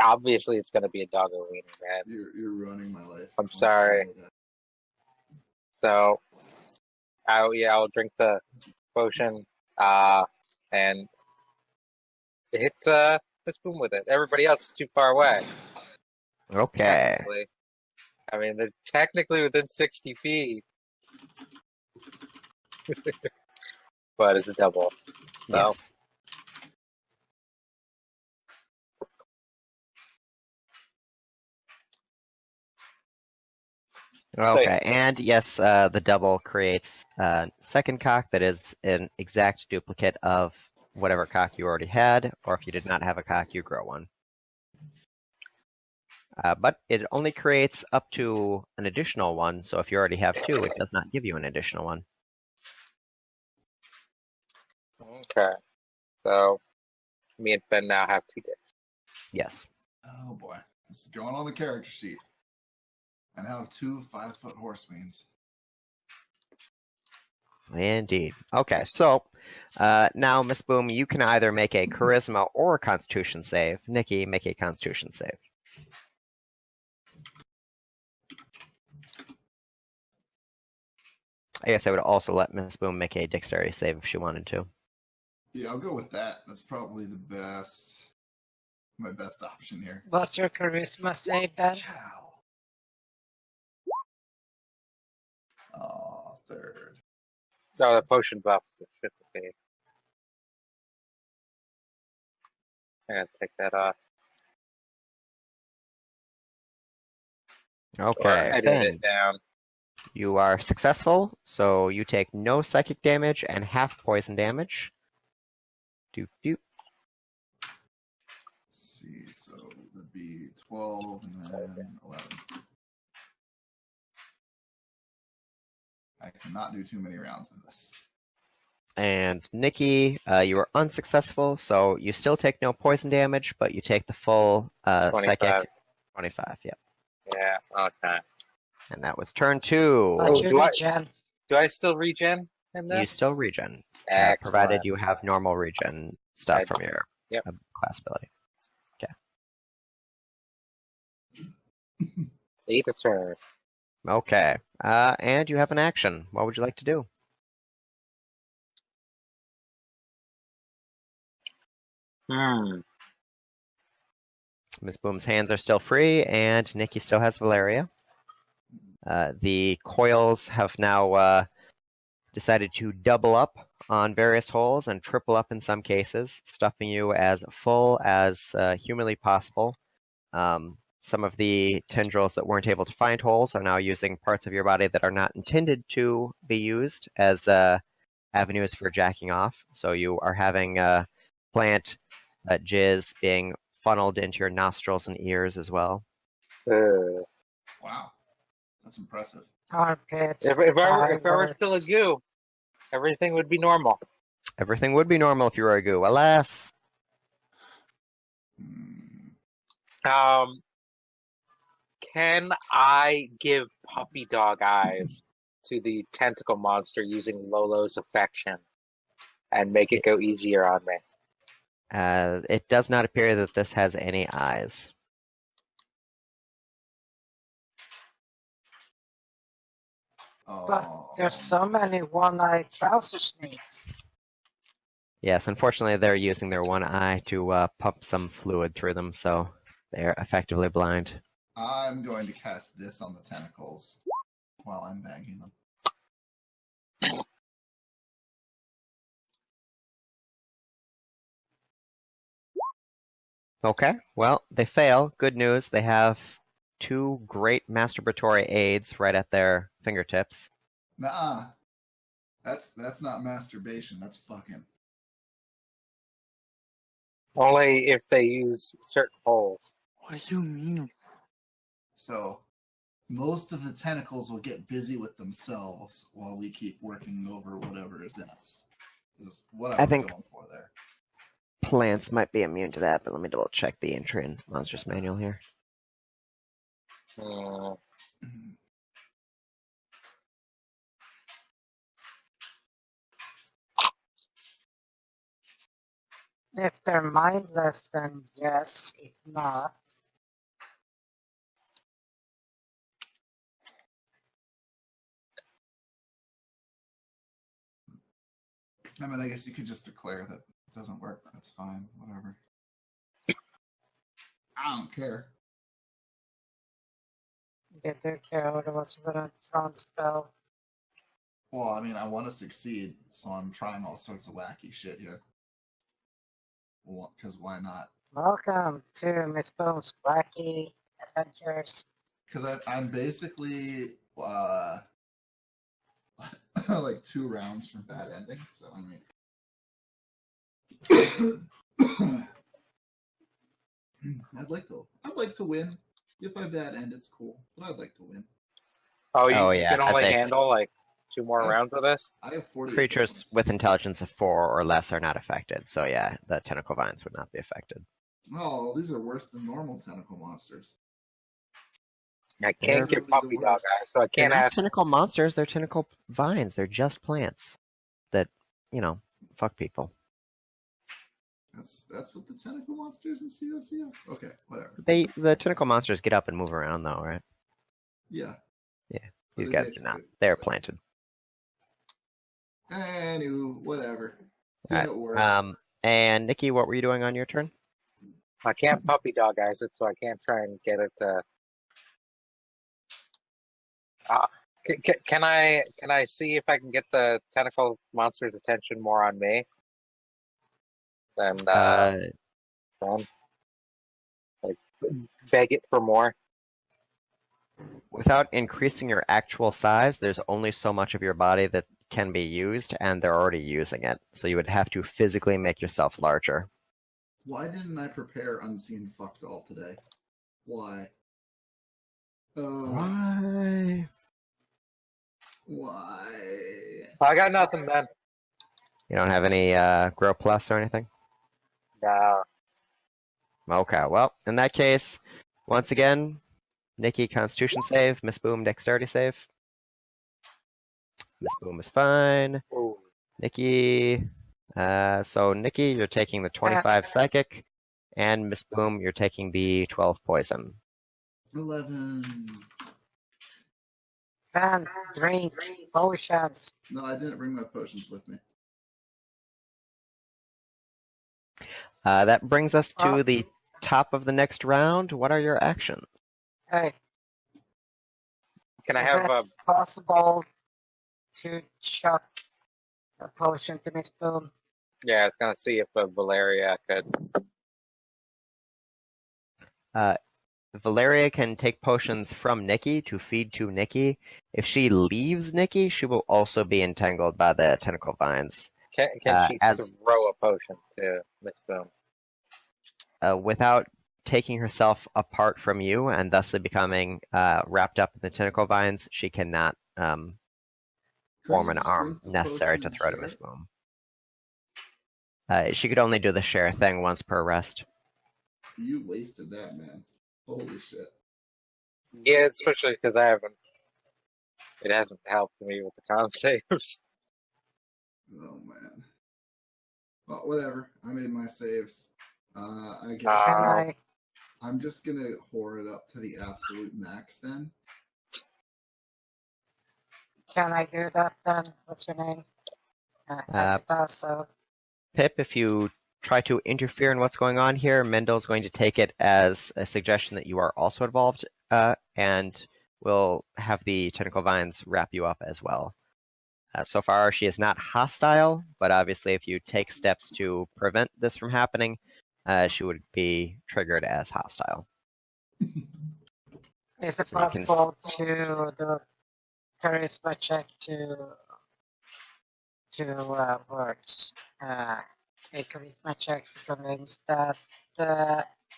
Obviously, it's gonna be a doggo wiener, man. You're ruining my life. I'm sorry. So, I'll drink the potion, and hit Miss Boom with it. Everybody else is too far away. Okay. I mean, they're technically within 60 feet. But it's a double. So. Yes. Okay, and yes, the double creates a second cock that is an exact duplicate of whatever cock you already had, or if you did not have a cock, you grow one. But it only creates up to an additional one, so if you already have two, it does not give you an additional one. Okay. So, me and Ben now have 2 dicks. Yes. Oh boy, this is going on the character sheet. And have 2 5-foot horse means. Indeed. Okay, so now, Miss Boom, you can either make a charisma or a constitution save. Nikki, make a constitution save. I guess I would also let Miss Boom make a dexterity save if she wanted to. Yeah, I'll go with that. That's probably my best option here. What's your charisma save then? Ciao. Oh, 3rd. No, the potion buffs should be. I gotta take that off. Okay, Edit Finn, it down. you are successful, so you take no psychic damage and half poison damage. Doop doop. Let's see, so that'd be 12 and then 11. I cannot do too many rounds of this. And Nikki, you are unsuccessful, so you still take no poison damage, but you take the full 25. psychic 25. Yep. Yeah, okay. And that was turn 2. But you do I- regen. Do I still regen in this? You still regen, Excellent. provided you have normal regen stuff I from do. your Yep. class ability. Eight a turn. Okay. And you have an action. What would you like to do? Miss Boom's hands are still free, and Nikki still has Valeria. The coils have now decided to double up on various holes and triple up in some cases, stuffing you as full as humanly possible. Some of the tendrils that weren't able to find holes are now using parts of your body that are not intended to be used as avenues for jacking off. So you are having plant jizz being funneled into your nostrils and ears as well. Wow, that's impressive. Armpits. If I were still a goo, everything would be normal. Everything would be normal if you were a goo. Alas. Can I give puppy dog eyes to the tentacle monster using Lolo's affection and make it go easier on me? It does not appear that this has any eyes. But there's so many one-eyed trouser snakes. Yes, unfortunately, they're using their one eye to pump some fluid through them, so they're effectively blind. I'm going to cast this on the tentacles while I'm banging them. Okay, well, they fail. Good news, they have two great masturbatory aids right at their fingertips. Nah, that's not masturbation. That's fucking. Only if they use certain holes. What do you mean? So, most of the tentacles will get busy with themselves while we keep working over whatever is in us. Is what I was think- going for there. Plants might be immune to that, but let me double check the entry in Monsters Manual here. If they're mindless, then yes. If not, I mean, I guess you could just declare that it doesn't work. That's fine. Whatever. I don't care. they do care what was gonna throw spell. Well, I mean, I want to succeed, so I'm trying all sorts of wacky shit here. Because why not? Welcome to Miss Boom's Wacky Adventures. Because I'm basically like 2 rounds from bad ending, so I mean, I'd like to win. If I bad end, it's cool, but I'd like to win. Oh, Oh, you yeah, can only that's it. handle like 2 more rounds of this? I have 40 Creatures with intelligence of 4 or less are not affected, so yeah, the tentacle vines would not be affected. Oh, these are worse than normal tentacle monsters. I can't They're get puppy really the dog worst. eyes, so I They're can't not ask. tentacle monsters, they're tentacle vines. They're just plants that, fuck people. That's what the tentacle monsters in CoC are? Okay, whatever. The tentacle monsters get up and move around, though, right? Yeah. Yeah, But these they guys do not. basically- They're planted. Anywho, whatever. Alright, Didn't work. And Nikki, what were you doing on your turn? I can't puppy dog eyes it, so I can't try and get it to. Can I see if I can get the tentacle monster's attention more on me? And like beg it for more. Without increasing your actual size, there's only so much of your body that can be used, and they're already using it. So you would have to physically make yourself larger. Why didn't I prepare Unseen Fuck Doll today? Why? Why? Why? I got nothing then. You don't have any Grow Plus or anything? No. Okay, well, in that case, once again, Nikki, Constitution save. Miss Boom, Dexterity save. Miss Boom is fine. Ooh. Nikki, so Nikki, you're taking the 25 Psychic, and Miss Boom, you're taking the 12 Poison. 11, Fan, drink, potions. No, I didn't bring my potions with me. That brings us to Oh. the top of the next round. What are your actions? Hey, Can I is have it possible to chuck a potion to Miss Boom? Yeah, I was gonna see if Valeria could. Valeria can take potions from Nikki to feed to Nikki. If she leaves Nikki, she will also be entangled by the tentacle vines. Can she throw a potion to Miss Boom? Without taking herself apart from you and thusly becoming wrapped up in the tentacle vines, she cannot form an arm necessary to throw to Miss Boom. She could only do the share thing once per rest. You wasted that, man. Holy shit. Yeah, especially because it hasn't helped me with the con saves. Oh, man. Well, whatever. I made my saves. I guess I'm just going to whore it up to the absolute max then. Can I do that then? What's your name? Adjatha, so Pip, if you try to interfere in what's going on here, Mendel's going to take it as a suggestion that you are also involved, and will have the tentacle vines wrap you up as well. So far, she is not hostile, but obviously if you take steps to prevent this from happening, she would be triggered as hostile. is it So you can possible to do charisma check to words? A charisma check to convince that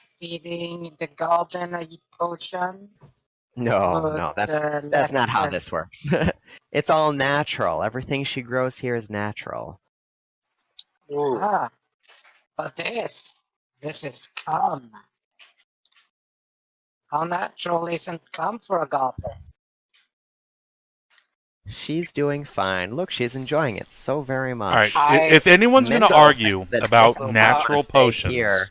feeding the goblin a potion. No, that's not how this works. It's all natural. Everything she grows here is natural. Ooh. But this is calm. How natural isn't calm for a goblin? She's doing fine. Look, she's enjoying it so very much. All right. If anyone's going to Mendel argue thinks that about Miss Boom natural wants to stay potions, here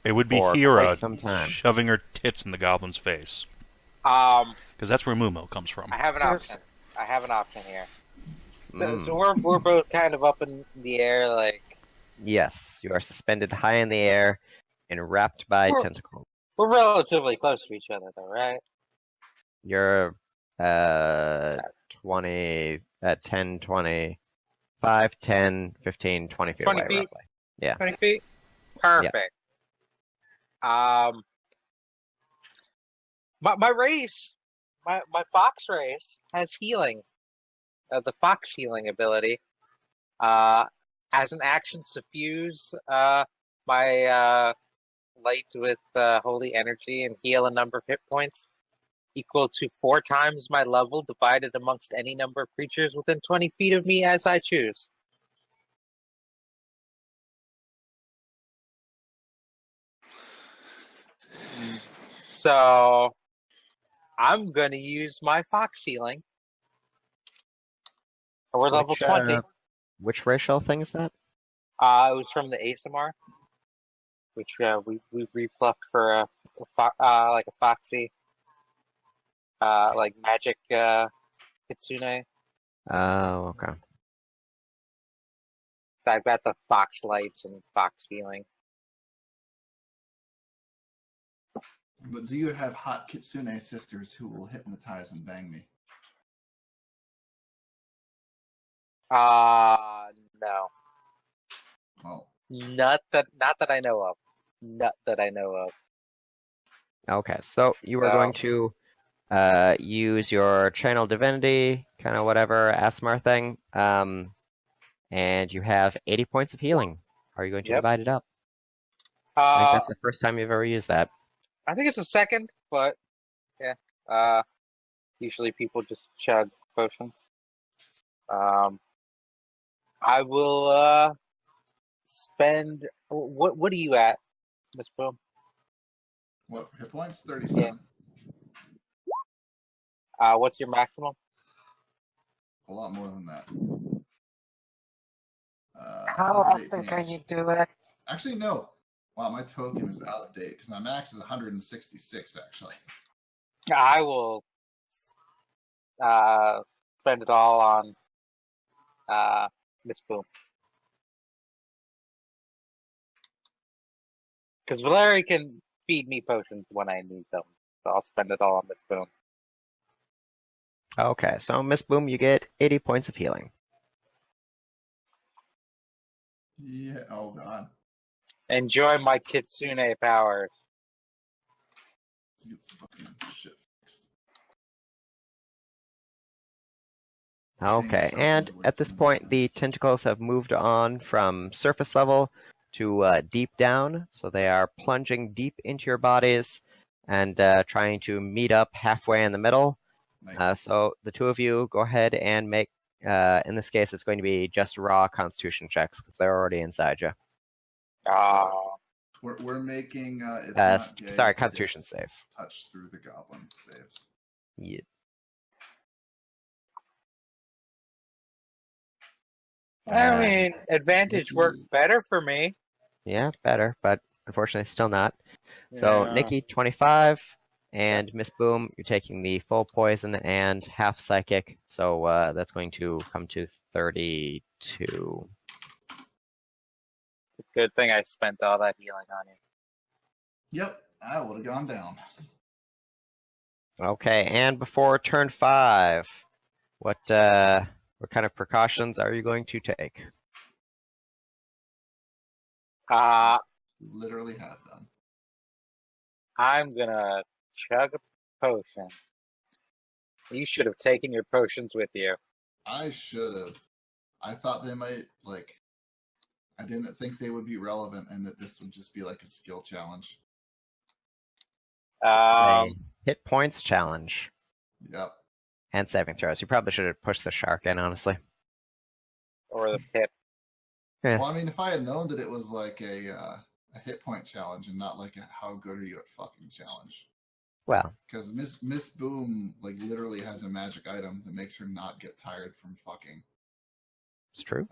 it would be for quite Hyra some time. shoving her tits in the goblin's face. Because that's where Mumo comes from. I have an option. Here. Mm. So we're both kind of up in the air, like. Yes, you are suspended high in the air and wrapped by tentacles. We're relatively close to each other, though, right? You're 20, 10, 20, 5, 10, 15, 20 feet 20 away, feet? roughly. Yeah. 20 feet? Perfect. My race, my fox race has healing. The fox healing ability. As an action, suffuse my light with holy energy and heal a number of hit points equal to 4 times my level divided amongst any number of creatures within 20 feet of me as I choose. So I'm going to use my fox healing. We're level 20. Which racial thing is that? It was from the ASMR, which we refluffed for like a foxy, like magic kitsune. Oh, okay. So I've got the fox lights and fox healing. But do you have hot kitsune sisters who will hypnotize and bang me? No. Oh. Not that I know of. Not that I know of. Okay, so you are going to use your channel divinity, kind of whatever, ASMR thing, and you have 80 points of healing. Are you going to divide it up? I think that's the first time you've ever used that. I think it's the second, but yeah. Usually people just chug potions. I will spend. What are you at, Miss Boom? What for hit points? 37. Yeah. What's your maximum? A lot more than that. How often can you do it? Actually, no. Wow, my token is out of date because my max is 166. Actually, I will spend it all on Miss Boom. Because Valeri can feed me potions when I need them, so I'll spend it all on Miss Boom. Okay, so Miss Boom, you get 80 points of healing. Yeah. Oh god. Enjoy my Kitsune powers. Let's get some fucking shit fixed. Okay, Change and tokens at with this some point, the items. tentacles have moved on from surface level to deep down, so they are plunging deep into your bodies and trying to meet up halfway in the middle. Nice. So the two of you go ahead and make, in this case, it's going to be just raw constitution checks because they're already inside you. Oh, We're making it's not gay Sorry, if it constitution gets save. touched through the goblin saves. Yeah. I mean, advantage worked better for me. Yeah, better, but unfortunately still not. So Yeah. Nikki, 25, and Miss Boom, you're taking the full poison and half psychic, so that's going to come to 32. Good thing I spent all that healing on you. Yep, I would have gone down. Okay, and before turn 5, what kind of precautions are you going to take? Literally have done. I'm gonna chug a potion. You should have taken your potions with you. I should have. I thought they might I didn't think they would be relevant, and that this would just be like a skill challenge. A hit points challenge Yep. and saving throws. You probably should have pushed the shark in, honestly. Or the pip. Yeah. Well, I mean, if I had known that it was like a hit point challenge and not like a how good are you at fucking challenge. Well, Because Miss Boom like literally has a magic item that makes her not get tired from fucking. it's true.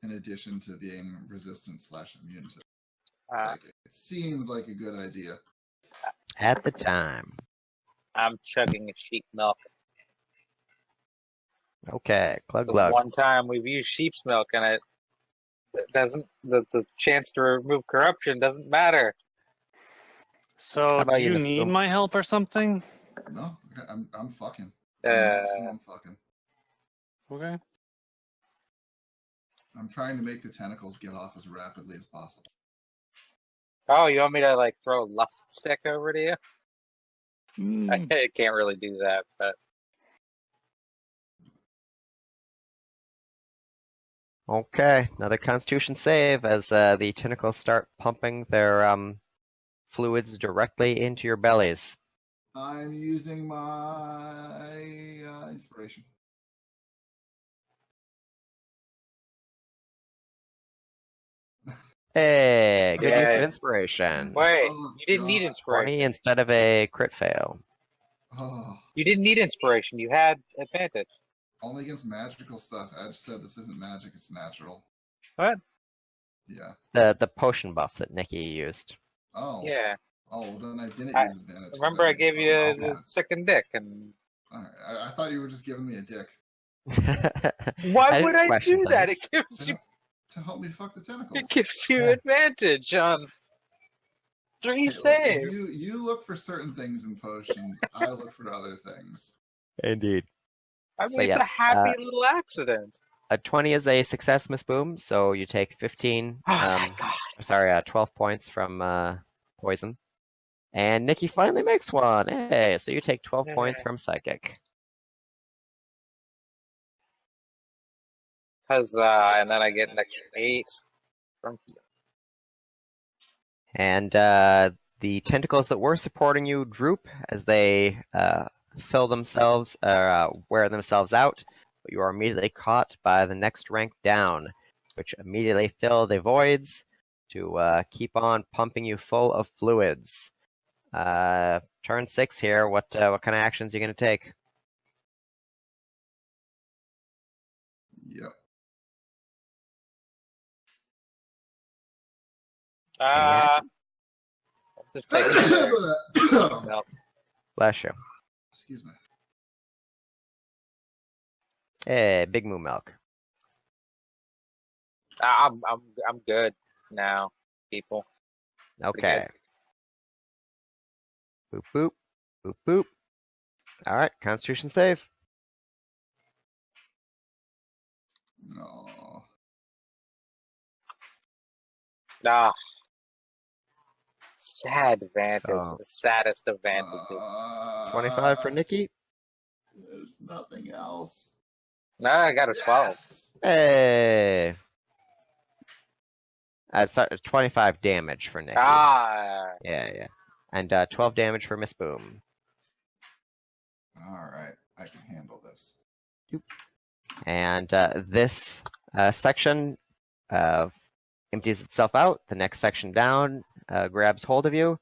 In addition to being resistant / immune to Uh, psychic, it seemed like a good idea. At the time. I'm chugging a sheep milk. Okay, glug The glug. one time we've used sheep's milk, and it doesn't. The chance to remove corruption doesn't matter. So, How about do you, you Miss need Boom? my help or something? No, I'm fucking. Uh, Maximum fucking. Okay. I'm trying to make the tentacles get off as rapidly as possible. Oh, you want me to like throw a lust stick over to you? I Hmm. can't really do that, but Okay, another constitution save as the tentacles start pumping their fluids directly into your bellies. I'm using my inspiration. Hey, good use of Yeah. inspiration. wait, Oh, you didn't need God. inspiration. 20 instead of a crit fail. Oh, You didn't need inspiration. You had advantage. only against magical stuff. I just said this isn't magic; it's natural. What? Yeah. The potion buff that Nikki used. Oh. Yeah. Oh, well, then I didn't I- use advantage. 'cause Remember, I didn't gave you fucking a see that. second dick, and Alright, I thought you were just giving me a dick why I would didn't I question do that? things. It gives you to help me fuck the tentacles. it gives you Yeah. advantage on 3 saves. You look for certain things in potions. I look for other things. Indeed. I mean, But it's a yes, happy little accident. A 20 is a success, Miss Boom, so you take 15. Oh, thank God. 12 points from poison. And Nikki finally makes one. Hey, so you take 12 points Yeah. from psychic. And then I get an extra 8 from And the tentacles that were supporting you droop as they fill themselves, wear themselves out. But you are immediately caught by the next rank down, which immediately fill the voids to keep on pumping you full of fluids. Turn 6 here. What kind of actions are you going to take? Yep. Just take it. Bless you. Excuse me. Hey, Big Moo Milk. I'm good now, people. Okay. Boop, boop. Boop, boop. All right, Constitution save. No. Ah, sad advantage. Oh. The saddest advantage. 25 for Nikki. There's nothing else. No, I got a 12. Yes! Hey. Sorry, 25 damage for Nikki. Ah, Yeah. And 12 damage for Miss Boom. All right, I can handle this. And this section empties itself out. The next section down grabs hold of you.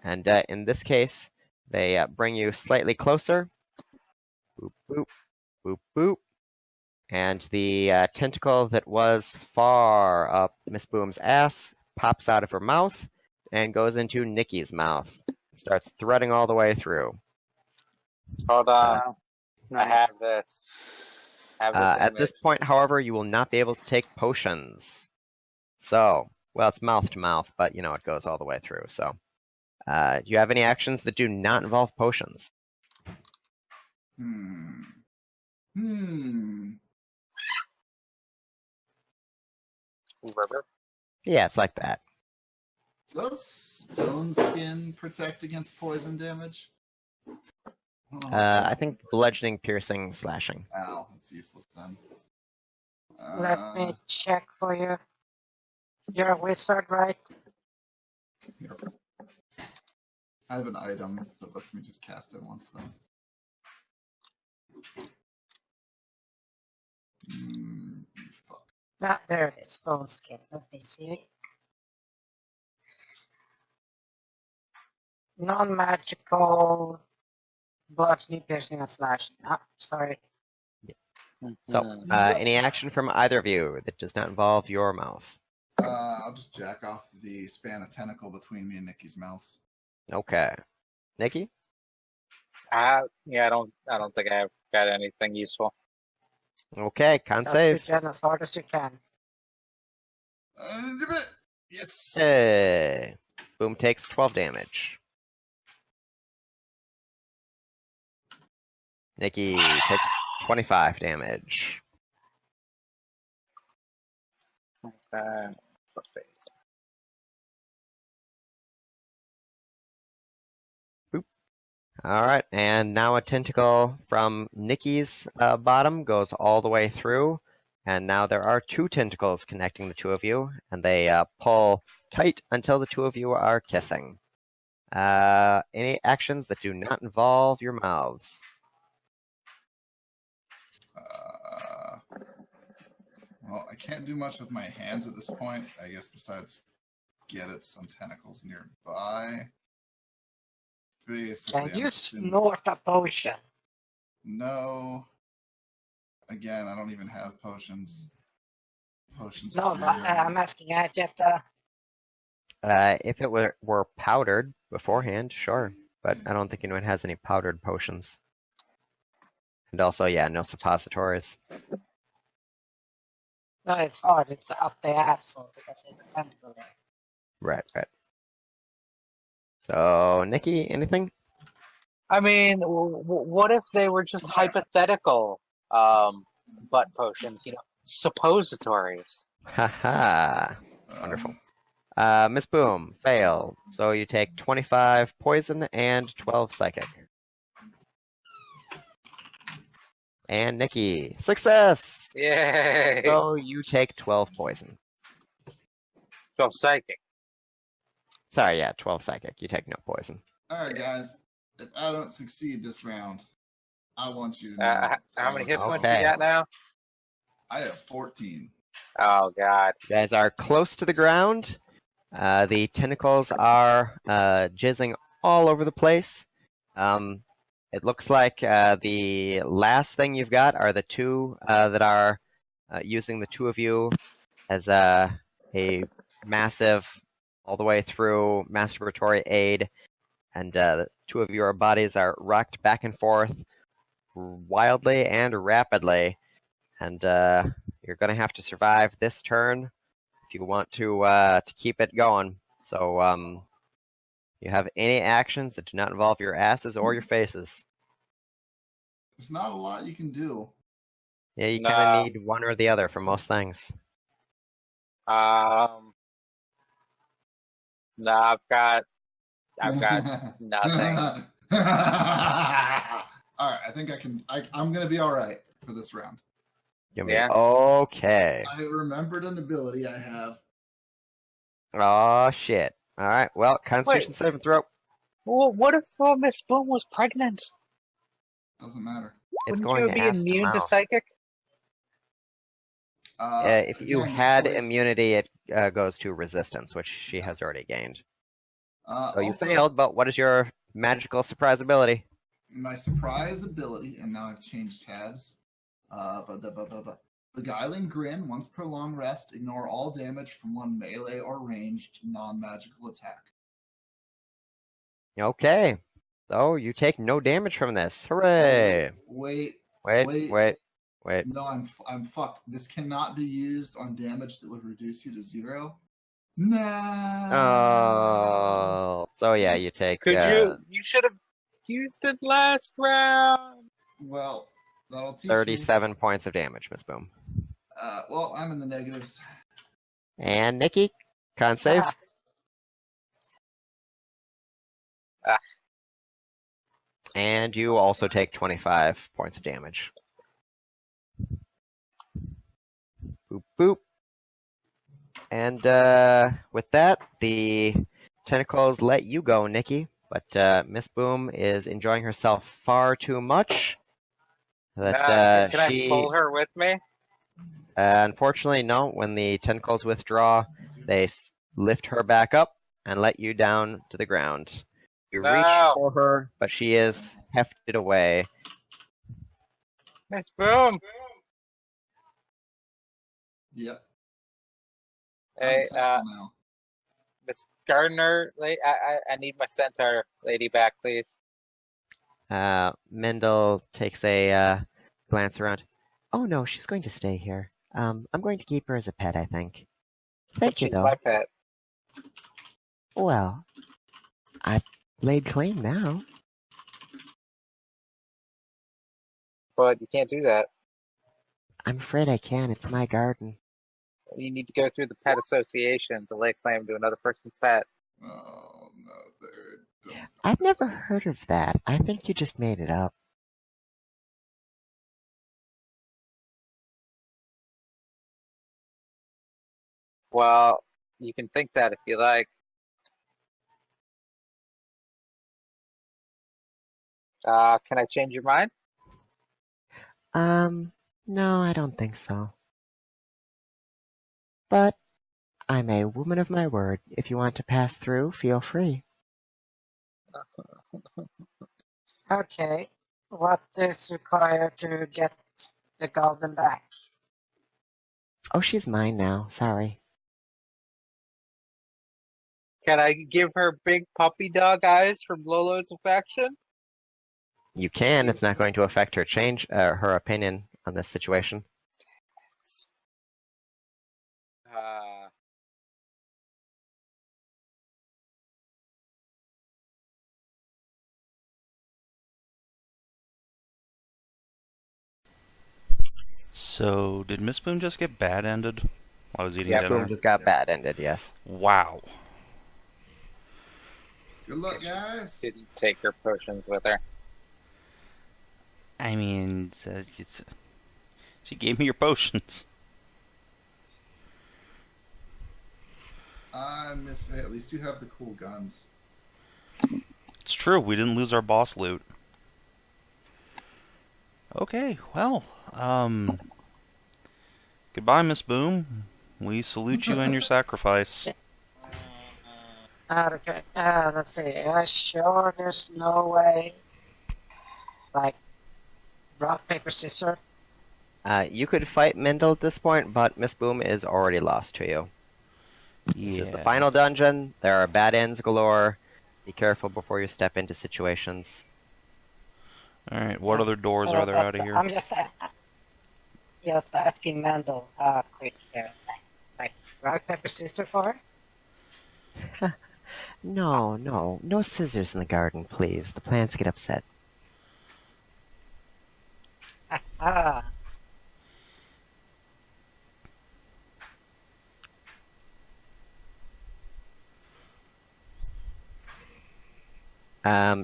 And in this case, they bring you slightly closer. Boop, boop, boop, boop. And the tentacle that was far up Miss Boom's ass pops out of her mouth and goes into Nikki's mouth. It starts threading all the way through. hold on. I have this. At this point, however, you will not be able to take potions. So, well, it's mouth to mouth, but it goes all the way through. So, do you have any actions that do not involve potions? Yeah, it's like that. Does stone skin protect against poison damage? I think bludgeoning, piercing, slashing. Ow, that's useless then. Let me check for you. You're a wizard, right? Here. I have an item that lets me just cast it once then. Fuck. Ah, there it is. Stone skin. Let me see. Non-magical bludgeoning, piercing, and slashing. Ah, sorry. So, any action from either of you that does not involve your mouth? I'll just jack off the span of tentacle between me and Nikki's mouths. Okay. Nikki? Yeah, I don't think I've got anything useful. Okay, con Just save. regen as hard as you can. Yes! Hey. Boom takes 12 damage. Nikki takes 25 damage. Let's see. All right, and now a tentacle from Nikki's bottom goes all the way through, and now there are two tentacles connecting the two of you, and they pull tight until the two of you are kissing. Any actions that do not involve your mouths? Well, I can't do much with my hands at this point, I guess, besides get at some tentacles nearby. Basically, Can you snort a potion? No. Again, I don't even have potions. Potions. No, I'm asking Adjatha. If it were powdered beforehand, sure, but I don't think anyone has any powdered potions. And also, yeah, no suppositories. No, it's hard. It's up the asshole because there's a tentacle there. Right. So, Nikki, anything? I mean, what if they were just hypothetical butt potions? Suppositories. Haha. Wonderful. Miss Boom, fail. So you take 25 poison and 12 psychic. And Nikki, success! Yay! So you take 12 poison. So psychic. Sorry, yeah, 12 psychic. You take no poison. Alright, guys. If I don't succeed this round, I want you to know. How many hit points Okay. you got now? I have 14. Oh, God. You guys are close to the ground. The tentacles are jizzing all over the place. It looks like the last thing you've got are the two that are using the two of you as a massive, all the way through masturbatory aid. And the two of your bodies are rocked back and forth wildly and rapidly and you're going to have to survive this turn if you want to keep it going. So you have any actions that do not involve your asses or your faces. There's not a lot you can do. Yeah, you No. kind of need one or the other for most things. No, I've got nothing. All right, I think I can. I'm gonna be all right for this round. Yeah. Okay. I remembered an ability I have. Oh shit. All right. Well, Constitution saving throw. Well, what if Miss Boom was pregnant? Doesn't matter. It's Wouldn't going you to be ask immune to amount. psychic? If you Again, had place. immunity, it goes to resistance, which she has already gained. So you Also, failed, but what is your magical surprise ability? my surprise ability, and now I've changed tabs. Beguiling Grin, once per long rest, ignore all damage from one melee or ranged non-magical attack. Okay. So you take no damage from this. Hooray! Wait. Wait. No, I'm fucked. This cannot be used on damage that would reduce you to 0. No. Oh. So yeah, you take. Could you should have used it last round. Well, that'll teach 37 points of damage, Miss Boom. me. Well, I'm in the negatives. And Nikki, con save. Ah. And you also take 25 points of damage. Boop, boop. And with that, the tentacles let you go, Nikki. But Miss Boom is enjoying herself far too much. That Can I pull her with me? Unfortunately, no. When the tentacles withdraw, they lift her back up and let you down to the ground. You reach for her, but she is hefted away. Miss Boom. Yep. Hey, I'm tentacle now. Miss Gardner, I need my centaur lady back, please. Mendel takes a glance around. Oh no, she's going to stay here. I'm going to keep her as a pet, I think. Thank you, She's though. my pet. Well, I've laid claim now. But you can't do that. I'm afraid I can. It's my garden. You need to go through the pet association to lay claim to another person's pet. Oh no, they're. I've never heard of that. I think you just made it up. Well, you can think that if you like. Can I change your mind? No, I don't think so. But I'm a woman of my word. If you want to pass through, feel free. Okay. What is required to get the goblin back? Oh, she's mine now. Sorry. Can I give her big puppy dog eyes from Lolo's affection? You can. It's not going to affect her her opinion on this situation. So, did Miss Boom just get bad ended while I was eating Yeah, dinner? Boom just got bad ended, yes. Wow. Good luck, guys. Didn't take her potions with her. I mean, she gave me your potions. I miss. Hey, at least you have the cool guns. It's true, we didn't lose our boss loot. Okay, well, goodbye, Miss Boom. We salute you and your sacrifice. Okay, let's see. Sure, there's no way. Like, rock, paper, scissors. You could fight Mendel at this point, but Miss Boom is already lost to you. This is the final dungeon. There are bad ends galore. Be careful before you step into situations. Alright, what other doors are there out of here? I'm just saying. just asking Mendel quick like rock, paper, scissors for her? No scissors in the garden, please. The plants get upset. Ah,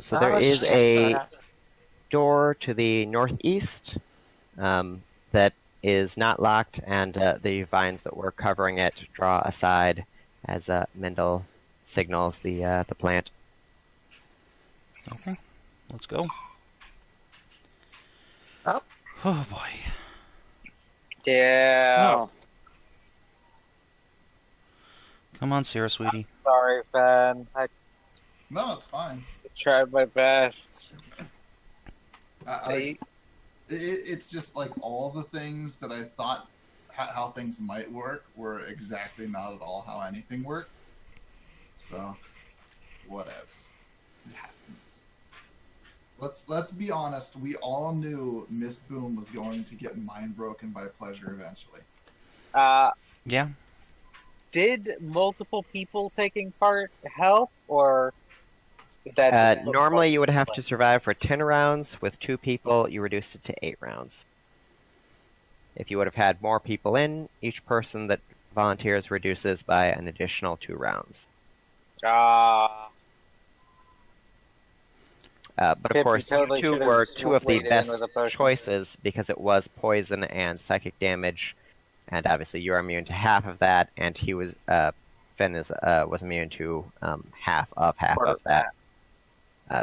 So there is shit, a Sarah. door to the northeast that is not locked, and the vines that were covering it draw aside as Mendel signals the plant. Okay, let's go. Oh. Oh boy. Yeah. Oh, Come on, Sarah, sweetie. Sorry, Ben. I No, it's fine. tried my best. It's just like all the things that I thought how things might work were exactly not at all how anything worked. So, whatevs. It happens. Let's be honest. We all knew Miss Boom was going to get mind broken by pleasure eventually. Yeah. Did multiple people taking part help, or did that just Normally, you would have to survive for 10 rounds. With 2 people, you reduced it to 8 rounds. If you would have had more people in, each person that volunteers reduces by an additional 2 rounds. But of Pip, course, you totally you two should've were 2 of the waited in best with a potion. choices because it was poison and psychic damage, and obviously you're immune to half of that, and he was Finn was immune to half of that.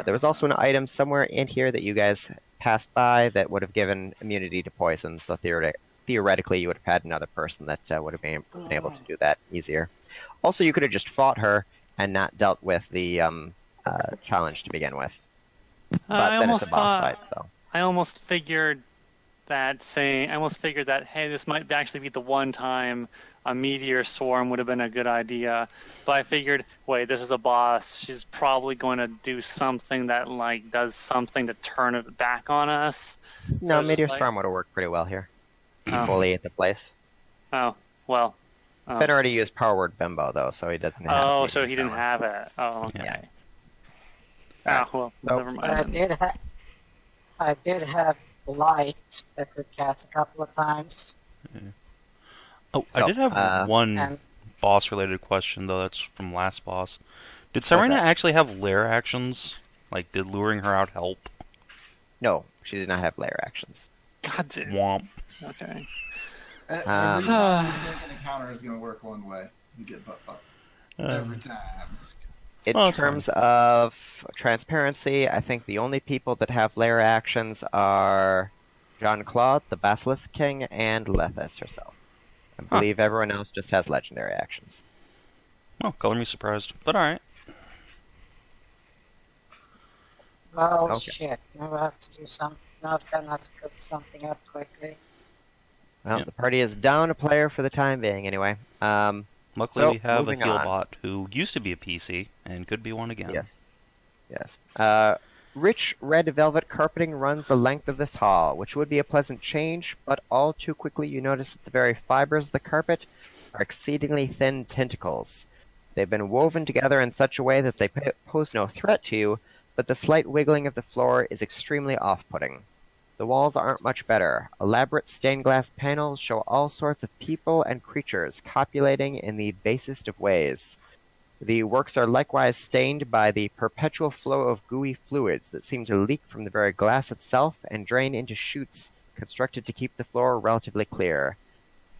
There was also an item somewhere in here that you guys passed by that would have given immunity to poison, so theoretically you would have had another person that would have been able to do that easier. Also, you could have just fought her and not dealt with the challenge to begin with. But then it's a boss fight, so. I almost figured that hey, this might actually be the one time a meteor swarm would have been a good idea. But I figured, wait, this is a boss. She's probably going to do something that like does something to turn it back on us. So No, it's just Meteor like, Swarm would have worked pretty well here. Oh. Fully at the place. Oh, well. Oh. Finn already used Power Word Bimbo, though, so he doesn't have Oh, to so use he that didn't one. have it. Oh, okay. Yeah. Ah, well, So- never But mind. I did have light that could cast a couple of times. Oh, I So, did have one And boss-related question, though. That's from last boss. Did What's Syrena that? actually have lair actions? Like, did luring her out help? No, she did not have layer actions. God damn. Womp. Okay. Every Um, time you think an encounter is going to work one way, you get butt fucked. Every time. In Oh, that's terms of transparency, I think the only people that have layer actions are Jean-Claude, the Basilisk King, and Lethis herself. I believe everyone else just has legendary actions. Oh, color me surprised. But alright. well, Okay. shit. Maybe I have to do something. No, Ben has to cook something up quickly. Well, Yeah. the party is down a player for the time being, anyway. Luckily, So, we have a moving on. healbot who used to be a PC and could be one again. Yes. Rich red velvet carpeting runs the length of this hall, which would be a pleasant change, but all too quickly you notice that the very fibers of the carpet are exceedingly thin tentacles. They've been woven together in such a way that they pose no threat to you, but the slight wiggling of the floor is extremely off-putting. The walls aren't much better. Elaborate stained glass panels show all sorts of people and creatures copulating in the basest of ways. The works are likewise stained by the perpetual flow of gooey fluids that seem to leak from the very glass itself and drain into chutes constructed to keep the floor relatively clear.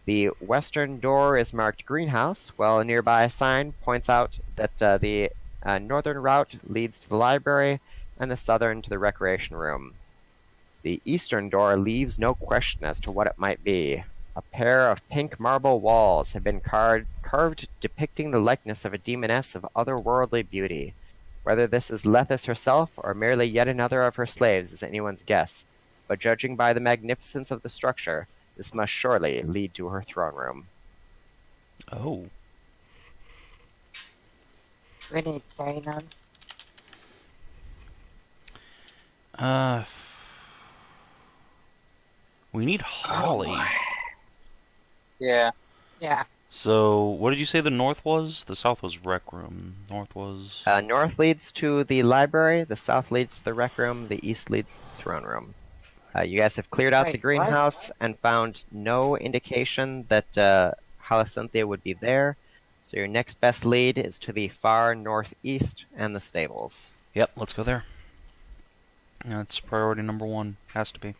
The western door is marked greenhouse, while a nearby sign points out that the northern route leads to the library and the southern to the recreation room. The eastern door leaves no question as to what it might be. A pair of pink marble walls have been carved depicting the likeness of a demoness of otherworldly beauty. Whether this is Lethis herself or merely yet another of her slaves is anyone's guess, but judging by the magnificence of the structure, this must surely lead to her throne room. Oh. We need Kanan. We need Holly. Yeah. Yeah. So, what did you say the north was? The south was rec room. North was... North leads to the library, the south leads to the rec room, the east leads to the throne room. You guys have cleared out the Wait, greenhouse and found no indication that Halacynthia would be there. So your next best lead is to the far northeast and the stables. Yep, let's go there. That's priority number 1. Has to be.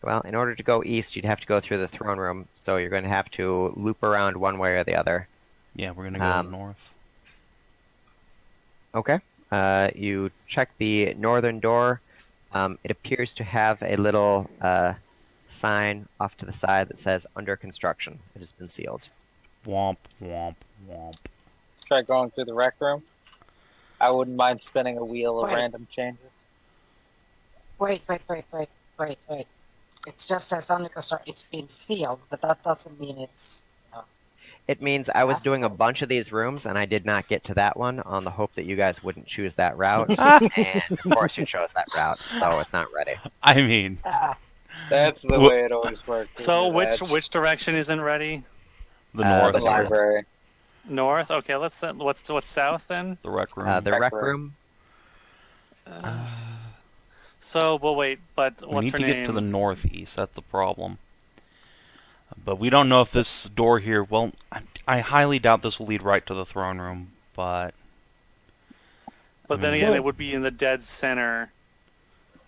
Well, in order to go east, you'd have to go through the throne room, so you're going to have to loop around one way or the other. Yeah, we're going to go north. Okay. You check the northern door. It appears to have a little sign off to the side that says under construction. It has been sealed. Womp, womp, womp. Try going through the rec room. I wouldn't mind spinning a wheel of Wait. random changes. Wait. It's just as under construction. It's been sealed, but that doesn't mean it's. It means I was Awesome. doing a bunch of these rooms, and I did not get to that one on the hope that you guys wouldn't choose that route. And of course you chose that route, so it's not ready. I mean, That's the way it always works. So isn't it, Edge? which direction isn't ready? the Uh, north. The library. North. Okay, let's. What's south then? The rec room. The Rec rec room. room. So, well, wait. But we what's need her to name? get to the northeast. That's the problem. But we don't know if this door here... Well, I highly doubt this will lead right to the throne room, but... But then again, it would be in the dead center.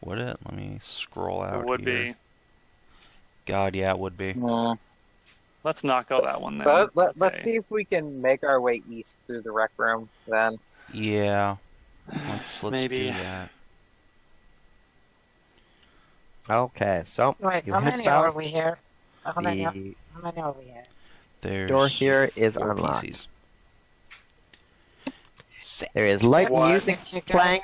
Would it? Let me scroll out It would here. be. God, yeah, it would be. Mm. Let's not go that one then. But let's Okay. see if we can make our way east through the rec room then. Yeah. Let's Maybe. do that. Okay, so Wait, you how head many south. are we here? How many are The we here? There's door here is 4 unlocked. PCs. Sick. There is light What? music You guys- playing.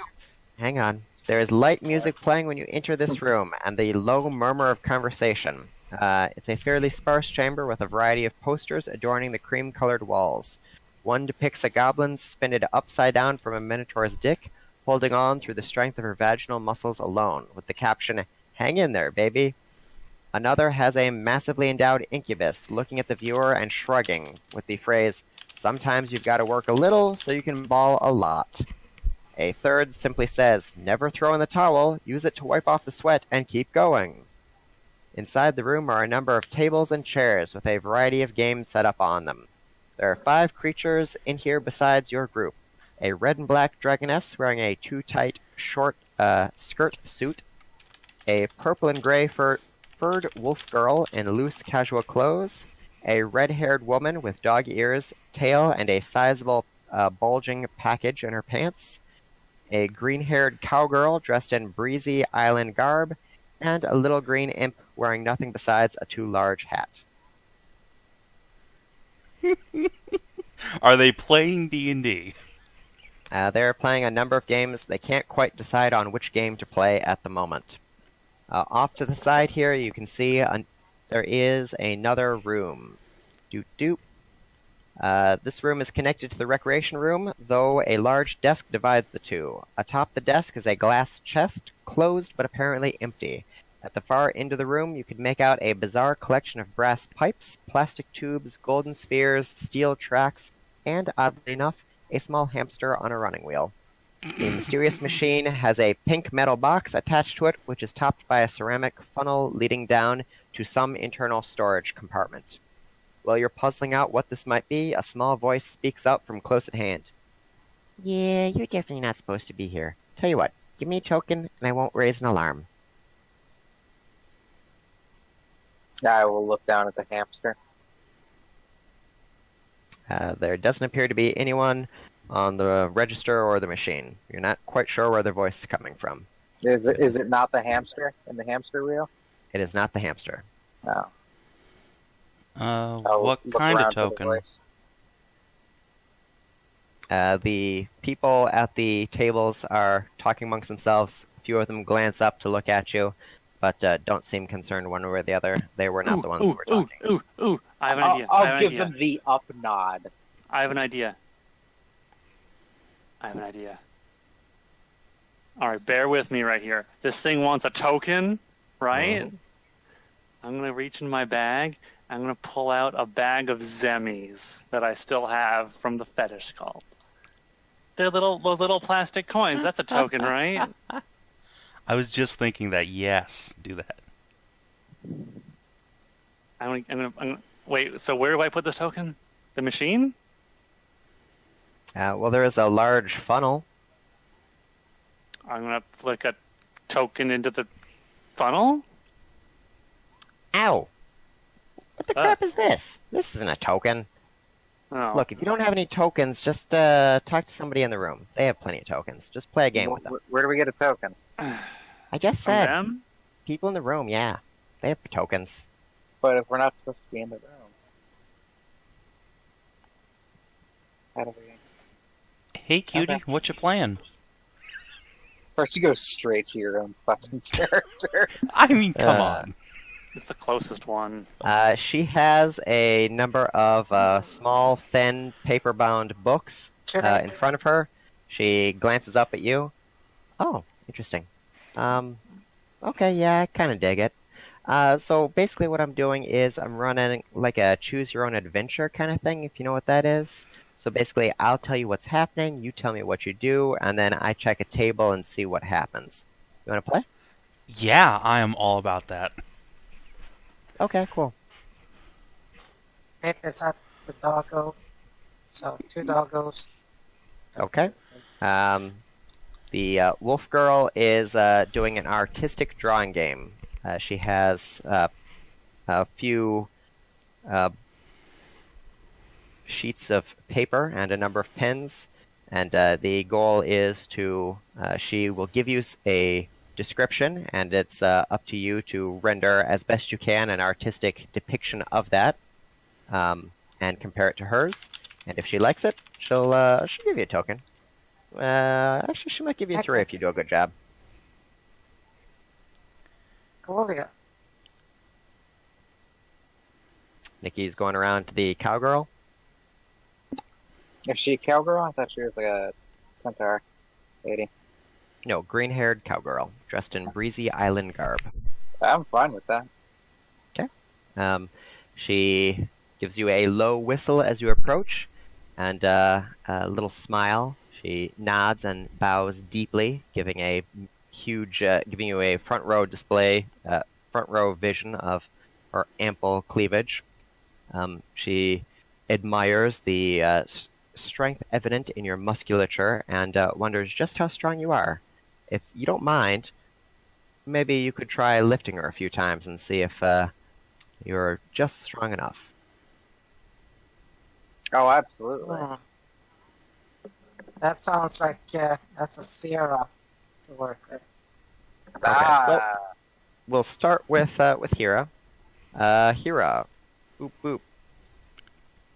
Hang on. There is light music playing when you enter this room, and the low murmur of conversation. It's a fairly sparse chamber with a variety of posters adorning the cream-colored walls. One depicts a goblin suspended upside down from a minotaur's dick, holding on through the strength of her vaginal muscles alone, with the caption, "Hang in there, baby." Another has a massively endowed incubus looking at the viewer and shrugging, with the phrase, "Sometimes you've got to work a little so you can ball a lot." A third simply says, "Never throw in the towel, use it to wipe off the sweat and keep going." Inside the room are a number of tables and chairs with a variety of games set up on them. There are 5 creatures in here besides your group. A red and black dragoness wearing a too-tight short skirt suit, a purple and gray furred wolf girl in loose casual clothes, a red-haired woman with dog ears, tail, and a sizable bulging package in her pants, a green-haired cowgirl dressed in breezy island garb, and a little green imp wearing nothing besides a too large hat. Are they playing D&D? They're playing a number of games. They can't quite decide on which game to play at the moment. Off to the side here, you can see there is another room. Doop. This room is connected to the recreation room, though a large desk divides the two. Atop the desk is a glass chest, closed but apparently empty. At the far end of the room, you can make out a bizarre collection of brass pipes, plastic tubes, golden spheres, steel tracks, and, oddly enough, a small hamster on a running wheel. The mysterious machine has a pink metal box attached to it, which is topped by a ceramic funnel leading down to some internal storage compartment. While you're puzzling out what this might be, a small voice speaks up from close at hand. "Yeah, you're definitely not supposed to be here. Tell you what, give me a token and I won't raise an alarm." I will look down at the hamster. There doesn't appear to be anyone on the register or the machine. You're not quite sure where the voice is coming from. Is it not the hamster in the hamster wheel? It is not the hamster. No. I'll What look kind around of for the token? voice. The people at the tables are talking amongst themselves. A few of them glance up to look at you, but don't seem concerned one way or the other. They were not the ones who were talking. Ooh! I have an idea. I'll give them the up nod. I have an idea. All right, bear with me right here. This thing wants a token, right? Mhm. I'm gonna reach in my bag. I'm gonna pull out a bag of Zemmies that I still have from the fetish cult. They're those little plastic coins. That's a token, right? I was just thinking that. Yes, do that. I'm gonna wait. So where do I put this token? The machine? Well, there is a large funnel. I'm gonna flick a token into the funnel. Ow! What the crap is this? This isn't a token. Oh. Look, if you don't have any tokens, just talk to somebody in the room. They have plenty of tokens. Just play a game with them. Where do we get a token? I just From said, them? people in the room, yeah. They have tokens. But if we're not supposed to be in the room, how do we? Hey, cutie, Okay. what you playing? First, you go straight to your own fucking character. I mean, come Uh, on. It's the closest one. She has a number of small, thin, paper-bound books in front of her. She glances up at you. Oh, interesting. Okay, yeah, I kind of dig it. So basically what I'm doing is I'm running like a choose-your-own-adventure kind of thing, if you know what that is. So basically, I'll tell you what's happening, you tell me what you do, and then I check a table and see what happens. You want to play? Yeah, I am all about that. Okay, cool. Pip is at the doggo. So 2 doggos. Okay. The Wolf Girl is doing an artistic drawing game. She has a few sheets of paper and a number of pens, and the goal is to she will give you a description, and it's up to you to render as best you can an artistic depiction of that, and compare it to hers. And if she likes it, she'll give you a token. Actually, she might give you 3 if you do a good job. Cool, yeah. Nikki's going around to the cowgirl. Is she a cowgirl? I thought she was like a centaur lady. No, green-haired cowgirl, dressed in breezy island garb. I'm fine with that. She gives you a low whistle as you approach, and a little smile. She nods and bows deeply, giving a huge, giving you a front row display, front row vision of her ample cleavage. She admires the strength evident in your musculature and wonders just how strong you are. If you don't mind, maybe you could try lifting her a few times and see if you're just strong enough. Oh, absolutely. Hmm. That sounds like that's a Syrena to work with. Okay, so we'll start with Hyra. Hyra, boop boop.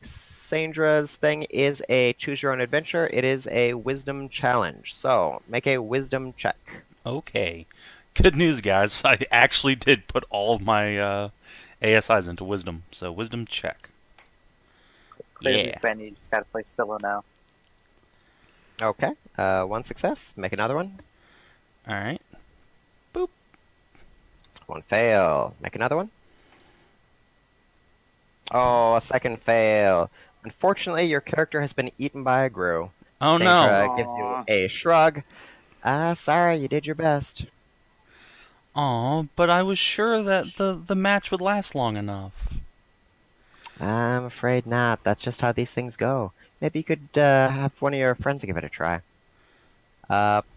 Sandra's thing is a choose-your-own-adventure. It is a wisdom challenge. So make a wisdom check. Okay. Good news, guys. I actually did put all of my ASIs into wisdom, so wisdom check. Clearly, Yeah. Ben, you gotta play solo now. Okay, 1 success. Make another one. All right. 1 fail. Make another one. Oh, a second fail. Unfortunately, your character has been eaten by a grue. Oh Sandra no. gives you a shrug. Sorry, you did your best. Aw, but I was sure that the match would last long enough. I'm afraid not. That's just how these things go. Maybe you could have one of your friends give it a try.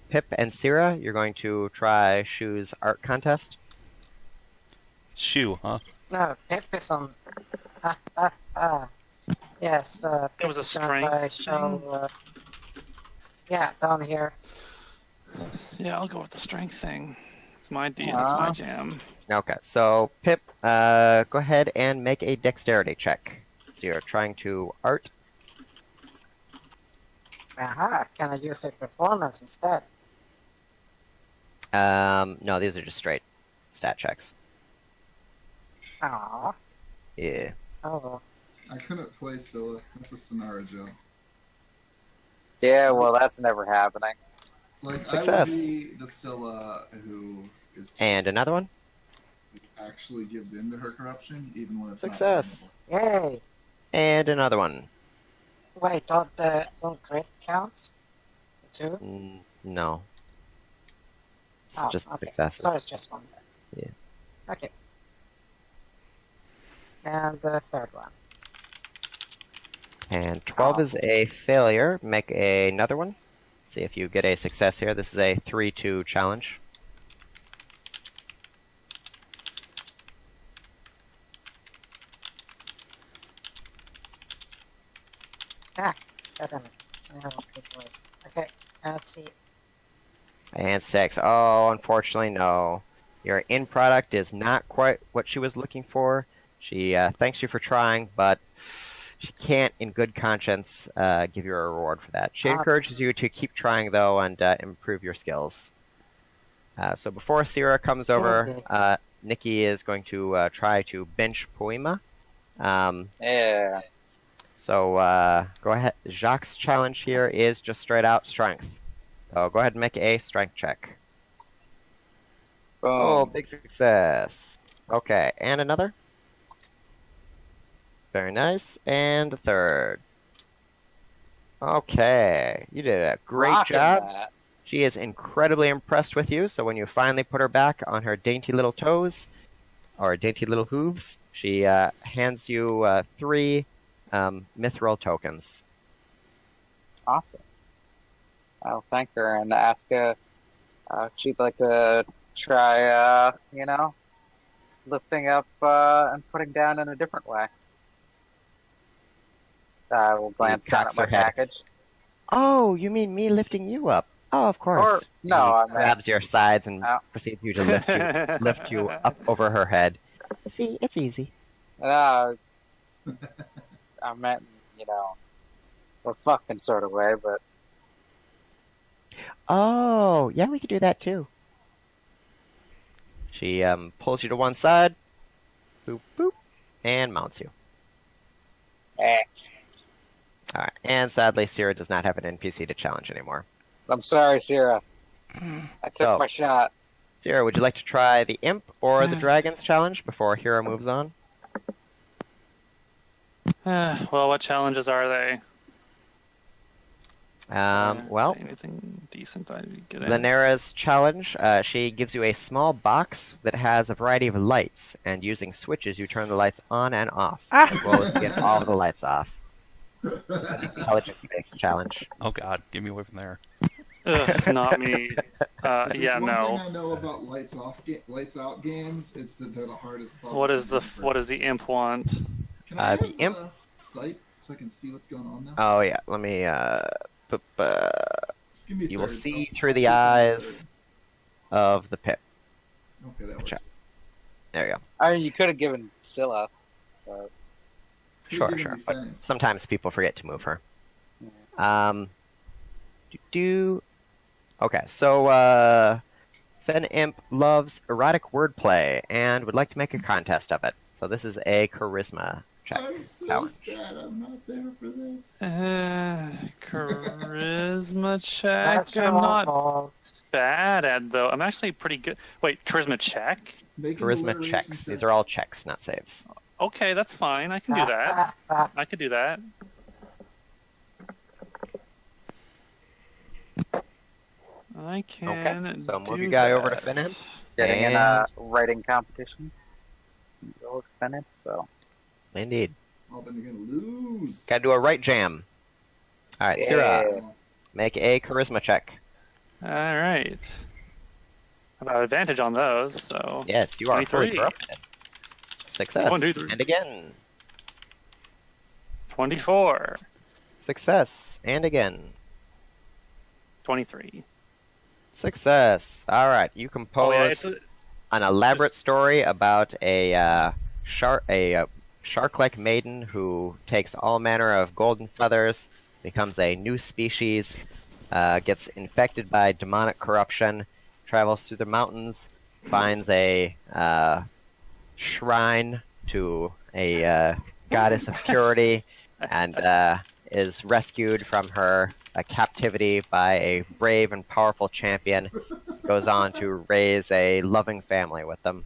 Pip and Cyra, you're going to try Shu's art contest. Shoe, huh? No, Pip is on. Yes, It was a Pip is gonna try strength show, yeah, down here. Yeah, I'll go with the strength thing. It's my That's my jam. Okay, so Pip, go ahead and make a dexterity check. So you're trying to art. Aha, can I use a performance instead? No, these are just straight stat checks. Aww. Yeah. Oh. I couldn't play Scylla. That's a Sonara job. Yeah, well, that's never happening. Like, I Success. would be the Scylla who is just, And another one. actually gives in to her corruption, even when it's Success. Yay! And another one. Wait, don't crit count? Two? No. It's Oh, just okay. successes. So it's just one. Yeah. Okay. And the third one. And 12 is a failure. Make another one. See if you get a success here. This is a 3-2 challenge. Ah, damn it. I have a good word. Okay, let's see. And 6. Oh, unfortunately, no. Your end product is not quite what she was looking for. She thanks you for trying, but she can't, in good conscience, give you a reward for that. She encourages you to keep trying, though, and improve your skills. So before Cyra comes over, Nikki is going to try to bench Poema. Yeah. So go ahead. Jacques' challenge here is just straight out strength. So go ahead and make a strength check. Oh, big success. Okay, and another. Very nice. And a third. Okay, you did a great Rocking job. that. She is incredibly impressed with you, so when you finally put her back on her dainty little toes, or dainty little hooves, she hands you 3 mithril tokens. Awesome. I'll thank her and ask her if she'd like to try, lifting up and putting down in a different way. I will glance down at cocks my her head. package. Oh, you mean me lifting you up? Oh, of course. Or, no, And he I meant- grabs your sides and Oh. proceeds you to lift you up over her head. See, it's easy. I meant, a fucking sort of way, but Oh, yeah, we could do that too. She pulls you to one side, boop, boop, and mounts you. excellent. All right, and sadly, Cyra does not have an NPC to challenge anymore. I'm sorry, Syrena. I took So- my shot. Cyra, would you like to try the Imp or the Dragons challenge before Hyra moves on? Well, what challenges are they? Well, Anything decent I'd get in? Lanera's challenge, she gives you a small box that has a variety of lights, and using switches, you turn the lights on and off, as well as get all of the lights off. Intelligence-based challenge. Oh god, get me away from there. Ugh, not me. If Yeah, there's one no. thing I know about lights out games, it's that they're the hardest puzzles. What is in the universe. what does the imp want? Can I the have imp- sight so I can see what's going on now? Oh yeah, let me. Just give me a You will third, see so- through the eyes of the pit. Okay, that Gotcha. works. There you go. I mean, you could have given Scylla. But Sure, Could've sure. given me But Fennec. sometimes people forget to move her. Yeah. Okay, so Fen Imp loves erotic wordplay and would like to make a contest of it. So this is a charisma check. I'm so challenge. sad I'm not there for this. Charisma check. That's your I'm own not fault. bad at though. I'm actually pretty good. Wait, charisma check. Make an Charisma alliteration checks. check. These are all checks, not saves. Okay, that's fine. I can do that. I could do that. I can. so move do your guy over to that. Fen Imp. getting in a And- writing competition. Go spin it, so. Indeed. Oh, then you're gonna lose. Gotta do a right jam. Alright, Yeah. Cyra, make a charisma check. All right. About advantage on those, so Yes, you are fully 23. corrupted. Success. 1, 2, 3. And again. 24, Success. And again. 23. Success. Alright, you compose Oh yeah, it's a, an elaborate story about a shark-like maiden who takes all manner of golden feathers, becomes a new species, gets infected by demonic corruption, travels through the mountains, finds a shrine to a goddess of purity, and is rescued from her a captivity by a brave and powerful champion, goes on to raise a loving family with them.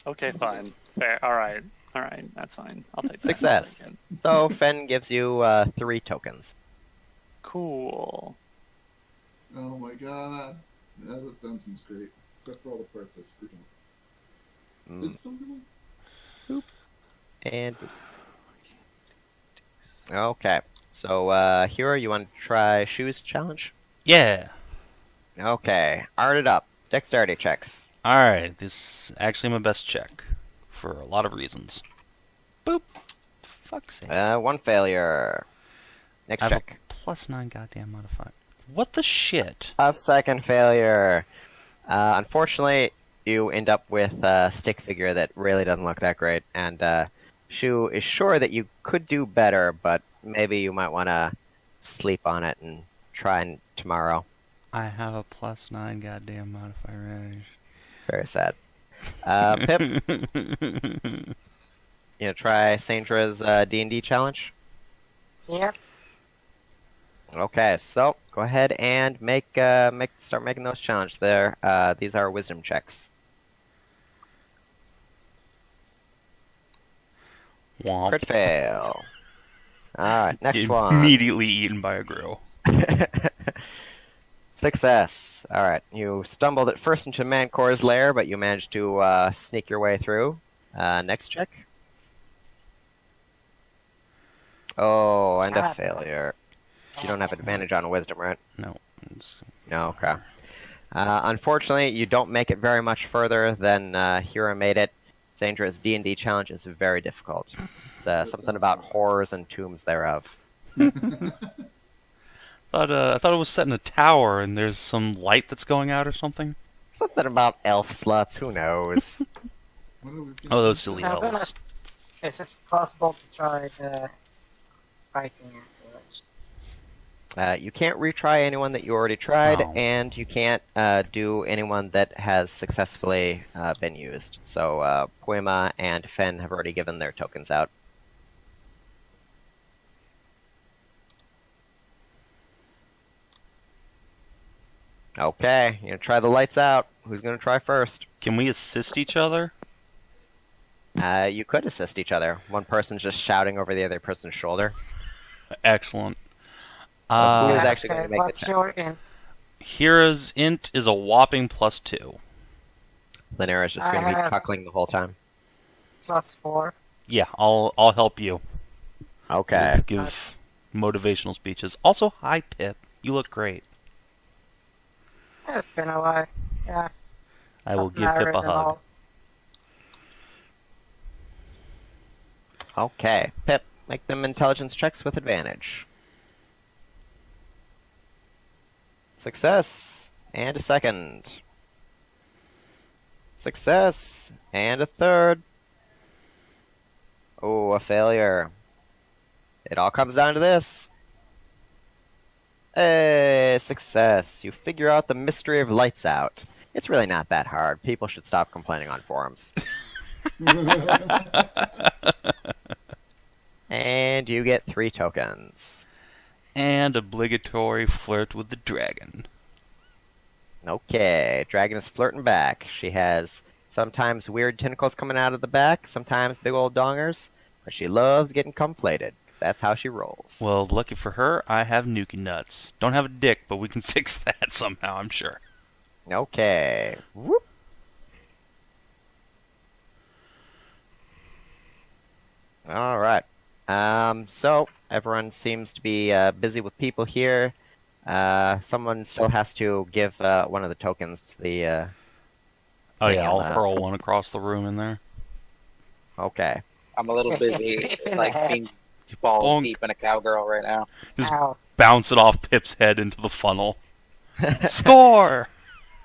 Okay, fine. Fair. All right. That's fine. I'll take that. Success. I'll take it. So Fen gives you 3 tokens. Cool. Oh my god. Yeah, this dungeon's great. Except for all the parts I screwed up. Mm. It's so good. And okay, so Hyra, you want to try shoes challenge? Yeah. Okay, art it up. Dexterity checks. Alright, this is actually my best check. For a lot of reasons. Boop. Fuck's sake. 1 failure. Next I have check. a +9 goddamn modifier. What the shit? A 2nd failure. Unfortunately, you end up with a stick figure that really doesn't look that great, and Shu is sure that you could do better, but maybe you might want to sleep on it and try tomorrow. I have a +9 goddamn modifier. Very sad. Pip, you know, try Sandra's D&D challenge? Yep. Okay, so go ahead and start making those challenges there. These are wisdom checks. Womp. Crit fail. Alright, next one. Immediately eaten by a grill. Success. Alright, you stumbled at first into Mancor's lair, but you managed to sneak your way through. Next check. Oh, and a failure. You don't have advantage on wisdom, right? No. No, okay. Unfortunately, you don't make it very much further than Hyra made it. Sandra's D&D challenge is very difficult. It's something about horrors and tombs thereof. I thought it was set in a tower and there's some light that's going out or something. Something about elf sluts, who knows? Oh, those silly Now, elves. is it possible to try the fighting afterwards? You can't retry anyone that you already tried, Oh. and you can't do anyone that has successfully been used. So Poema and Fen have already given their tokens out. Okay, you're gonna try the lights out. Who's gonna try first? Can we assist each other? You could assist each other. One person's just shouting over the other person's shoulder. Excellent. Excellent. Who is actually going to make What's the your int? Hira's int is a whopping +2. Linnera's just I going to be have- cuckling the whole time. +4. Yeah, I'll help you. Okay. Give motivational speeches. Also, hi Pip. You look great. It's been a while. Yeah. I will Not give Pip married a and hug. all. Okay. Pip, make them intelligence checks with advantage. Success. And a 2nd. Success. And a 3rd. Oh, a failure. It all comes down to this. Hey, success. You figure out the mystery of lights out. It's really not that hard. People should stop complaining on forums. And you get 3 tokens. And obligatory flirt with the dragon. Okay, dragon is flirting back. She has sometimes weird tentacles coming out of the back, sometimes big old dongers, but she loves getting cum-plated. That's how she rolls. Well, lucky for her, I have Nuki nuts. Don't have a dick, but we can fix that somehow, I'm sure. Okay. Whoop. All right. So everyone seems to be busy with people here. Someone still has to give one of the tokens to the. Oh thing yeah, on I'll the- hurl one across the room in there. Okay. I'm a little busy, In the like head. being balls Bonk. deep in a cowgirl right now. Just Ow. bounce it off Pip's head into the funnel. Score!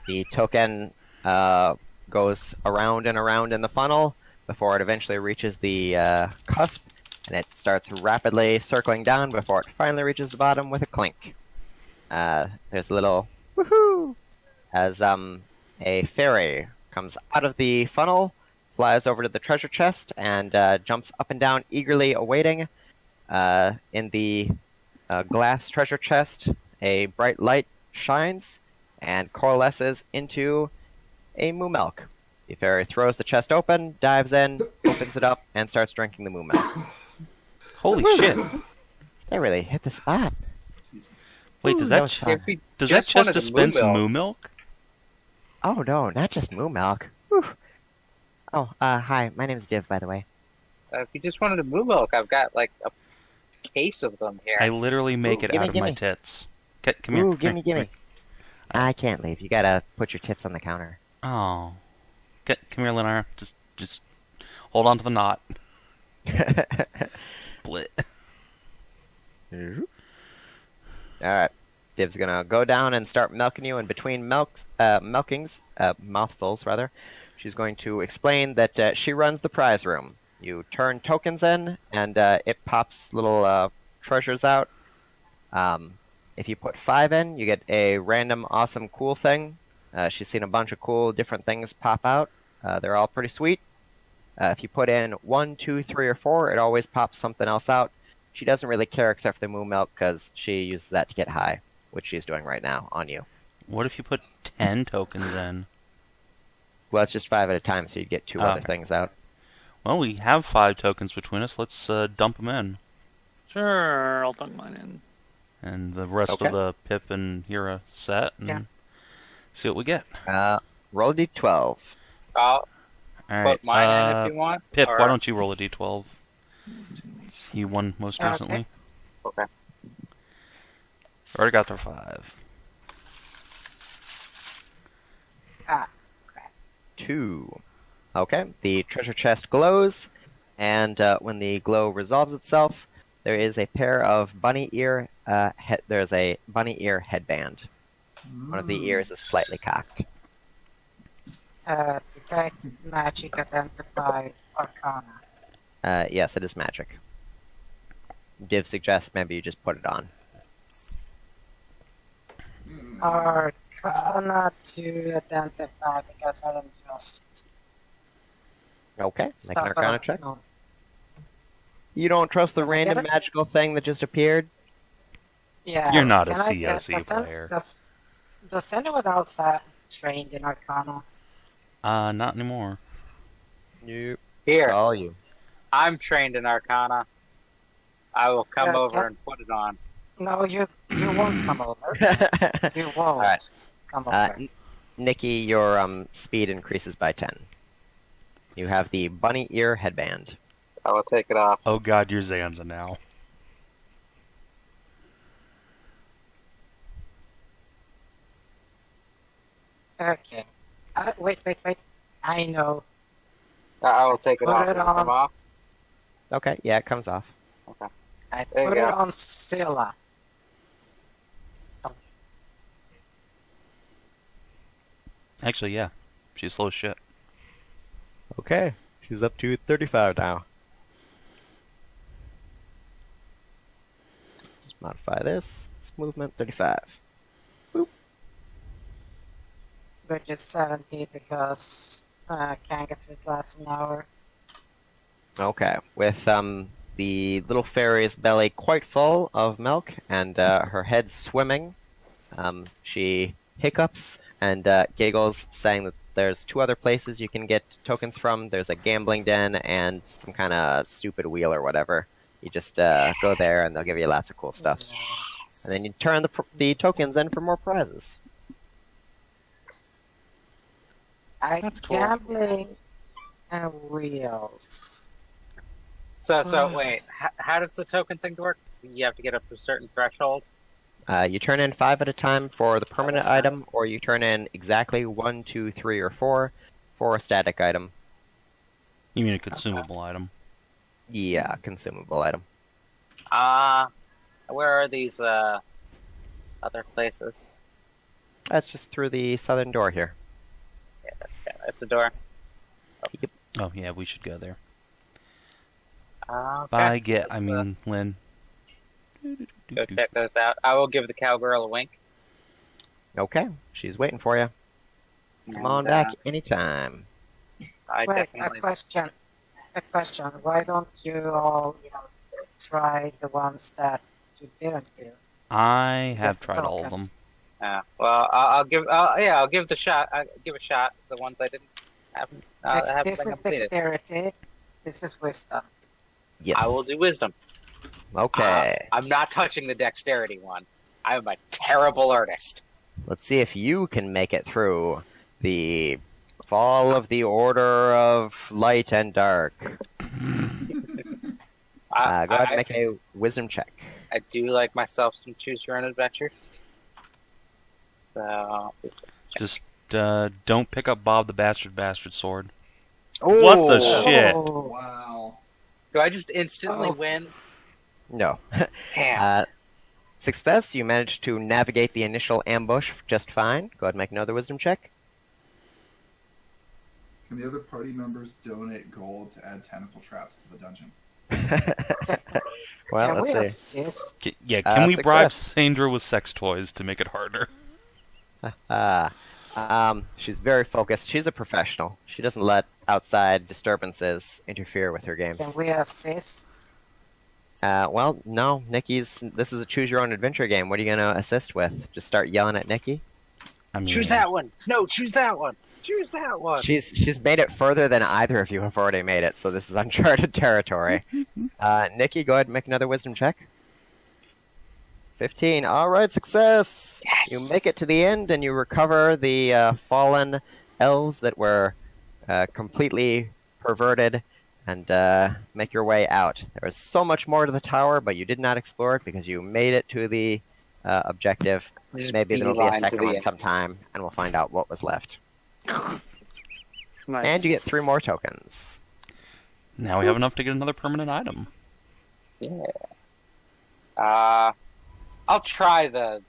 The token goes around and around in the funnel before it eventually reaches the cusp, and it starts rapidly circling down before it finally reaches the bottom with a clink. There's a little woohoo as a fairy comes out of the funnel, flies over to the treasure chest, and jumps up and down, eagerly awaiting. In the a glass treasure chest. A bright light shines and coalesces into a moo milk. The fairy throws the chest open, dives in, opens it up, and starts drinking the moo milk. Holy shit! They really hit the spot. Wait, does that that was fun. does that chest wanted a dispense moo moo milk? Oh no, not just moo milk. Whew. Oh, hi, my name's Div, by the way. If you just wanted a moo milk, I've got like a case of them here. I literally make it gimme, out of my gimme. Tits. Come here. Ooh, come gimme, here, gimme. I can't leave. You gotta put your tits on the counter. Oh. Come here, Lennar. Just hold on to the knot. Blit. Alright. Div's gonna go down and start milking you, and between mouthfuls, she's going to explain that she runs the prize room. You turn tokens in, and it pops little treasures out. If you put 5 in, you get a random, awesome, cool thing. She's seen a bunch of cool, different things pop out. They're all pretty sweet. If you put in 1, 2, 3, or 4, it always pops something else out. She doesn't really care except for the moo milk because she uses that to get high, which she's doing right now on you. What if you put 10 tokens in? Well, it's just 5 at a time, so you get 2 other Okay. things out. Well, we have 5 tokens between us. Let's dump them in. Sure, I'll dunk mine in. And the rest Okay. of the Pip and Hyra set, and Yeah. see what we get. Roll a d12. I'll All right, put mine in if you want. Pip, or- why don't you roll a d12? You won most Okay. recently. Okay. Already got their 5. Ah, 2. Okay, the treasure chest glows, and when the glow resolves itself, there is a pair of bunny ear. There's a bunny ear headband. One of the ears is slightly cocked. detect magic identified arcana. Yes, it is magic. Div suggests maybe you just put it on. Arcana to identify because I don't trust Okay, make an stuff. Arcana check. No. You don't trust the Can I get random it? magical thing that just appered? Yeah. You're not a can I get- COC does an- player. Does anyone else have trained in Arcana? Not anymore. Nope. Here, All you. I'm trained in Arcana. I will come Yeah, over can- and put it on. No, you won't come over. You won't Alright. come over. Nikki, your speed increases by 10. You have the bunny ear headband. I will take it off. Oh god, you're Zanza now. Okay. Wait. I know. I will take it Put off. it Does it come on. off? Okay, yeah, it comes off. I There you put it go. on Scylla. Actually, yeah. She's slow as shit. Okay, she's up to 35 now. Just modify this. It's movement 35. Which is 70 because can't get it last an hour. Okay, with the little fairy's belly quite full of milk and her head swimming, she hiccups and giggles, saying that there's 2 other places you can get tokens from. There's a gambling den and some kind of stupid wheel or whatever. You just go there and they'll give you lots of cool stuff. And then you turn the tokens in for more prizes. That's cool. Gambling and wheels. So wait, how does the token thing work? So you have to get up to a certain threshold? You turn in 5 at a time for the permanent item, or you turn in exactly 1, 2, 3, or 4 for a static item. You mean a consumable item? Yeah, consumable item. Where are these other places? That's just through the southern door here. Yeah, that's a door. Oh yeah, we should go there. Okay. I mean, Lynn. Go check those out. I will give the cowgirl a wink. Okay, she's waiting for you. Come And, on back anytime. I Wait, definitely. a question. Why don't you all, try the ones that you didn't do. I have Yeah, tried all of them. tokens. Well, I'll give the shot. I'll give a shot to the ones I didn't have. This is completed. dexterity. This is wisdom. Yes. I will do wisdom. Okay. I'm not touching the dexterity one. I'm a terrible artist. Let's see if you can make it through the fall of the Order of Light and Dark. Go ahead and make a wisdom check. I do like myself some choose your own adventure. So Just don't pick up Bob the Bastard sword. What the shit? Oh. Wow. do I just instantly Oh. win? No. Damn. Success, you managed to navigate the initial ambush just fine. Go ahead and make another wisdom check. Can the other party members donate gold to add tentacle traps to the dungeon? Well, Can we let's see. assist? Can we bribe Success. Sandra with sex toys to make it harder? She's very focused. She's a professional. She doesn't let outside disturbances interfere with her games. Can we assist? Well, no. This is a choose-your-own-adventure game. What are you going to assist with? Just start yelling at Nikki? I mean, Choose that one. No, choose that one. Choose that one. She's made it further than either of you have already made it, so this is uncharted territory. Nikki, go ahead and make another wisdom check. 15. All right, success. Yes. You make it to the end, and you recover the fallen elves that were completely perverted, and make your way out. There is so much more to the tower, but you did not explore it because you made it to the objective. Just Maybe there will be a beeline to second the one end. sometime, and we'll find out what was left. Nice. And you get 3 more tokens. now we have enough to get another permanent item. Yeah. I'll try the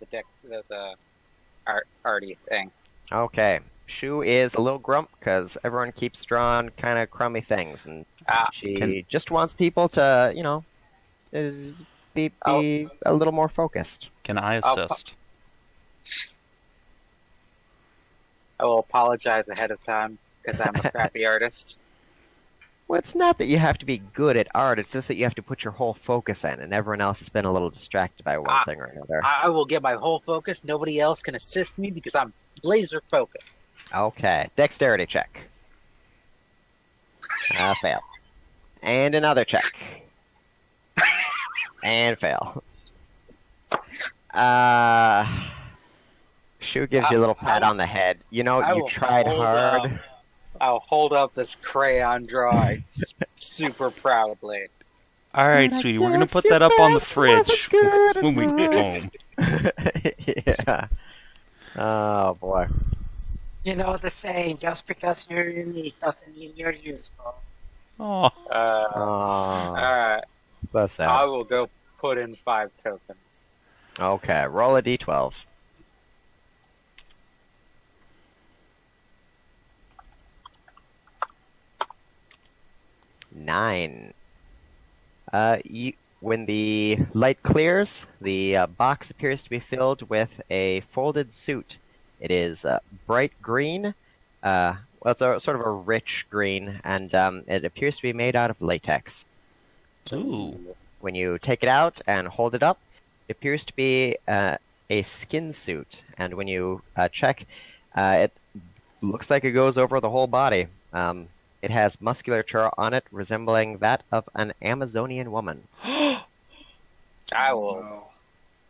arty thing. Okay. Shu is a little grump because everyone keeps drawing kind of crummy things, and she just wants people to, be a little more focused. Can I I'll assist? I will apologize ahead of time because I'm a crappy artist. Well, it's not that you have to be good at art, it's just that you have to put your whole focus in, and everyone else has been a little distracted by one thing or another. I will get my whole focus. Nobody else can assist me because I'm laser focused. Okay, dexterity check. Fail. And another check. And fail. Shu gives you a little pat on the head. You tried hard. I'll hold up this crayon drawing super proudly. All right, sweetie, we're gonna put that up on the fridge when we get home. Yeah. Oh boy. You know the saying, just because you're unique doesn't mean you're useful. Oh, Alright, That's sad. I will go put in 5 tokens. Okay, roll a d12. Nine. When the light clears, the box appears to be filled with a folded suit. It is bright green. It's a sort of a rich green, and it appears to be made out of latex. ooh. When you take it out and hold it up, it appears to be a skin suit. And when you check, it looks like it goes over the whole body. It has musculature on it resembling that of an Amazonian woman. I will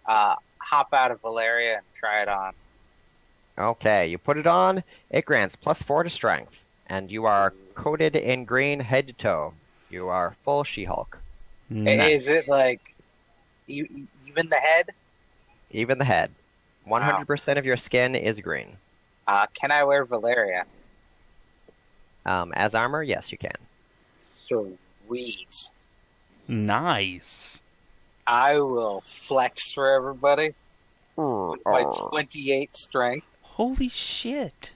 hop out of Valeria and try it on. Okay, you put it on. It grants +4 to strength, and you are coated in green head to toe. You are full She-Hulk. Nice. Is it like even the head? Even the head. 100% of your skin is green. Can I wear Valeria? As armor, yes, you can. Sweet. Nice. I will flex for everybody with my Oh. 28 strength. Holy shit.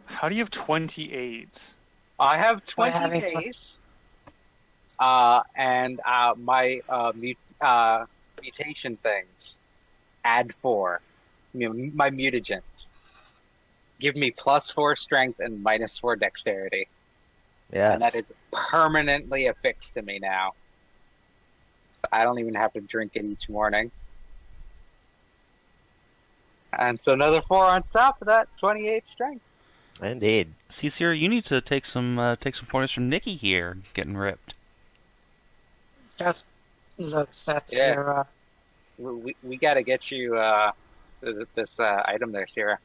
How do you have 28? I have By 20 having days. And my mutation things add 4. My mutagens give me +4 strength and -4 dexterity. Yes. And that is permanently affixed to me now. So I don't even have to drink it each morning. And so another 4 on top of that, 28 strength. Indeed. See, Cyra, you need to take some pointers from Nikki here, getting ripped. Just looks at Yeah. Hyra. We got to get you this item there, Cyra.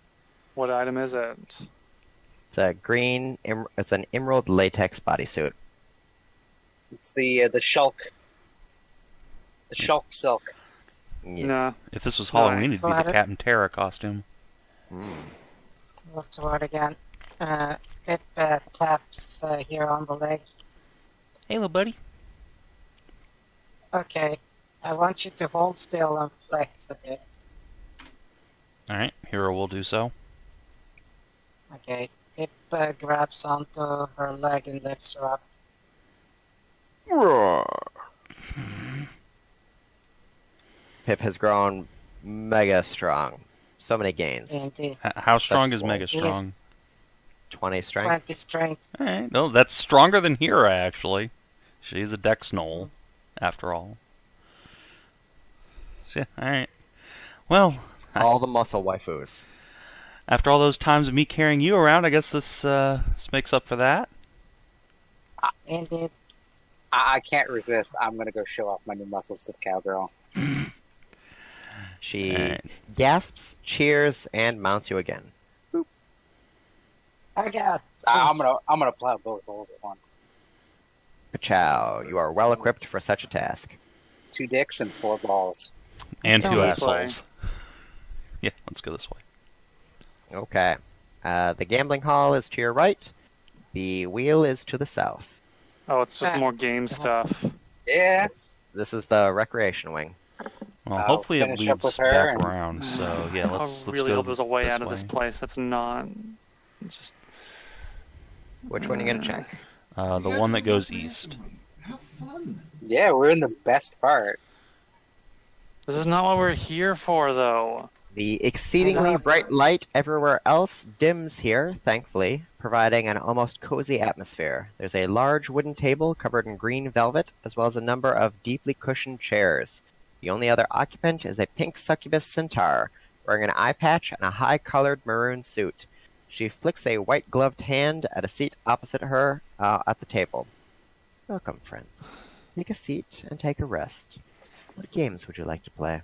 What item is it? It's a green. It's an emerald latex bodysuit. It's the shulk. The shulk silk. Yeah. No. If this was Halloween, it'd be Nice. the Captain Terra costume. What's the word again? Pip taps here on the leg. Hey, little buddy. Okay, I want you to hold still and flex a bit. Alright, Hero will do so. Okay, Pip grabs onto her leg and lifts her up. Pip has grown mega strong. So many gains. Indeed. How strong That's is Mega swole. Strong? 20 strength. 20 strength. Alright, no, that's stronger than Hyra, actually. She's a Dex Gnoll, after all. So, yeah, alright. Well, All the muscle waifus. after all those times of me carrying you around, I guess this makes up for that. Indeed. I can't resist. I'm going to go show off my new muscles to the cowgirl. She Alright. gasps, cheers, and mounts you again. I got. I'm gonna plow both holes at once. Pachow, you are well equipped for such a task. 2 dicks and 4 balls. And Let's 2 go this way. assholes. Yeah, let's go this way. Okay. The gambling hall is to your right. The wheel is to the south. Oh, it's just more game stuff. Yeah. This is the recreation wing. Well, I'll hopefully it finish up leads with her back and- around, so yeah, let's I really go hope there's a way this out of this place that's not just. Which one are you going to check? The one that goes east. Have fun. Yeah, we're in the best part. This is not what we're here for, though. The exceedingly bright light everywhere else dims here, thankfully, providing an almost cozy atmosphere. There's a large wooden table covered in green velvet, as well as a number of deeply cushioned chairs. The only other occupant is a pink succubus centaur, wearing an eye patch and a high-colored maroon suit. She flicks a white-gloved hand at a seat opposite her at the table. Welcome, friends. Take a seat and take a rest. What games would you like to play?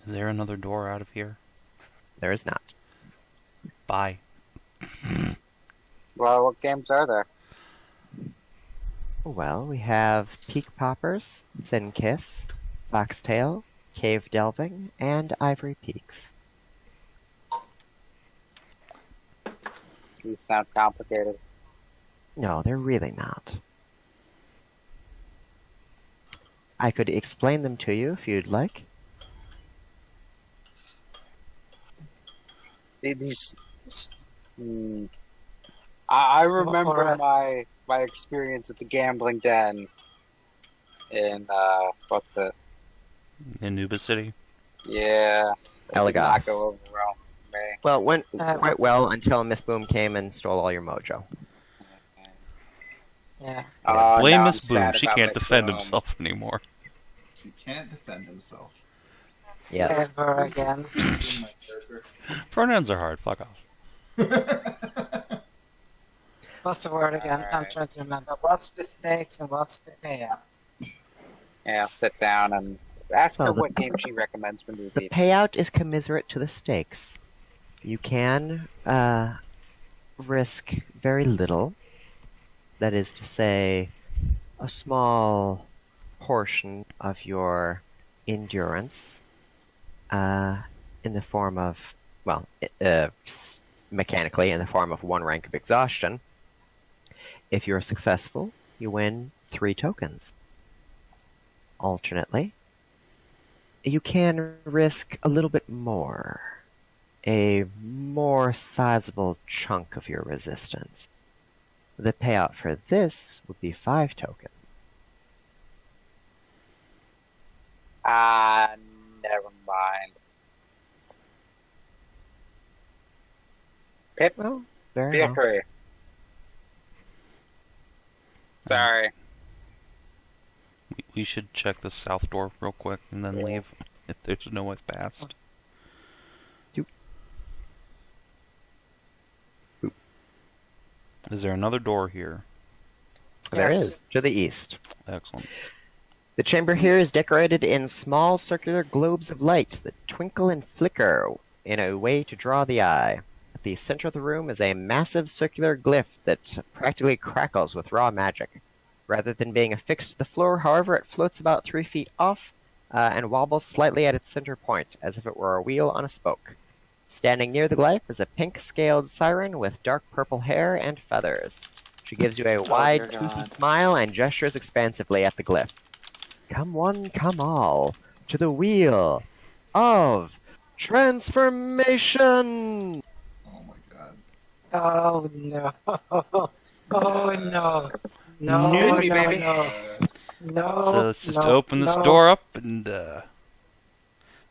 Is there another door out of here? There is not. Bye. Well, what games are there? Well, we have Peak Poppers, Zen Kiss, Foxtail, Cave Delving, and Ivory Peaks. These sound complicated. No, they're really not. I could explain them to you if you'd like. These. I remember Alright. my experience at the gambling den in what's it? Anubis City? Yeah. It did Elagath. not go over well for me. Well, it went That quite was- well until Miss Boom came and stole all your mojo. Yeah. Oh, Blame now Miss I'm Boom. sad She about can't Miss defend Boom. himself anymore. She can't defend himself. Yes. Ever again. In my character. Pronouns are hard. Fuck off. What's the word again? I'm Alright. trying to remember. What's the stakes and what's the payout? Yeah, I'll sit down and ask her Well, the- what game she recommends for new The people. payout is commiserate to the stakes. You can risk very little. That is to say, a small portion of your endurance in the form of, well, mechanically in the form of 1 rank of exhaustion. If you're successful, you win 3 tokens. Alternately, you can risk a little bit more. A more sizable chunk of your resistance. The payout for this would be 5 tokens. Never mind. Pip, Well, very feel well. free. Sorry. We should check the south door real quick and then leave if there's no way past. Is there another door here? There Yes. is, to the east. Excellent. The chamber here is decorated in small circular globes of light that twinkle and flicker in a way to draw the eye. At the center of the room is a massive circular glyph that practically crackles with raw magic. Rather than being affixed to the floor, however, it floats about 3 feet off and wobbles slightly at its center point, as if it were a wheel on a spoke. Standing near the glyph is a pink-scaled siren with dark purple hair and feathers. She gives you a wide, dear toothy God. smile and gestures expansively at the glyph. Come one, come all, to the wheel of transformation! Oh my god. Oh no. Oh no. No, Excuse me, no, baby. no. No. So let's just no, open this no. door up and this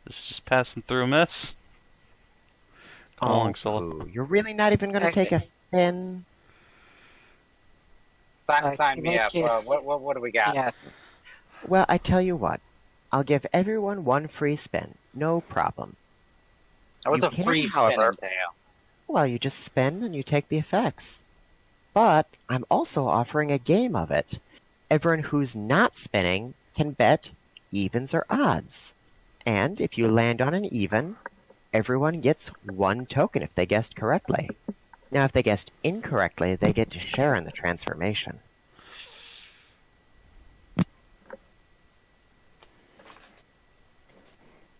is just passing through, miss. Come along, Scylla. Pooh, you're really not even going to take a spin? Sign me up. Make it- What do we got? Yes. Well, I tell you what. I'll give everyone one free spin. No problem. That was You a can, free spinning however- tail. Well, you just spin and you take the effects. But I'm also offering a game of it. Everyone who's not spinning can bet evens or odds. And if you land on an even, everyone gets 1 token if they guessed correctly. Now, if they guessed incorrectly, they get to share in the transformation.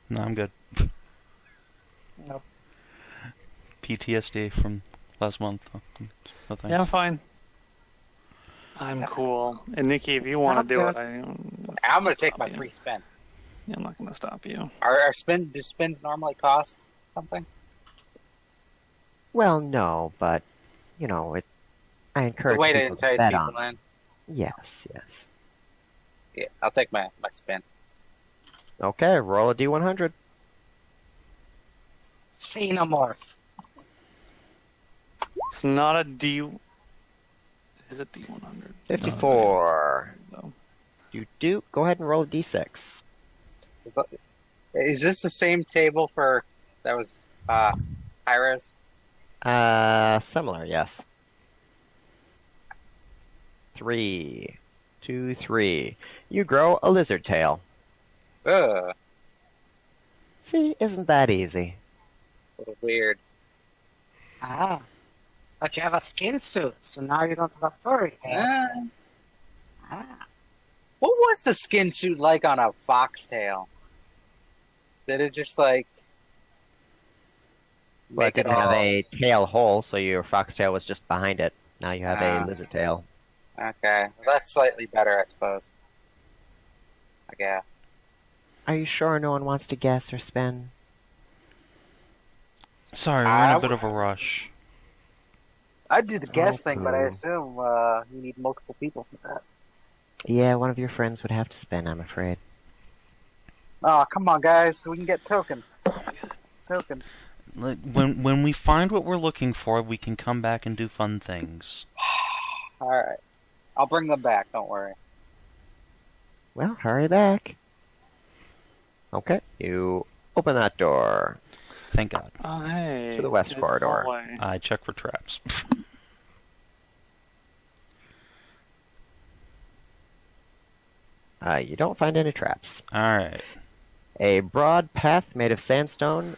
No, I'm good. Nope. PTSD from last month. No thanks. Yeah, I'm fine. I'm cool. And Nikki, if you want I'm to do it, good. I'm gonna take my you. free spin. Yeah, I'm not going to stop you. Do spins normally cost something? Well, no, but, you know, I The encourage way to people to entice bet people on. in. Yes, yes. Yeah, I'll take my spin. Okay, roll a D100. Xenomorph. It's not a D. Is it D100? 54. No. You go ahead and roll a D6. Is this the same table for that was Hyra's? Similar, yes. 3, 2, 3. You grow a lizard tail. Ugh, See, isn't that easy? a little weird. Ah. But you have a skin suit, so now you don't have a furry tail. Ah. What was the skin suit like on a foxtail? Did it just like Well, it make it didn't have all? a tail hole, so your foxtail was just behind it. Now you have Ah. a lizard tail. Okay, well, that's slightly better, I suppose. I guess. Are you sure no one wants to guess or spin? Sorry, we're in a bit of a rush. I'd do the guess thing, but I Okay. assume you need multiple people for that. Yeah, one of your friends would have to spin, I'm afraid. Oh, come on, guys, we can get tokens. Like, when we find what we're looking for, we can come back and do fun things. All right, I'll bring them back. Don't worry. Well, hurry back. Okay, you open that door. Thank God. Oh, hey. To the west there's a corridor. hallway. I check for traps. You don't find any traps. Alright. A broad path made of sandstone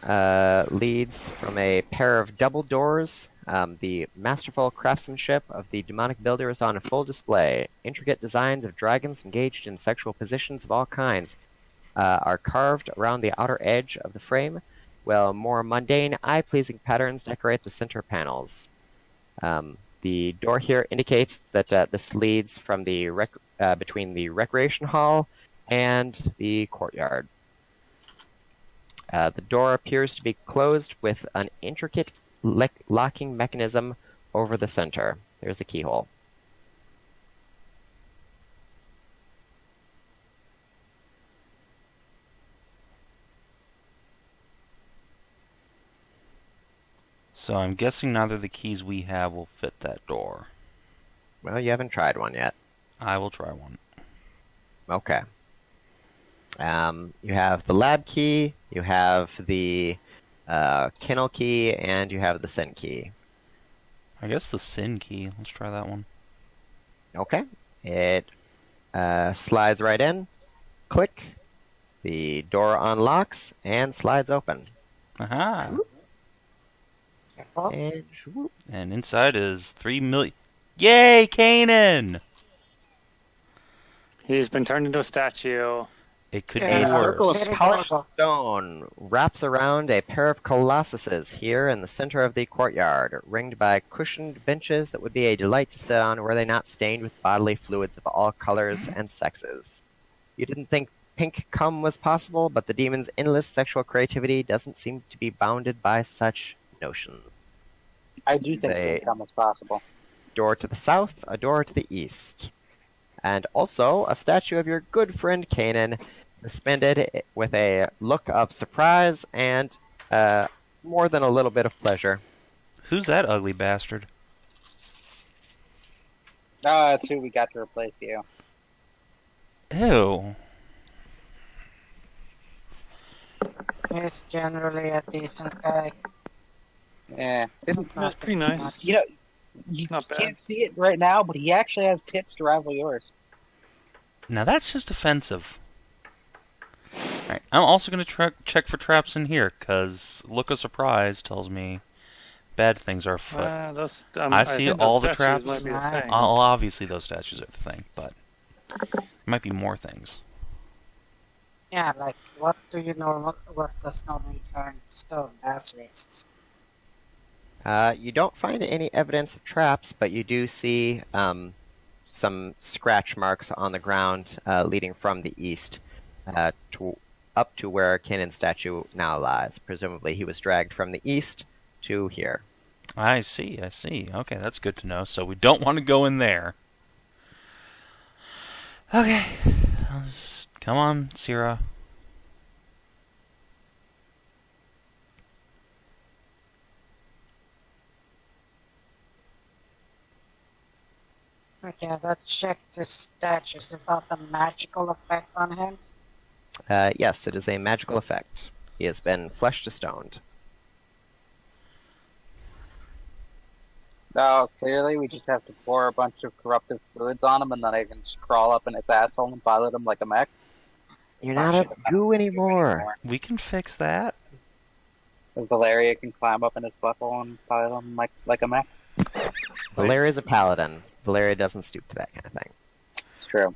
leads from a pair of double doors. The masterful craftsmanship of the demonic builder is on full display. Intricate designs of dragons engaged in sexual positions of all kinds are carved around the outer edge of the frame, while more mundane, eye-pleasing patterns decorate the center panels. The door here indicates that this leads from the between the recreation hall and the courtyard. The door appears to be closed with an intricate locking mechanism over the center. There's a keyhole. So I'm guessing neither of the keys we have will fit that door. Well, you haven't tried one yet. I will try one. Okay. You have the lab key, you have the kennel key, and you have the sin key. I guess the sin key. Let's try that one. Okay. It slides right in. Click. The door unlocks and slides open. Aha! Careful. And whoop. And inside is 3 million. Yay, Kanan! He's been turned into a statue. It could Yeah. A be circle worse. of polished stone wraps around a pair of colossuses here in the center of the courtyard, ringed by cushioned benches that would be a delight to sit on were they not stained with bodily fluids of all colors and sexes. You didn't think pink cum was possible, but the demon's endless sexual creativity doesn't seem to be bounded by such notions. I do think They- income is possible. Door to the south, a door to the east. And also a statue of your good friend Kanan, suspended with a look of surprise and more than a little bit of pleasure. Who's that ugly bastard? Oh, that's who we got to replace you. Ew. He's generally a decent guy. Yeah, didn't That's pretty nice. you know? You Not bad. can't see it right now, but he actually has tits to rival yours. Now that's just offensive. Alright, I'm also going to check for traps in here, because look of surprise tells me bad things are afoot. I see think all those the statues traps. Might be the Right. thing. Obviously those statues are the thing, but there might be more things. Yeah, like what does normally turn stone basilisks? You don't find any evidence of traps, but you do see some scratch marks on the ground leading from the east up to where Kanan's statue now lies. Presumably he was dragged from the east to here. I see. Okay, that's good to know. So we don't want to go in there. Okay. Come on, Cyra. Okay, let's check the statues. Is that a magical effect on him? Yes, it is a magical effect. He has been fleshed to stoned. Oh, clearly we just have to pour a bunch of corruptive fluids on him, and then I can just crawl up in his asshole and pilot him like a mech. You're not a goo anymore. We can fix that. And Valeria can climb up in his butthole and pilot him like a mech. Valeria's a paladin. Valeria doesn't stoop to that kind of thing. It's true.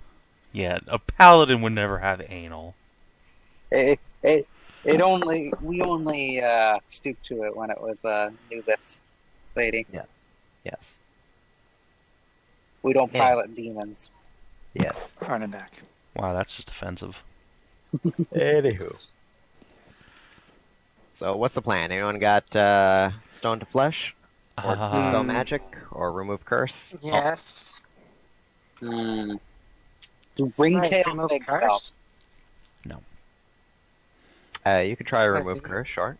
Yeah, a paladin would never have anal. We only stooped to it when it was Nubis lady. Yes. We don't Yeah. pilot demons. Yes. Front and back. Wow, that's just offensive. Anywho. So what's the plan? Anyone got stone to flesh? Or dispel magic? Or remove curse? Yes. Do Right, ringtail remove big curse? You could try remove Okay. curse, sure.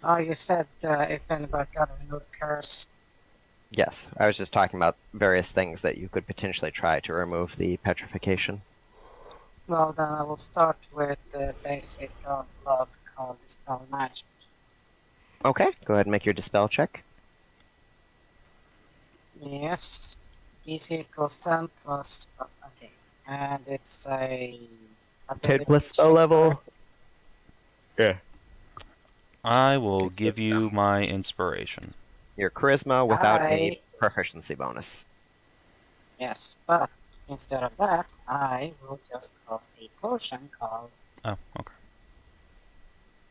Oh, you said if anybody got a remove curse. Yes, I was just talking about various things that you could potentially try to remove the petrification. Well, then I will start with the basic of blood called dispel magic. Okay, go ahead and make your dispel check. Yes. DC equals 10 plus. Okay. And it's a. 10 plus spell level. Yeah. I will give you my inspiration. Your charisma without any I- proficiency bonus. Yes, but instead of that, I will just call a potion called Oh, okay.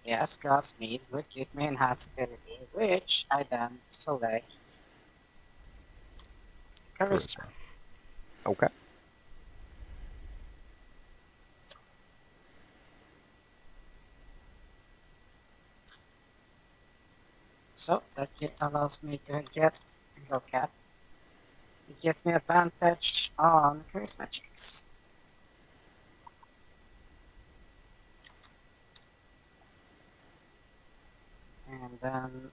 Yes, Godspeed, which gives me enhanced ability, which I then select Charisma. Okay. So that allows me to look at. It gives me advantage on charisma checks. And then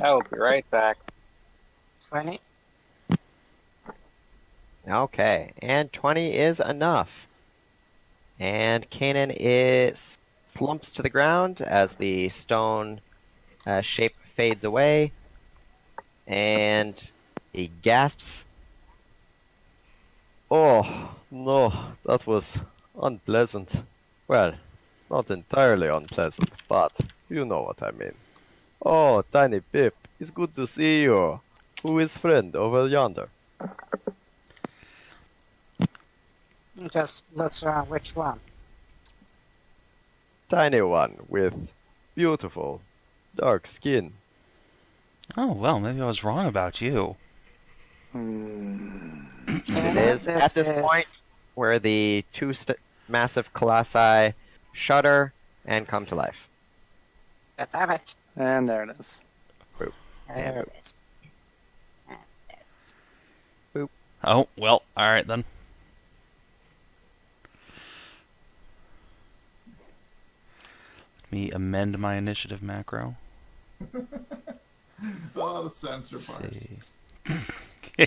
I will be right back. 20. Okay, and 20 is enough. And Kanan is slumps to the ground as the stone shape fades away, and he gasps. Oh, no, that was unpleasant. Well, not entirely unpleasant, but you know what I mean. Oh, Tiny Pip, it's good to see you. Who is friend over yonder? Just looks around which one. Tiny one with beautiful dark skin. Oh, well, maybe I was wrong about you. It is at this point where the two massive colossi shudder and come to life. God damn it. And there it is. There it is. Oh, well, alright then. Let me amend my initiative macro. Oh, the sensor parts.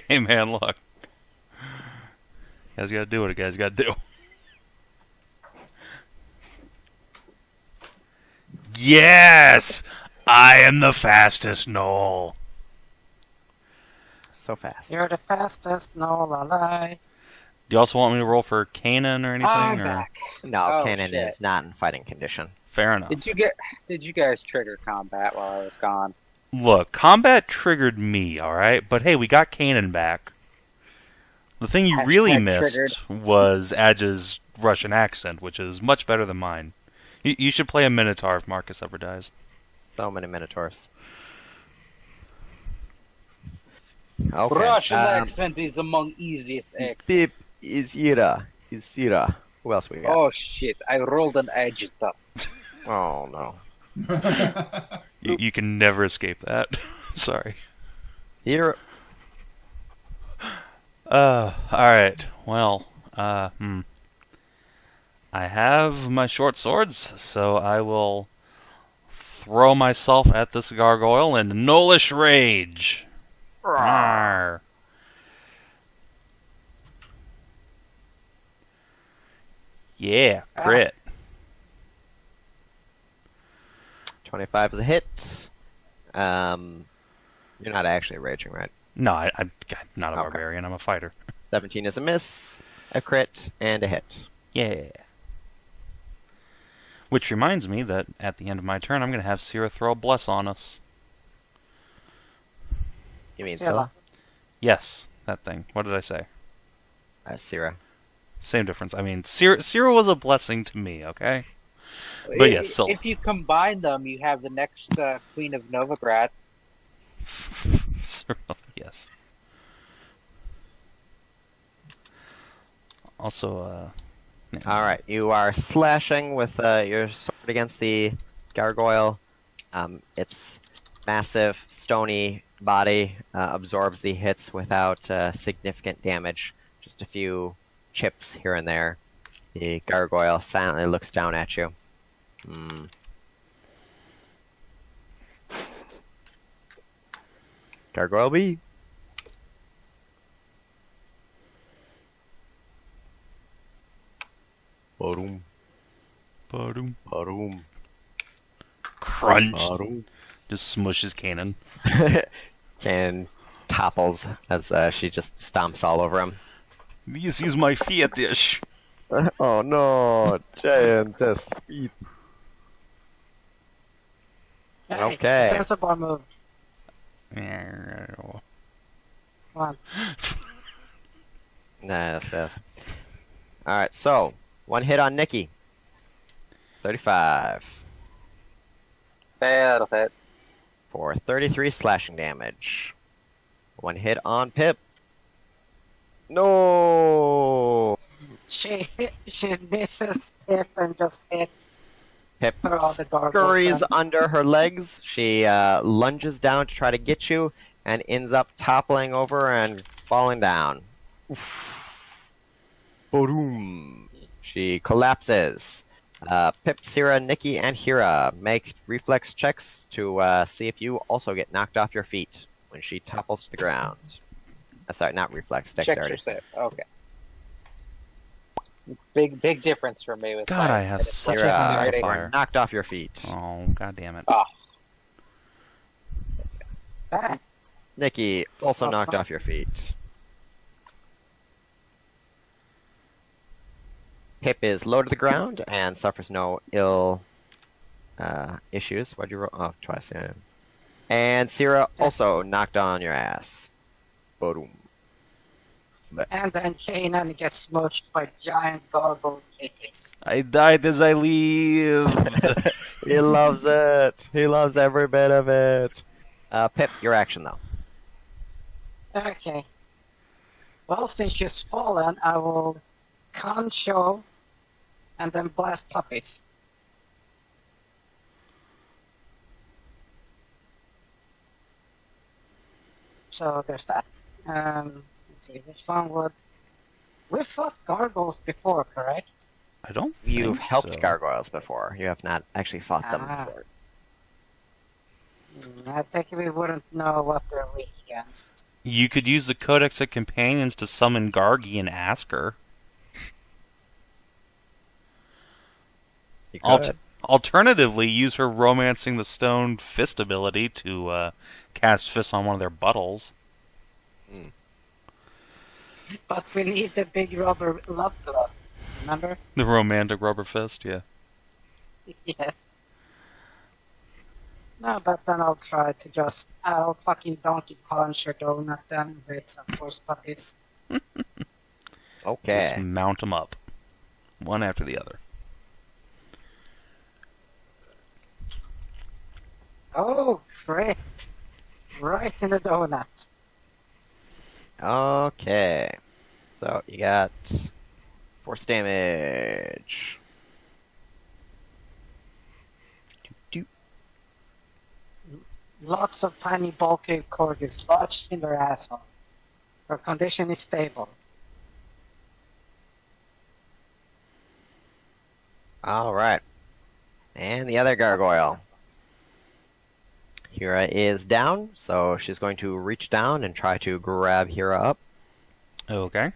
Hey, man, look. You guys gotta do what you guys gotta do. Yes! I am the fastest Gnoll. So fast. You're the fastest Gnoll alive. Do you also want me to roll for Kanan or anything? I'm or? back. No, Oh, Kanan shit. is not in fighting condition. Fair enough. Did you guys trigger combat while I was gone? Look, combat triggered me, alright? But hey, we got Kanan back. The thing you really Hashtag missed triggered. was Adja's Russian accent, which is much better than mine. You should play a Minotaur if Marcus ever dies. So many minotaurs. Okay. Russian accent is among easiest Is accents. Pip, is Hyra, is Cyra. Who else we got? Oh shit, I rolled an Adjatha. Oh no. You can never escape that. Sorry. Hyra. Alright. Well, I have my short swords, so I will throw myself at this gargoyle in Gnollish rage. Rawr. Yeah, crit. 25 is a hit. You're not actually raging, right? No, I'm not a Okay. barbarian. I'm a fighter. 17 is a miss, a crit, and a hit. Yeah. Which reminds me that at the end of my turn, I'm going to have Cyra throw a bless on us. You mean Scylla. Scylla? Yes, that thing. What did I say? Cyra. Same difference. I mean, Cyra was a blessing to me, okay? But yes, Scylla. If you combine them, you have the next Queen of Novigrad. Yes. Also, Alright, you are slashing with your sword against the gargoyle. Its massive, stony body absorbs the hits without significant damage. Just a few chips here and there. The gargoyle silently looks down at you. Gargoyle B. Barum, Badoom. barum, Crunch. barum. Just smushes Kanan. And topples as she just stomps all over him. This is my fetish. Oh no, giantess feet. Hey, Okay. There's a bar move. Alright, Come on. Yes. Alright, so, one hit on Nikki. 35. That'll hit. For 33 slashing damage. One hit on Pip. No! She misses it and just hits Pip her all the gargoyle. scurries under her legs. She lunges down to try to get you and ends up toppling over and falling down. Boom! She collapses. Pip, Syrena, Nikki, and Hyra make reflex checks to see if you also get knocked off your feet when she topples to the ground. Sorry, not reflex. Check Dexterity your save. save. Okay. Big difference for me with God, fire. I have It's such You're, a flex hate rating. for you are fire. knocked off your feet. Oh, god damn it. Ah, Nikki, also Oh, knocked fuck. off your feet. Pip is low to the ground and suffers no ill issues. What'd you roll? Oh, twice, yeah. And Cyra also knocked on your ass. Boom. and then Kanan gets smushed by giant gargoyle kitties. I died as I leave. He loves it. He loves every bit of it. Pip, your action though. Okay. Well, since she's fallen, I will concho and then blast puppies. So there's that. Let's see, which one would... We fought gargoyles before, correct? I don't think You've helped so. gargoyles before. You have not actually fought them Ah. before. I think we wouldn't know what they're weak against. You could use the Codex of Companions to summon Gargi and ask her. You Alt- could. Alternatively, use her Romancing the Stone Fist ability to cast fists on one of their buttholes. But we need the big rubber love glove, remember? The romantic rubber fist, yeah. Yes. No, but then I'll try to I'll fucking donkey punch or donut them with some force puppies. Okay. Just mount them up. One after the other. Oh, great. Right in the donut. Okay. So you got force damage. Doop, Lots of tiny bulky corgis lodged in their asshole. Her condition is stable. All right. And the other gargoyle. Hyra is down, so she's going to reach down and try to grab Hyra up. Okay.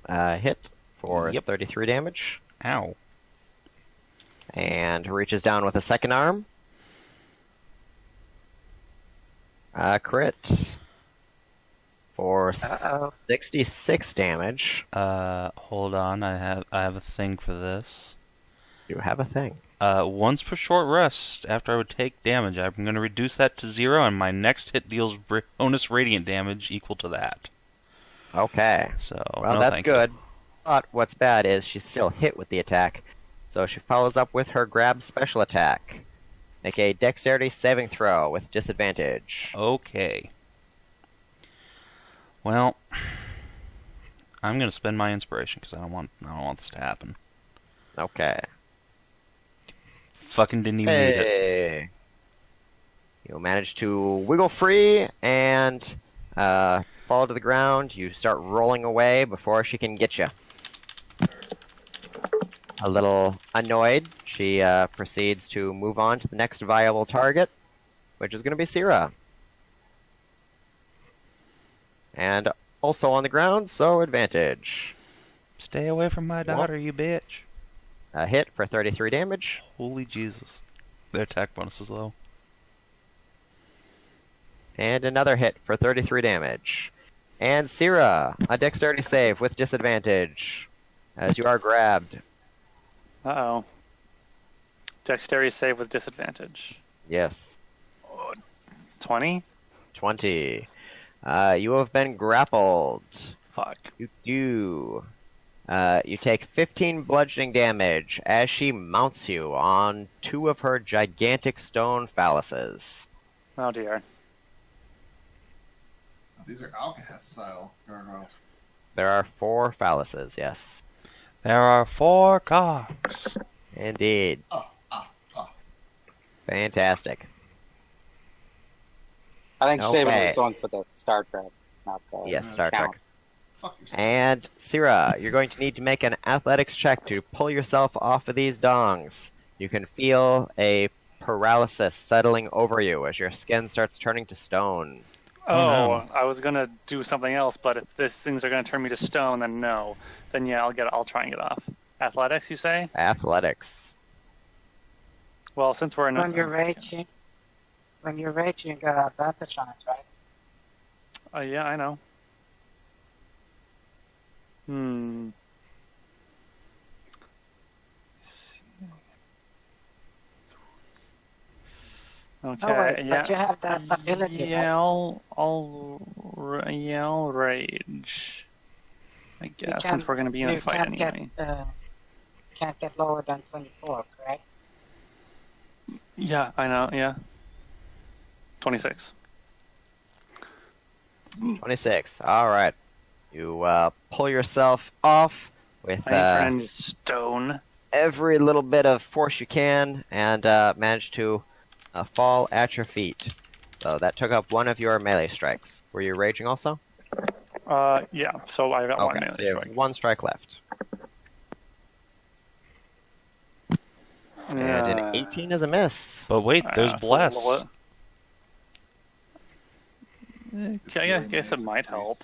Hit for Yep. 33 damage. Ow. And reaches down with a second arm. Crit. For Uh-oh. 66 damage. Hold on. I have a thing for this. You have a thing. Once per short rest, after I would take damage, I'm going to reduce that to 0, and my next hit deals bonus radiant damage equal to that. Okay. So, Well, no that's thank you. good. But what's bad is she's still hit with the attack. So she follows up with her grab special attack. Make a dexterity saving throw with disadvantage. Okay. Well, I'm going to spend my inspiration because I don't want this to happen. Okay. Fucking didn't even need it. Hey. You manage to wiggle free and fall to the ground. You start rolling away before she can get you. A little annoyed, she proceeds to move on to the next viable target, which is going to be Cyra. And also on the ground, so advantage. Stay away from my daughter, you bitch. A hit for 33 damage. Holy Jesus. Their attack bonuses, though. And another hit for 33 damage. And Cyra, a dexterity save with disadvantage, as you are grabbed. Uh-oh. Dexterity save with disadvantage. Yes, 20? 20. You have been grappled. Fuck. You take 15 bludgeoning damage as she mounts you on two of her gigantic stone phalluses. Oh dear. These are Alcahest style gargoyles. There are 4 phalluses, yes. There are 4 cocks. Indeed. Oh. Fantastic. I think Savin Okay. was going for the Star Trek, not the Yes, Star count. Trek. Fuck yourself. And Cyra, you're going to need to make an athletics check to pull yourself off of these dongs. You can feel a paralysis settling over you as your skin starts turning to stone. Oh, no. I was gonna do something else, but if these things are gonna turn me to stone, then no. Then yeah, I'll try and get off. Athletics, you say? Athletics. Well, since we're in When you're raging, you got advantage on it, right? yeah, I know. Okay, Oh wait, yeah. but you have that ability. Yeah, right? I'll rage. I You guess since we're gonna be in a you fight can't anyway. Can't get lower than 24, correct? Yeah, I know. Yeah. 26. 26. All right. You pull yourself off with I ain't turning to stone. every little bit of force you can, and manage to fall at your feet. So that took up one of your melee strikes. Were you raging also? Yeah. So I got one Okay, melee so you have strike. one strike left. And an 18 is a miss. But wait, there's for a bless. little bit. Okay, I guess it might help.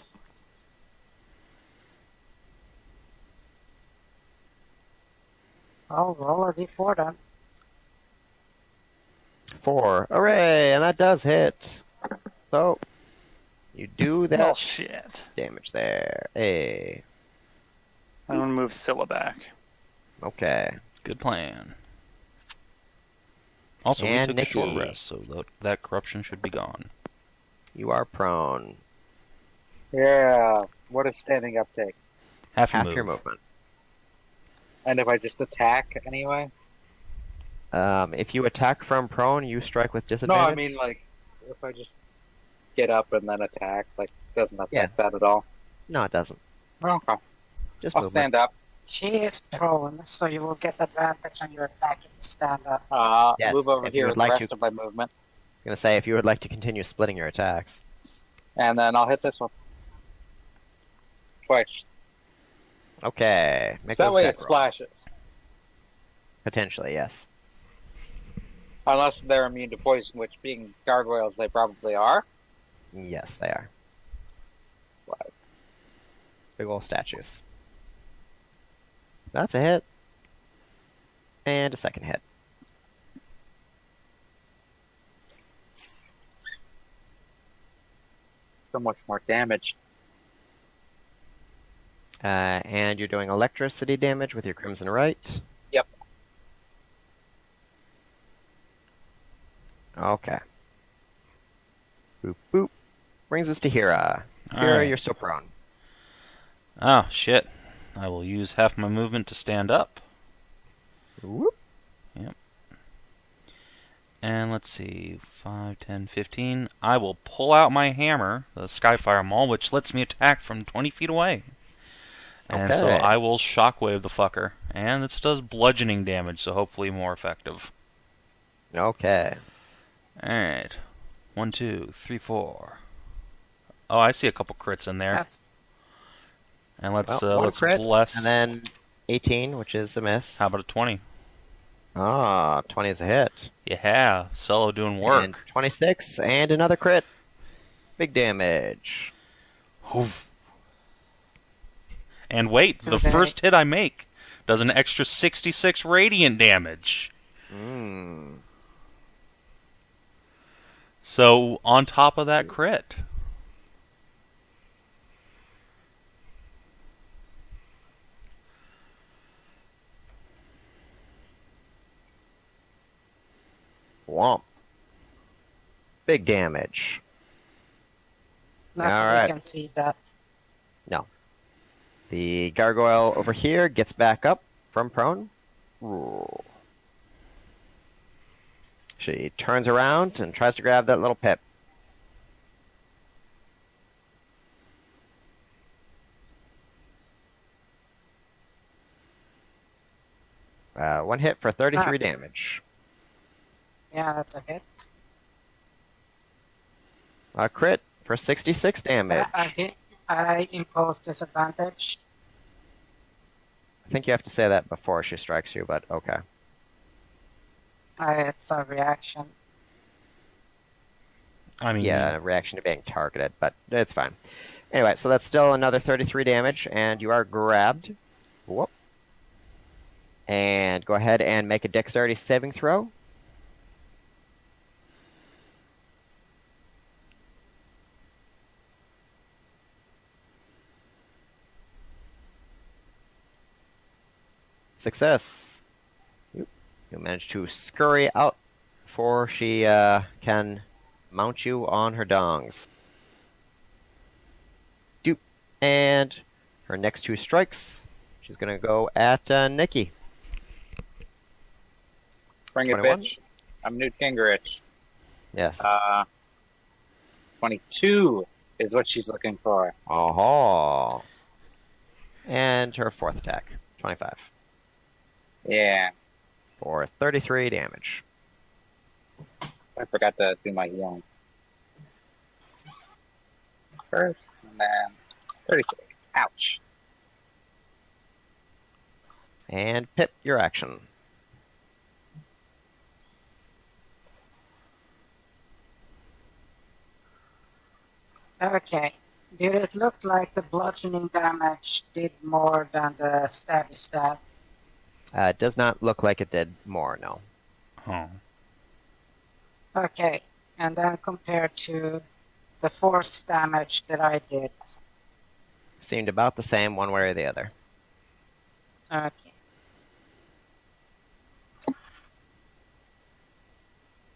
Oh, roll a d4 then. 4. Hooray! And that does hit. So, you do that Well, shit. damage there. Hey. I'm gonna move Scylla back. Okay. Good plan. Also, And we took a short Nikki. rest, so that corruption should be gone. You are prone. Yeah. What does standing up take? Half your Half move. your movement. And if I just attack anyway? If you attack from prone, you strike with No, disadvantage. I mean like if I just get up and then attack, like doesn't affect Yeah. that at all. No, it doesn't. Okay. Just I'll movement. stand up. She is prone, so you will get advantage on your attack if you stand up. Yes, Move over if you here would with like the to. rest of my movement. I'm gonna say if you would like to continue splitting your attacks. And then I'll hit this one. Twice. Okay. Make So that those way deck it rolls. splashes. Potentially, yes. Unless they're immune to poison, which being gargoyles they probably are. Yes, they are. What? Big old statues. That's a hit. And a second hit. So much more damage. And you're doing electricity damage with your Crimson Right. Yep. Okay. Boop, boop. Brings us to Hyra. Hyra, Alright. you're so prone. Oh, shit. I will use half my movement to stand up. Whoop. And let's see, 5, 10, 15. I will pull out my hammer, the Skyfire Maul, which lets me attack from 20 feet away. And so Okay. I will shockwave the fucker. And this does bludgeoning damage, so hopefully more effective. Okay. Alright. 1, 2, 3, 4. Oh, I see a couple crits in there. That's And let's One let's crit, bless. And then 18, which is a miss. How about a 20? Ah, 20 is a hit. Yeah, Solo doing work. And 26, and another crit. Big damage. Oof. And wait, the Okay. first hit I make does an extra 66 radiant damage. Mmm. So, on top of that crit. Womp. Big damage. not All that right. we can see that. No. The gargoyle over here gets back up from prone. Ooh. She turns around and tries to grab that little pip. One hit for 33 damage. Yeah, that's a hit. A crit for 66 damage. I impose disadvantage. I think you have to say that before she strikes you, but okay. It's a reaction. I mean, Yeah, reaction to being targeted, but it's fine. Anyway, so that's still another 33 damage, and you are grabbed. Whoop. And go ahead and make a dexterity saving throw. Success. You manage to scurry out before she can mount you on her dongs. Doop. And her next two strikes, she's going to go at Nikki. Bring it, 21? bitch. I'm Newt Gingrich. Yes. 22 is what she's looking for. Oh. And her fourth attack, 25. Yeah. For 33 damage. I forgot to do my healing. First, and then 33. Ouch. And Pip, your action. Okay. Did it look like the bludgeoning damage did more than the stabby stab? It does not look like it did more, no. oh. Okay. And then compared to the force damage that I did. Seemed about the same one way or the other. Okay.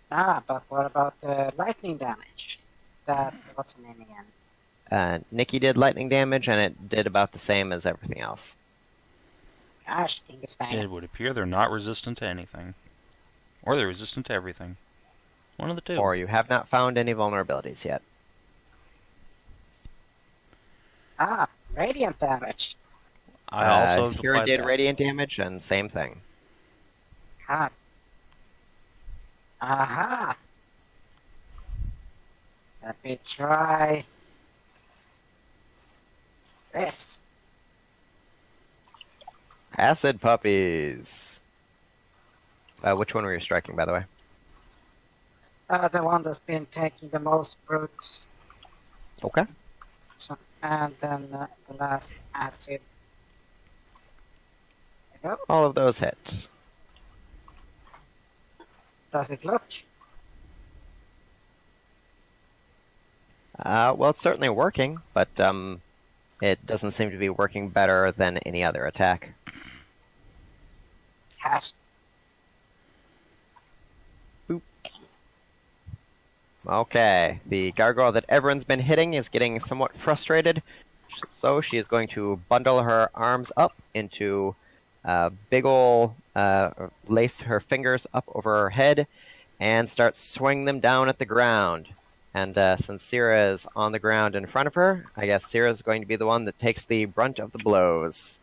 But what about the lightning damage? What's the name again? Nikki did lightning damage, and it did about the same as everything else. Gosh, dang It it. would appear they're not resistant to anything. Or they're resistant to everything. One of the two. Or you have not found any vulnerabilities yet. Radiant damage. I also have Hyra applied did that. radiant damage, and same thing. God. Aha! Let me try this. Acid puppies. Which one were you striking, by the way? The one that's been taking the most brutes. Okay. So, and then the last acid. There you go. All of those hit. Does it look? Well, it's certainly working, but it doesn't seem to be working better than any other attack. Cash. Okay, the gargoyle that everyone's been hitting is getting somewhat frustrated, so she is going to bundle her arms up into big ol' lace her fingers up over her head and start swinging them down at the ground. And since Cyra is on the ground in front of her, I guess Cyra is going to be the one that takes the brunt of the blows.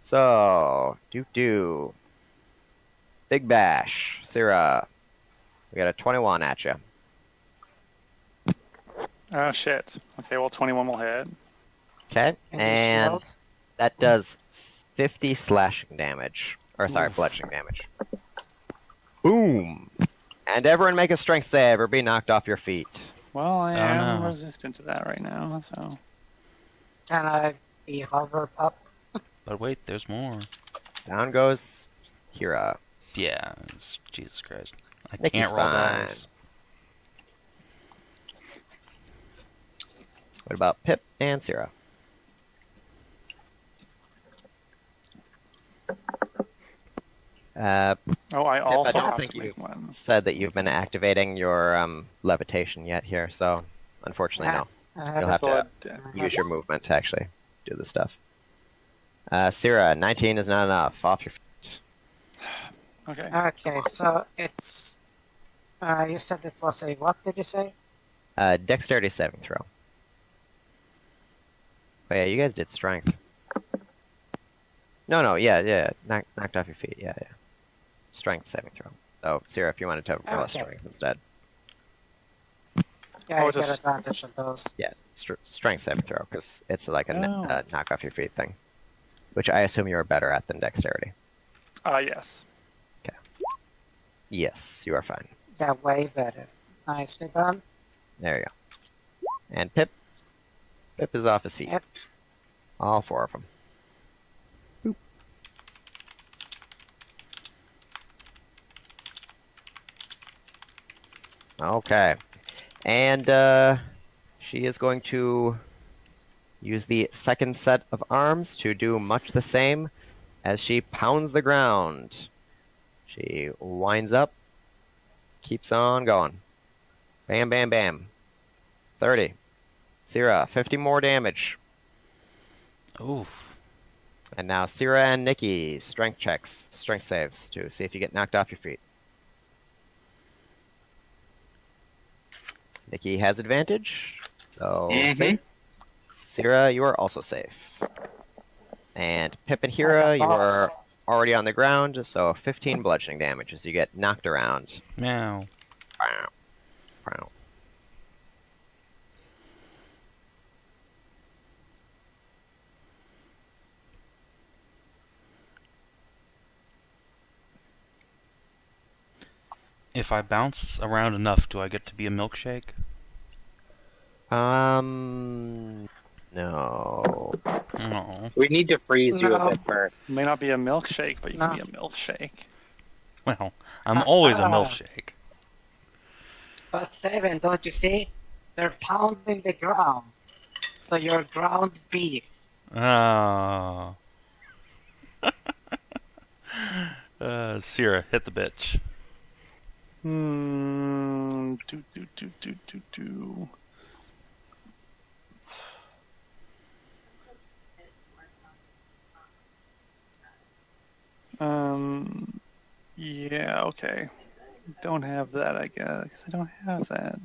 So, do. Big bash. Cyra, we got a 21 at you. Oh shit. Okay, well 21 will hit. Okay, Any and shields? that does 50 slashing damage. Or, sorry, bludgeoning damage. Boom! And everyone make a strength save or be knocked off your feet. Well, I Oh, am no. resistant to that right now, so. Can I be hover up? But wait, there's more. Down goes Hyra. Yeah, Jesus Christ. I Nikki's can't roll fine. dice. What about Pip and Cyra? Oh, I also don't have think to you- make one. Said that you've been activating your levitation yet here, so unfortunately no. You'll have to use your movement to actually do the stuff. Cyra, 19 is not enough. Off your feet. Okay. Okay, so it's. You said it was a what did you say? Dexterity saving throw. Oh yeah, you guys did strength. No, yeah. Knocked off your feet, yeah. Strength saving throw. So, Cyra, if you wanted to roll a Okay. strength instead. Yeah, Oh, I it's get a advantage of those. Yeah, strength saving throw, because it's like a Oh. knock off your feet thing. Which I assume you are better at than dexterity. Yes. Yes, you are fine. Yeah, way better. Nicely done. There you go. And Pip. Pip is off his feet. Yep. All 4 of them. Boop. Okay. And she is going to use the second set of arms to do much the same as she pounds the ground. She winds up, keeps on going. Bam, bam, bam. 30. Cyra, 50 more damage. Oof. And now Cyra and Nikki, strength checks, strength saves to see if you get knocked off your feet. Nikki has advantage, so safe. Cyra, you are also safe. And Pip and Hyra, you are already on the ground, so 15 bludgeoning damage as you get knocked around. Meow. Wow. Wow. If I bounce around enough, do I get to be a milkshake? No. No. We need to freeze you No. a bit first. May not be a milkshake, but you No. can be a milkshake. Well, I'm always a milkshake. But Savin, don't you see? They're pounding the ground. So you're ground beef. Oh. Cyra, hit the bitch. Do. Yeah, okay. Don't have that, I guess. I don't have that.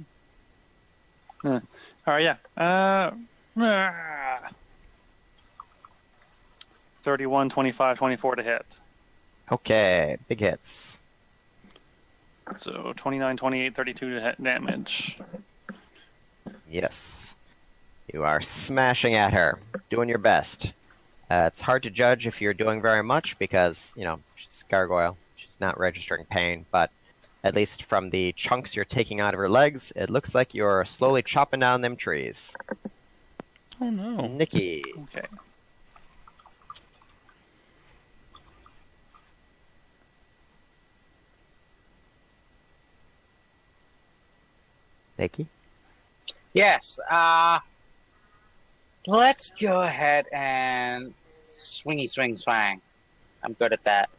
Alright, yeah. 31, 25, 24 to hit. Okay, big hits. So 29, 28, 32 to hit damage. Yes. You are smashing at her, doing your best. It's hard to judge if you're doing very much because, you know, she's Gargoyle. She's not registering pain, but at least from the chunks you're taking out of her legs, it looks like you're slowly chopping down them trees. Oh no. Nikki. Okay. Nikki? Yes. Let's go ahead and swingy swing swang. I'm good at that.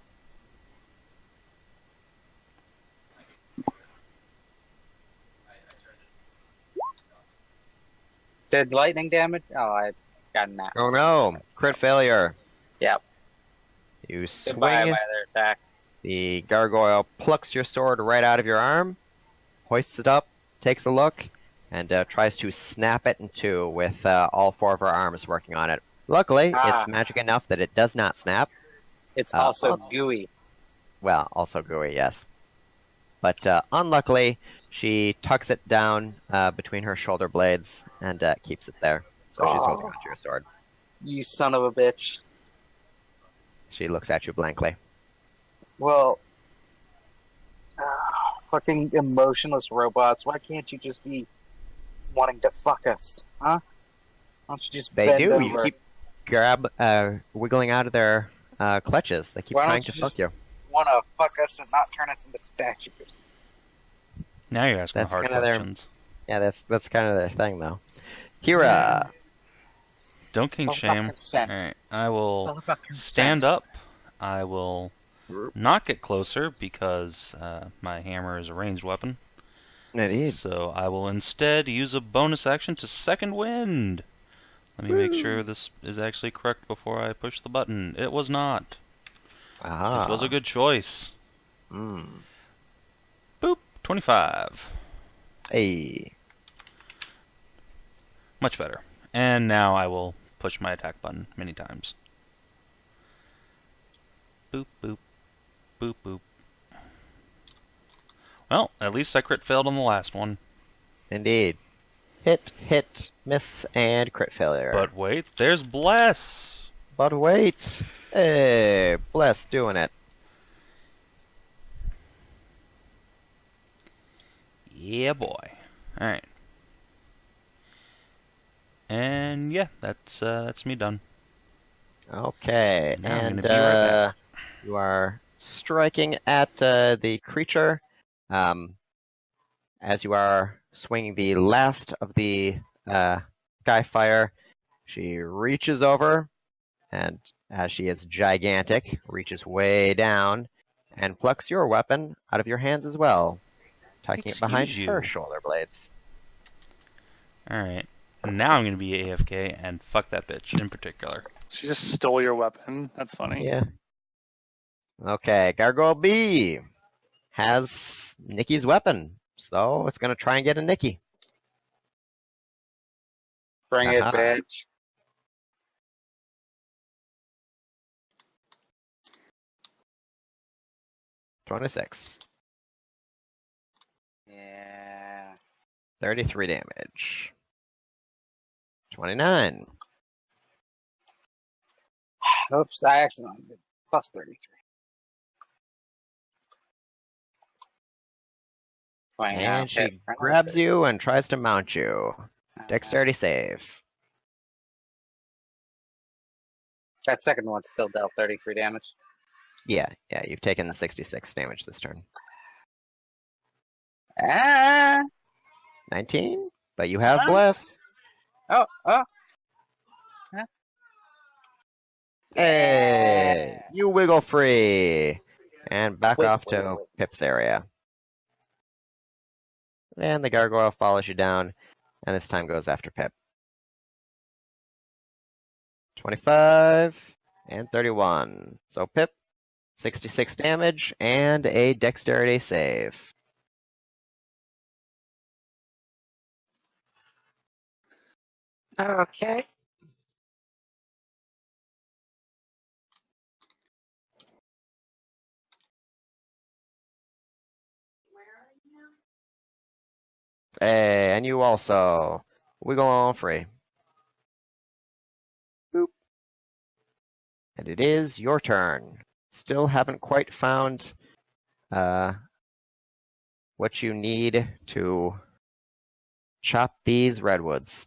Did lightning damage? Oh, I got an app. Oh no, crit failure. Yep. You Goodbye, swing, my other attack. the gargoyle plucks your sword right out of your arm, hoists it up, takes a look, and tries to snap it in two with all 4 of her arms working on it. Luckily, it's magic enough that it does not snap. It's also gooey. Well, also gooey, yes. But unluckily, she tucks it down between her shoulder blades and keeps it there. So she's holding onto your sword. You son of a bitch. She looks at you blankly. Well, fucking emotionless robots. Why can't you just be wanting to fuck us, huh? Why don't you just They bend do. over? You keep wiggling out of their clutches. They keep Why don't trying to you fuck just- you. Want to fuck us and not turn us into statues. Now you're asking That's hard kinda their- questions. Yeah, that's kind of their thing, though. Hyra. Don't king It's all about shame. consent. Alright, I It's will all about consent. stand up. I will not get closer because my hammer is a ranged weapon. Indeed. So I will instead use a bonus action to second wind. Let me make sure this is actually correct before I push the button. It was not. Aha. It was a good choice. Mm. Boop. 25. Hey. Much better. And now I will push my attack button many times. Boop, boop. Boop, boop. Well, at least I crit failed on the last one. Indeed. Hit, miss, and crit failure. But wait, there's Bless! But wait. Hey, Bless doing it. Yeah, boy. All right. And yeah, that's me done. Okay, Now I'm and gonna be right back. you are striking at the creature. As you are swinging the last of the Skyfire, she reaches over, and as she is gigantic, reaches way down, and plucks your weapon out of your hands as well, tucking it behind Excuse her you. shoulder blades. Alright. Now I'm gonna be AFK and fuck that bitch in particular. She just stole your weapon. That's funny. Yeah. Okay, Gargoyle B has Nikki's weapon, so it's gonna try and get a Nikki. Bring it, Aha. bitch. $26. Yeah. 33 damage. 29. Oops, I accidentally did plus 33. And she grabs you and tries to mount you. Dexterity save. That second one still dealt 33 damage. Yeah, you've taken 66 damage this turn. Ah! 19? But you have Bless. Oh. Hey! You wiggle free! And back off to Pip's area. And the Gargoyle follows you down, and this time goes after Pip. 25 and 31. So Pip, 66 damage and a dexterity save. Okay. Hey, and you also. Wiggle on free. Boop. And it is your turn. Still haven't quite found what you need to chop these redwoods.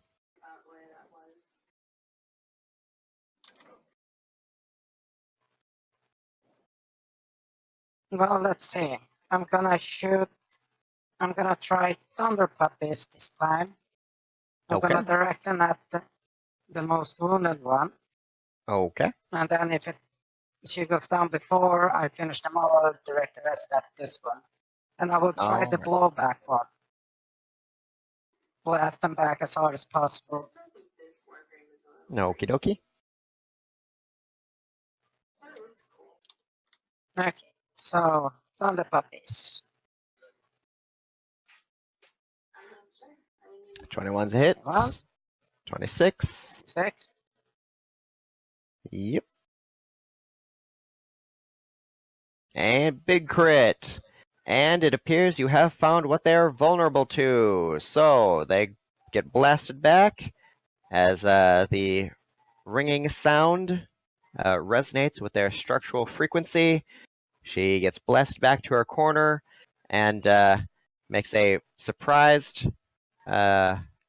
Well, let's see. I'm gonna try Thunder Puppies this time. I'm Okay. gonna direct them at the most wounded one. Okay. And then if she goes down before I finish them all, I'll direct the rest at this one. And I will try the Alright. blowback one. Blast them back as hard as possible. Okie dokie. Okay, so Thunder Puppies. 21's a hit. 1, 26. 6. Yep. And big crit. And it appears you have found what they are vulnerable to. So they get blasted back as the ringing sound resonates with their structural frequency. She gets blasted back to her corner and makes a surprised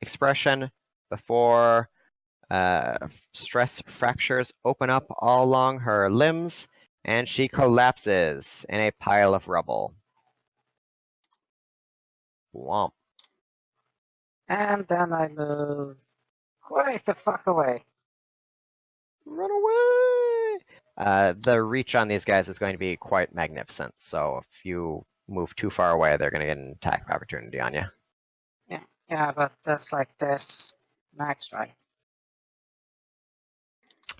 expression before stress fractures open up all along her limbs, and she collapses in a pile of rubble. Womp. And then I move quite the fuck away. Run away! The reach on these guys is going to be quite magnificent, so if you move too far away, they're going to get an attack of opportunity on you. Yeah, but that's like this max, right?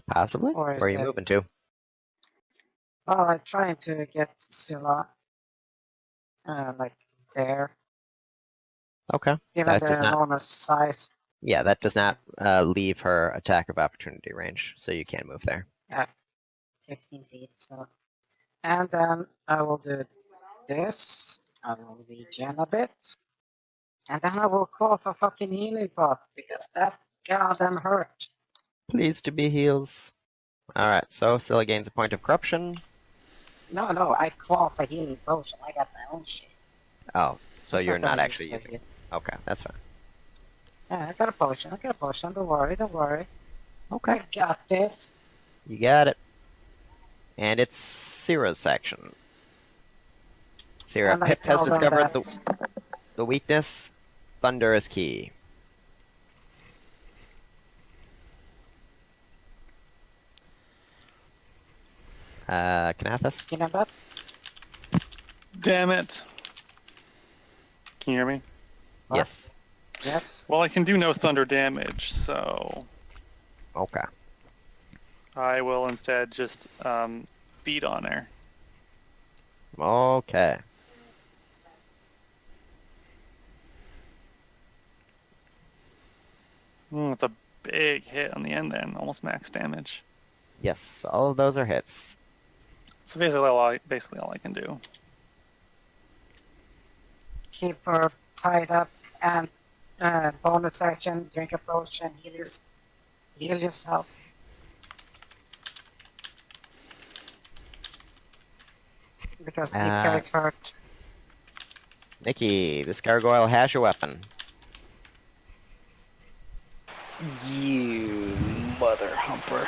Possibly? Or is Where are you it- moving to? Well, I'm trying to get Scylla, like there. Okay. Given That their does not- enormous size. Yeah, that does not leave her attack of opportunity range, so you can move there. Yeah, 15 feet. So, and then I will do this. I will regen a bit, and then I will call for fucking healing pot because that goddamn hurt. Pleased to be heals. Alright, so Scylla gains a point of corruption. No, I call for healing potion. I got my own shit. Oh, So It's you're not gonna actually use using it. Okay, that's fine. Yeah, I got a potion. Don't worry. Okay. I got this. You got it. And it's Cyra's section. Cyra, And I Pip has tell them discovered that the weakness. Thunder is key. Kinathis? you know that. Damn it. Can you hear me? What? Yes. Yes. Well, I can do no thunder damage, so Okay. I will instead just beat on her. Okay. It's a big hit on the end then, almost max damage. Yes, all of those are hits. So basically all I can do. Keep her tied up and bonus action, drink a potion, heal yourself. Because these guys hurt. Nikki, this gargoyle has your weapon. You mother humper.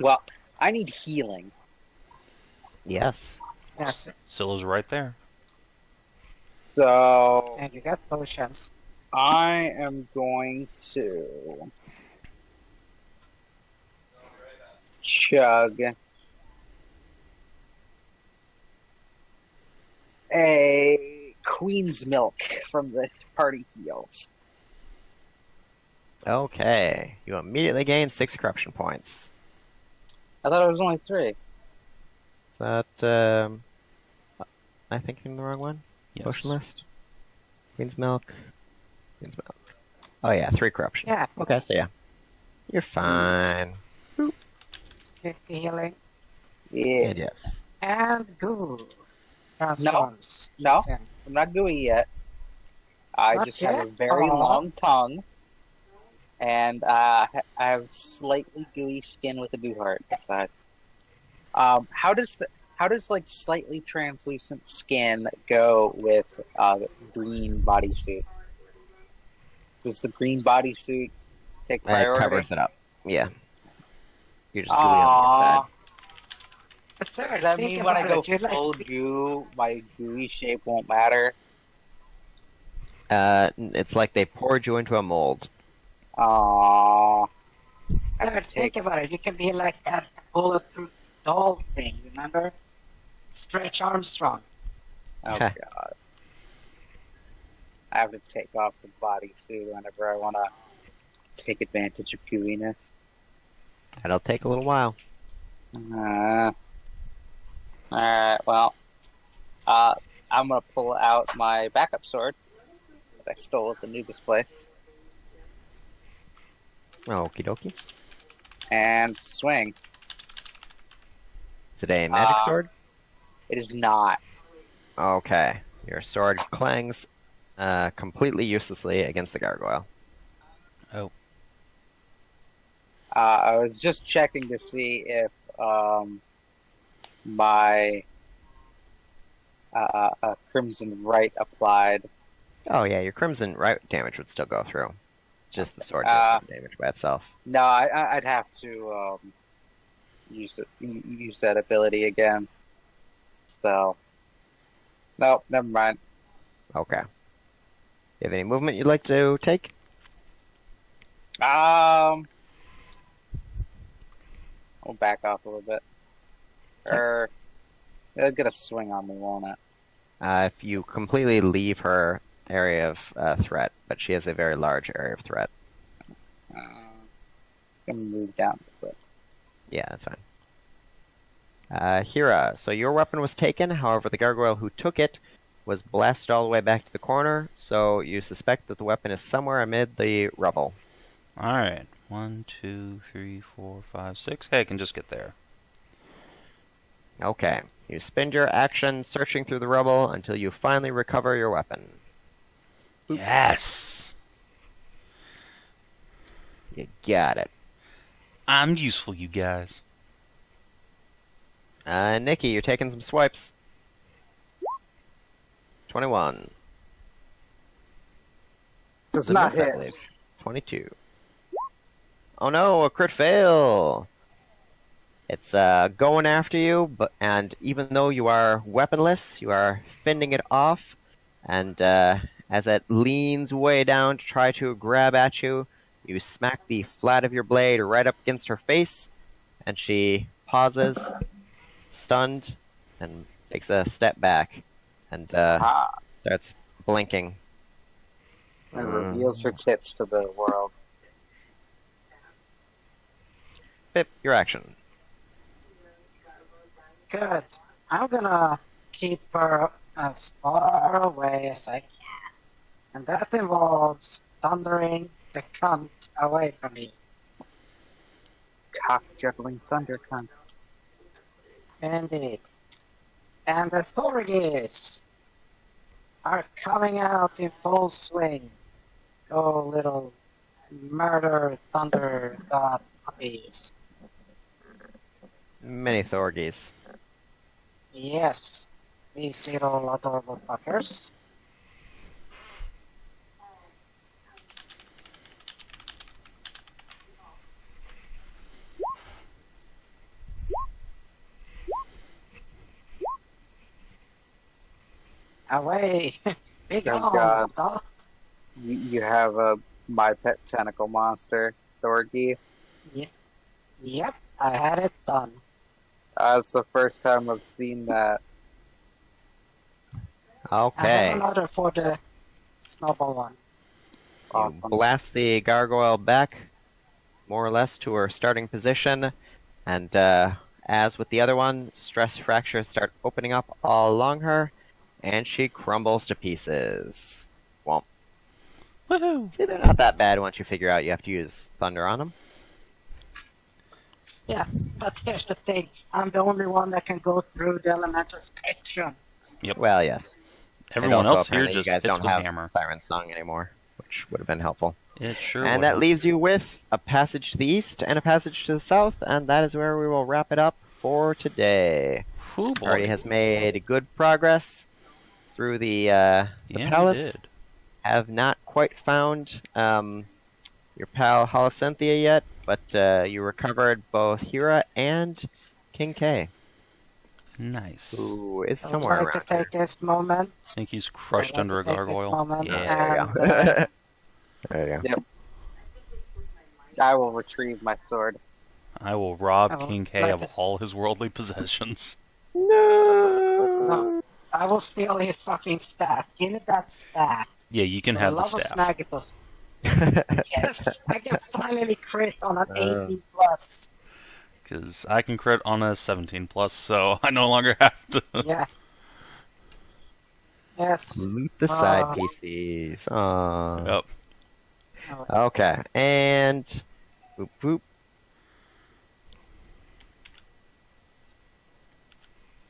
Well, I need healing. Yes. Yes. Scylla's right there. So And you got potions. I am going to chug a queen's milk from the party heals. Okay. You immediately gain 6 corruption points. I thought it was only 3. But, am I thinking the wrong one? Yes. Potion list? Queen's milk. Queen's milk. Oh yeah, 3 corruption. Yeah. Okay, so yeah. You're fine. 50 healing. Yeah. And yes. And goo. Transforms. No. It's in. I'm not gooey yet. I Not just have a yet? very Aw. long tongue. And I have slightly gooey skin with a goo heart inside. How does like slightly translucent skin go with green bodysuit? Does the green bodysuit take It priority? covers it up. Yeah. You're just gooey on But sir, Does that speaking mean when I of go it, you like- full goo, my gooey shape won't matter? the outside. It's like they poured you into a mold. Aww. I Sir, have to think take. about it. You can be like that bulletproof doll thing, remember? Stretch Armstrong. Oh god. I have to take off the bodysuit whenever I want to take advantage of gooiness. That'll take a little while. Alright, well, I'm gonna pull out my backup sword that I stole at the Nubis place Okie dokie. and swing. Is it a magic Uh, sword? It is not. Okay. Your sword clangs completely uselessly against the gargoyle. Oh. I was just checking to see if my Crimson Right applied. Oh yeah, your crimson right damage would still go through. Just the sword does some damage by itself. No, I'd have to use that ability again. So, nope, never mind. Okay. You have any movement you'd like to take? I'll back off a little bit. Or it'll get a swing on me, won't it? If you completely leave her area of threat, but she has a very large area of threat. Gonna move down a bit. Yeah, that's fine. Hyra, so your weapon was taken, however the gargoyle who took it was blasted all the way back to the corner, so you suspect that the weapon is somewhere amid the rubble. Alright. 1, 2, 3, 4, 5, 6. Hey, I can just get there. Okay. You spend your action searching through the rubble until you finally recover your weapon. Yes! You got it. I'm useful, you guys. Nikki, you're taking some swipes. 21. Does a not miss, I hit. believe. 22. Oh no, a crit fail! It's going after you, and even though you are weaponless, you are fending it off, and as it leans way down to try to grab at you, you smack the flat of your blade right up against her face, and she pauses, stunned, and takes a step back, and starts blinking. And reveals her tits to the world. Pip, your action. Good. I'm gonna keep her as far away as I can. And that involves thundering the cunt away from me. Cock juggling thunder cunt. Indeed. And the Thorgis are coming out in full swing. Go little murder thunder god puppies. Many Thorgies. Yes. These little adorable fuckers. Away! Big Oh, on, God. dot. You have a my pet tentacle monster, Thorgy. Yep, I had it done. It's the first time I've seen that. I Okay. have another for the snowball one. You Awesome. blast the gargoyle back, more or less to her starting position, and as with the other one, stress fractures start opening up all along her, and she crumbles to pieces. Well, Woohoo! see, they're not that bad once you figure out you have to use thunder on them. Yeah, but here's the thing. I'm the only one that can go through the elemental spectrum. Well, yes. Everyone And also, else here apparently, just you guys hits don't with have hammer. Siren's Song anymore, which would have been helpful. It sure And would that have. leaves you with a passage to the east and a passage to the south, and that is where we will wrap it up for today. Whew, Party boy. has made good progress through the Yeah, we palace. did. Have not quite found your pal Holocynthia yet, but you recovered both Hyra and King K, Nice. who is I would somewhere like to around here. take this moment. I think he's crushed I'd under a like to take this gargoyle. moment Yeah. and, There you go. Yep. I will retrieve my sword. I will rob I will King K like of this. all his worldly possessions. No, I will steal his fucking staff. Give me that staff. Yeah, you can For have the love of staff. Snaggipus. Yes, I can finally crit on an 18 plus. Because I can crit on a 17 plus, so I no longer have to. Yeah. Yes. Loot the side Uh, PCs. Aww. Yep. Oh, Okay, and boop boop.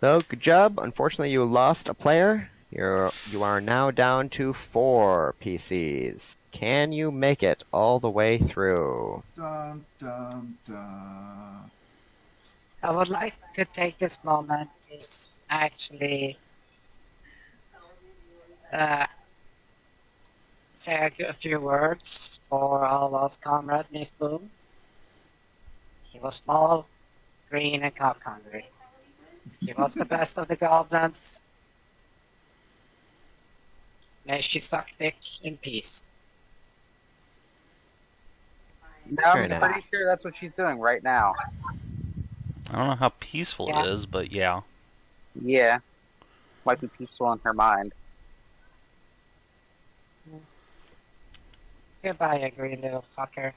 So good job. Unfortunately, you lost a player. You are now down to 4 PCs. Can you make it all the way through? Dun, dun, dun. I would like to take this moment to actually say a few words for our lost comrade, Miss Boom. He was small, green, and cock hungry. He was the best of the goblins. May she suck dick in peace. No, Very I'm nice. pretty sure that's what she's doing right now. I don't know how peaceful Yeah. it is, but yeah. Yeah. Might be peaceful in her mind. Goodbye, you green little fucker.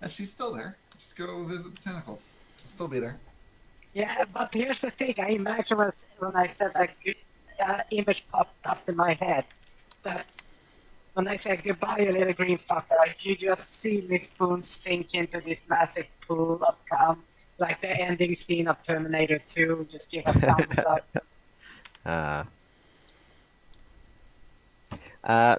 And she's still there. Just go visit the tentacles. She'll still be there. Yeah, but here's the thing. I imagine when I said that image popped up in my head. That when I said goodbye, you little green fucker, you just see Miss Spoon sink into this massive pool of cum, like the ending scene of Terminator 2. Just give a thumbs up.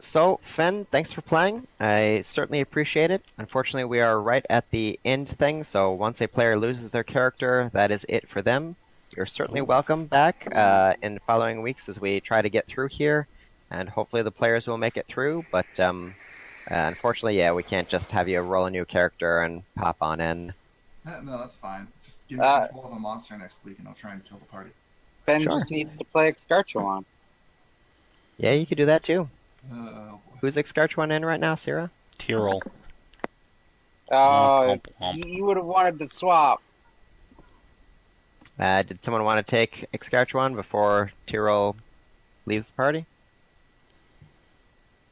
So, Fen, thanks for playing. I certainly appreciate it. Unfortunately, we are right at the end thing, so once a player loses their character, that is it for them. You're certainly welcome back in the following weeks as we try to get through here, and hopefully the players will make it through, but unfortunately, yeah, we can't just have you roll a new character and pop on in. No, that's fine. Just give me control of a monster next week, and I'll try and kill the party. Ben Sure. just needs to play Excarchuan. Yeah, you could do that too. Boy. Who's Excarchuan in right now, Cyra? Tyrill. Oh, Womp, womp. you would have wanted to swap. Did someone want to take Excarchuan before Tyrill leaves the party?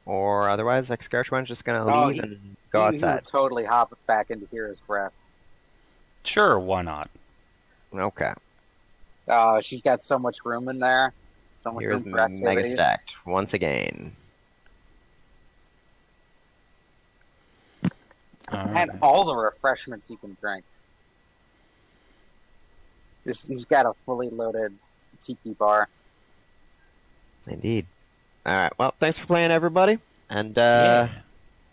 Or otherwise, Excarchuan's just going to leave and go He outside? would totally hop back into Hyra's breath. Sure, why not? Okay. Oh, she's got so much room in there. So much Here's room for Mega activities. Stacked once again. And all the refreshments you can drink. He's got a fully loaded tiki bar. Indeed. Alright, well, thanks for playing, everybody. And Yeah.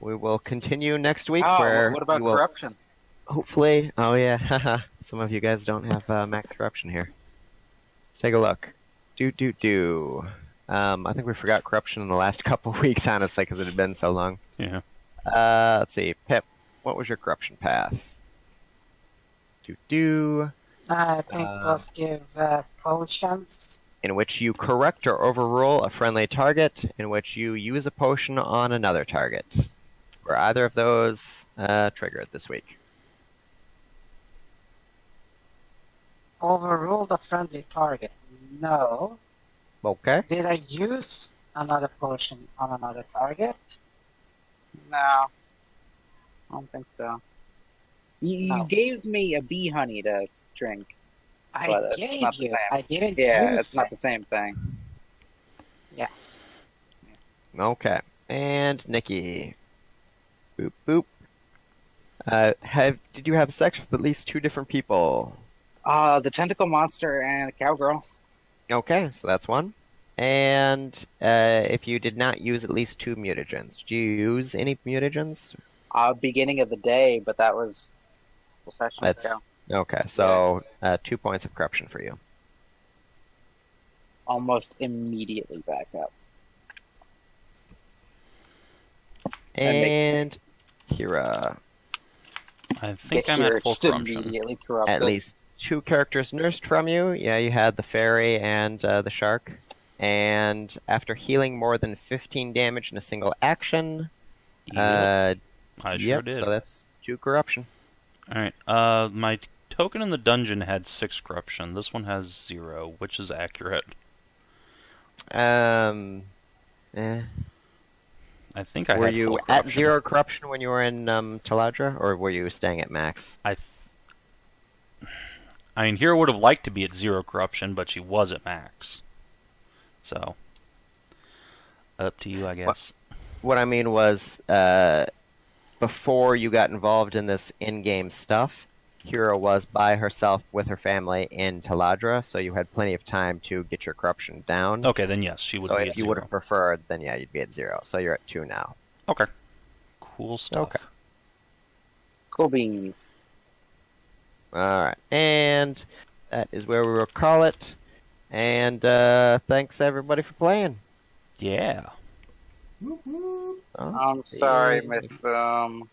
we will continue next week Oh, where what about you will corruption? hopefully... Oh, yeah, haha. Some of you guys don't have max corruption here. Let's take a look. I think we forgot corruption in the last couple weeks, honestly, because it had been so long. Yeah. Let's see. Pip, what was your corruption path? I think just give potions. In which you correct or overrule a friendly target, in which you use a potion on another target. Were either of those triggered this week? Overrule the friendly target. No. Okay. Did I use another potion on another target? No. I don't think so. You No. gave me a bee honey to drink. I But it's gave not the you. same. I didn't Yeah, use it's not it. the same thing. Yes. Okay. And Nikki. Boop boop. Did you have sex with at least 2 different people? The tentacle monster and a cowgirl. Okay, so that's 1. And if you did not use at least 2 mutagens, did you use any mutagens? Beginning of the day, but that was a session That's ago. okay. So 2 points of corruption for you. Almost immediately back up. And Hyra, I think Get I'm here at full just corruption. immediately corrupted. at least 2 characters nursed from you. Yeah, you had the fairy and the shark. And after healing more than 15 damage in a single action, Yep, I sure yep, did. so that's 2 corruption. Alright, my token in the dungeon had 6 corruption. This one has 0, which is accurate. Eh. I think I Were had you full at corruption. 0 corruption when you were in Taladra, or were you staying at max? I mean, Hyra would have liked to be at 0 corruption, but she was at max. So, up to you, I guess. What I mean was, before you got involved in this in-game stuff, Hyra was by herself with her family in Taladra, so you had plenty of time to get your corruption down. Okay, then yes, she would So be if at you 0. would have preferred, then yeah, you'd be at 0. So you're at 2 now. Okay. Cool stuff. Okay. Cool beans. Alright, and that is where we will call it. And thanks everybody for playing. Yeah. Whoop, whoop. Oh, I'm sorry, yeah. Miss Boom.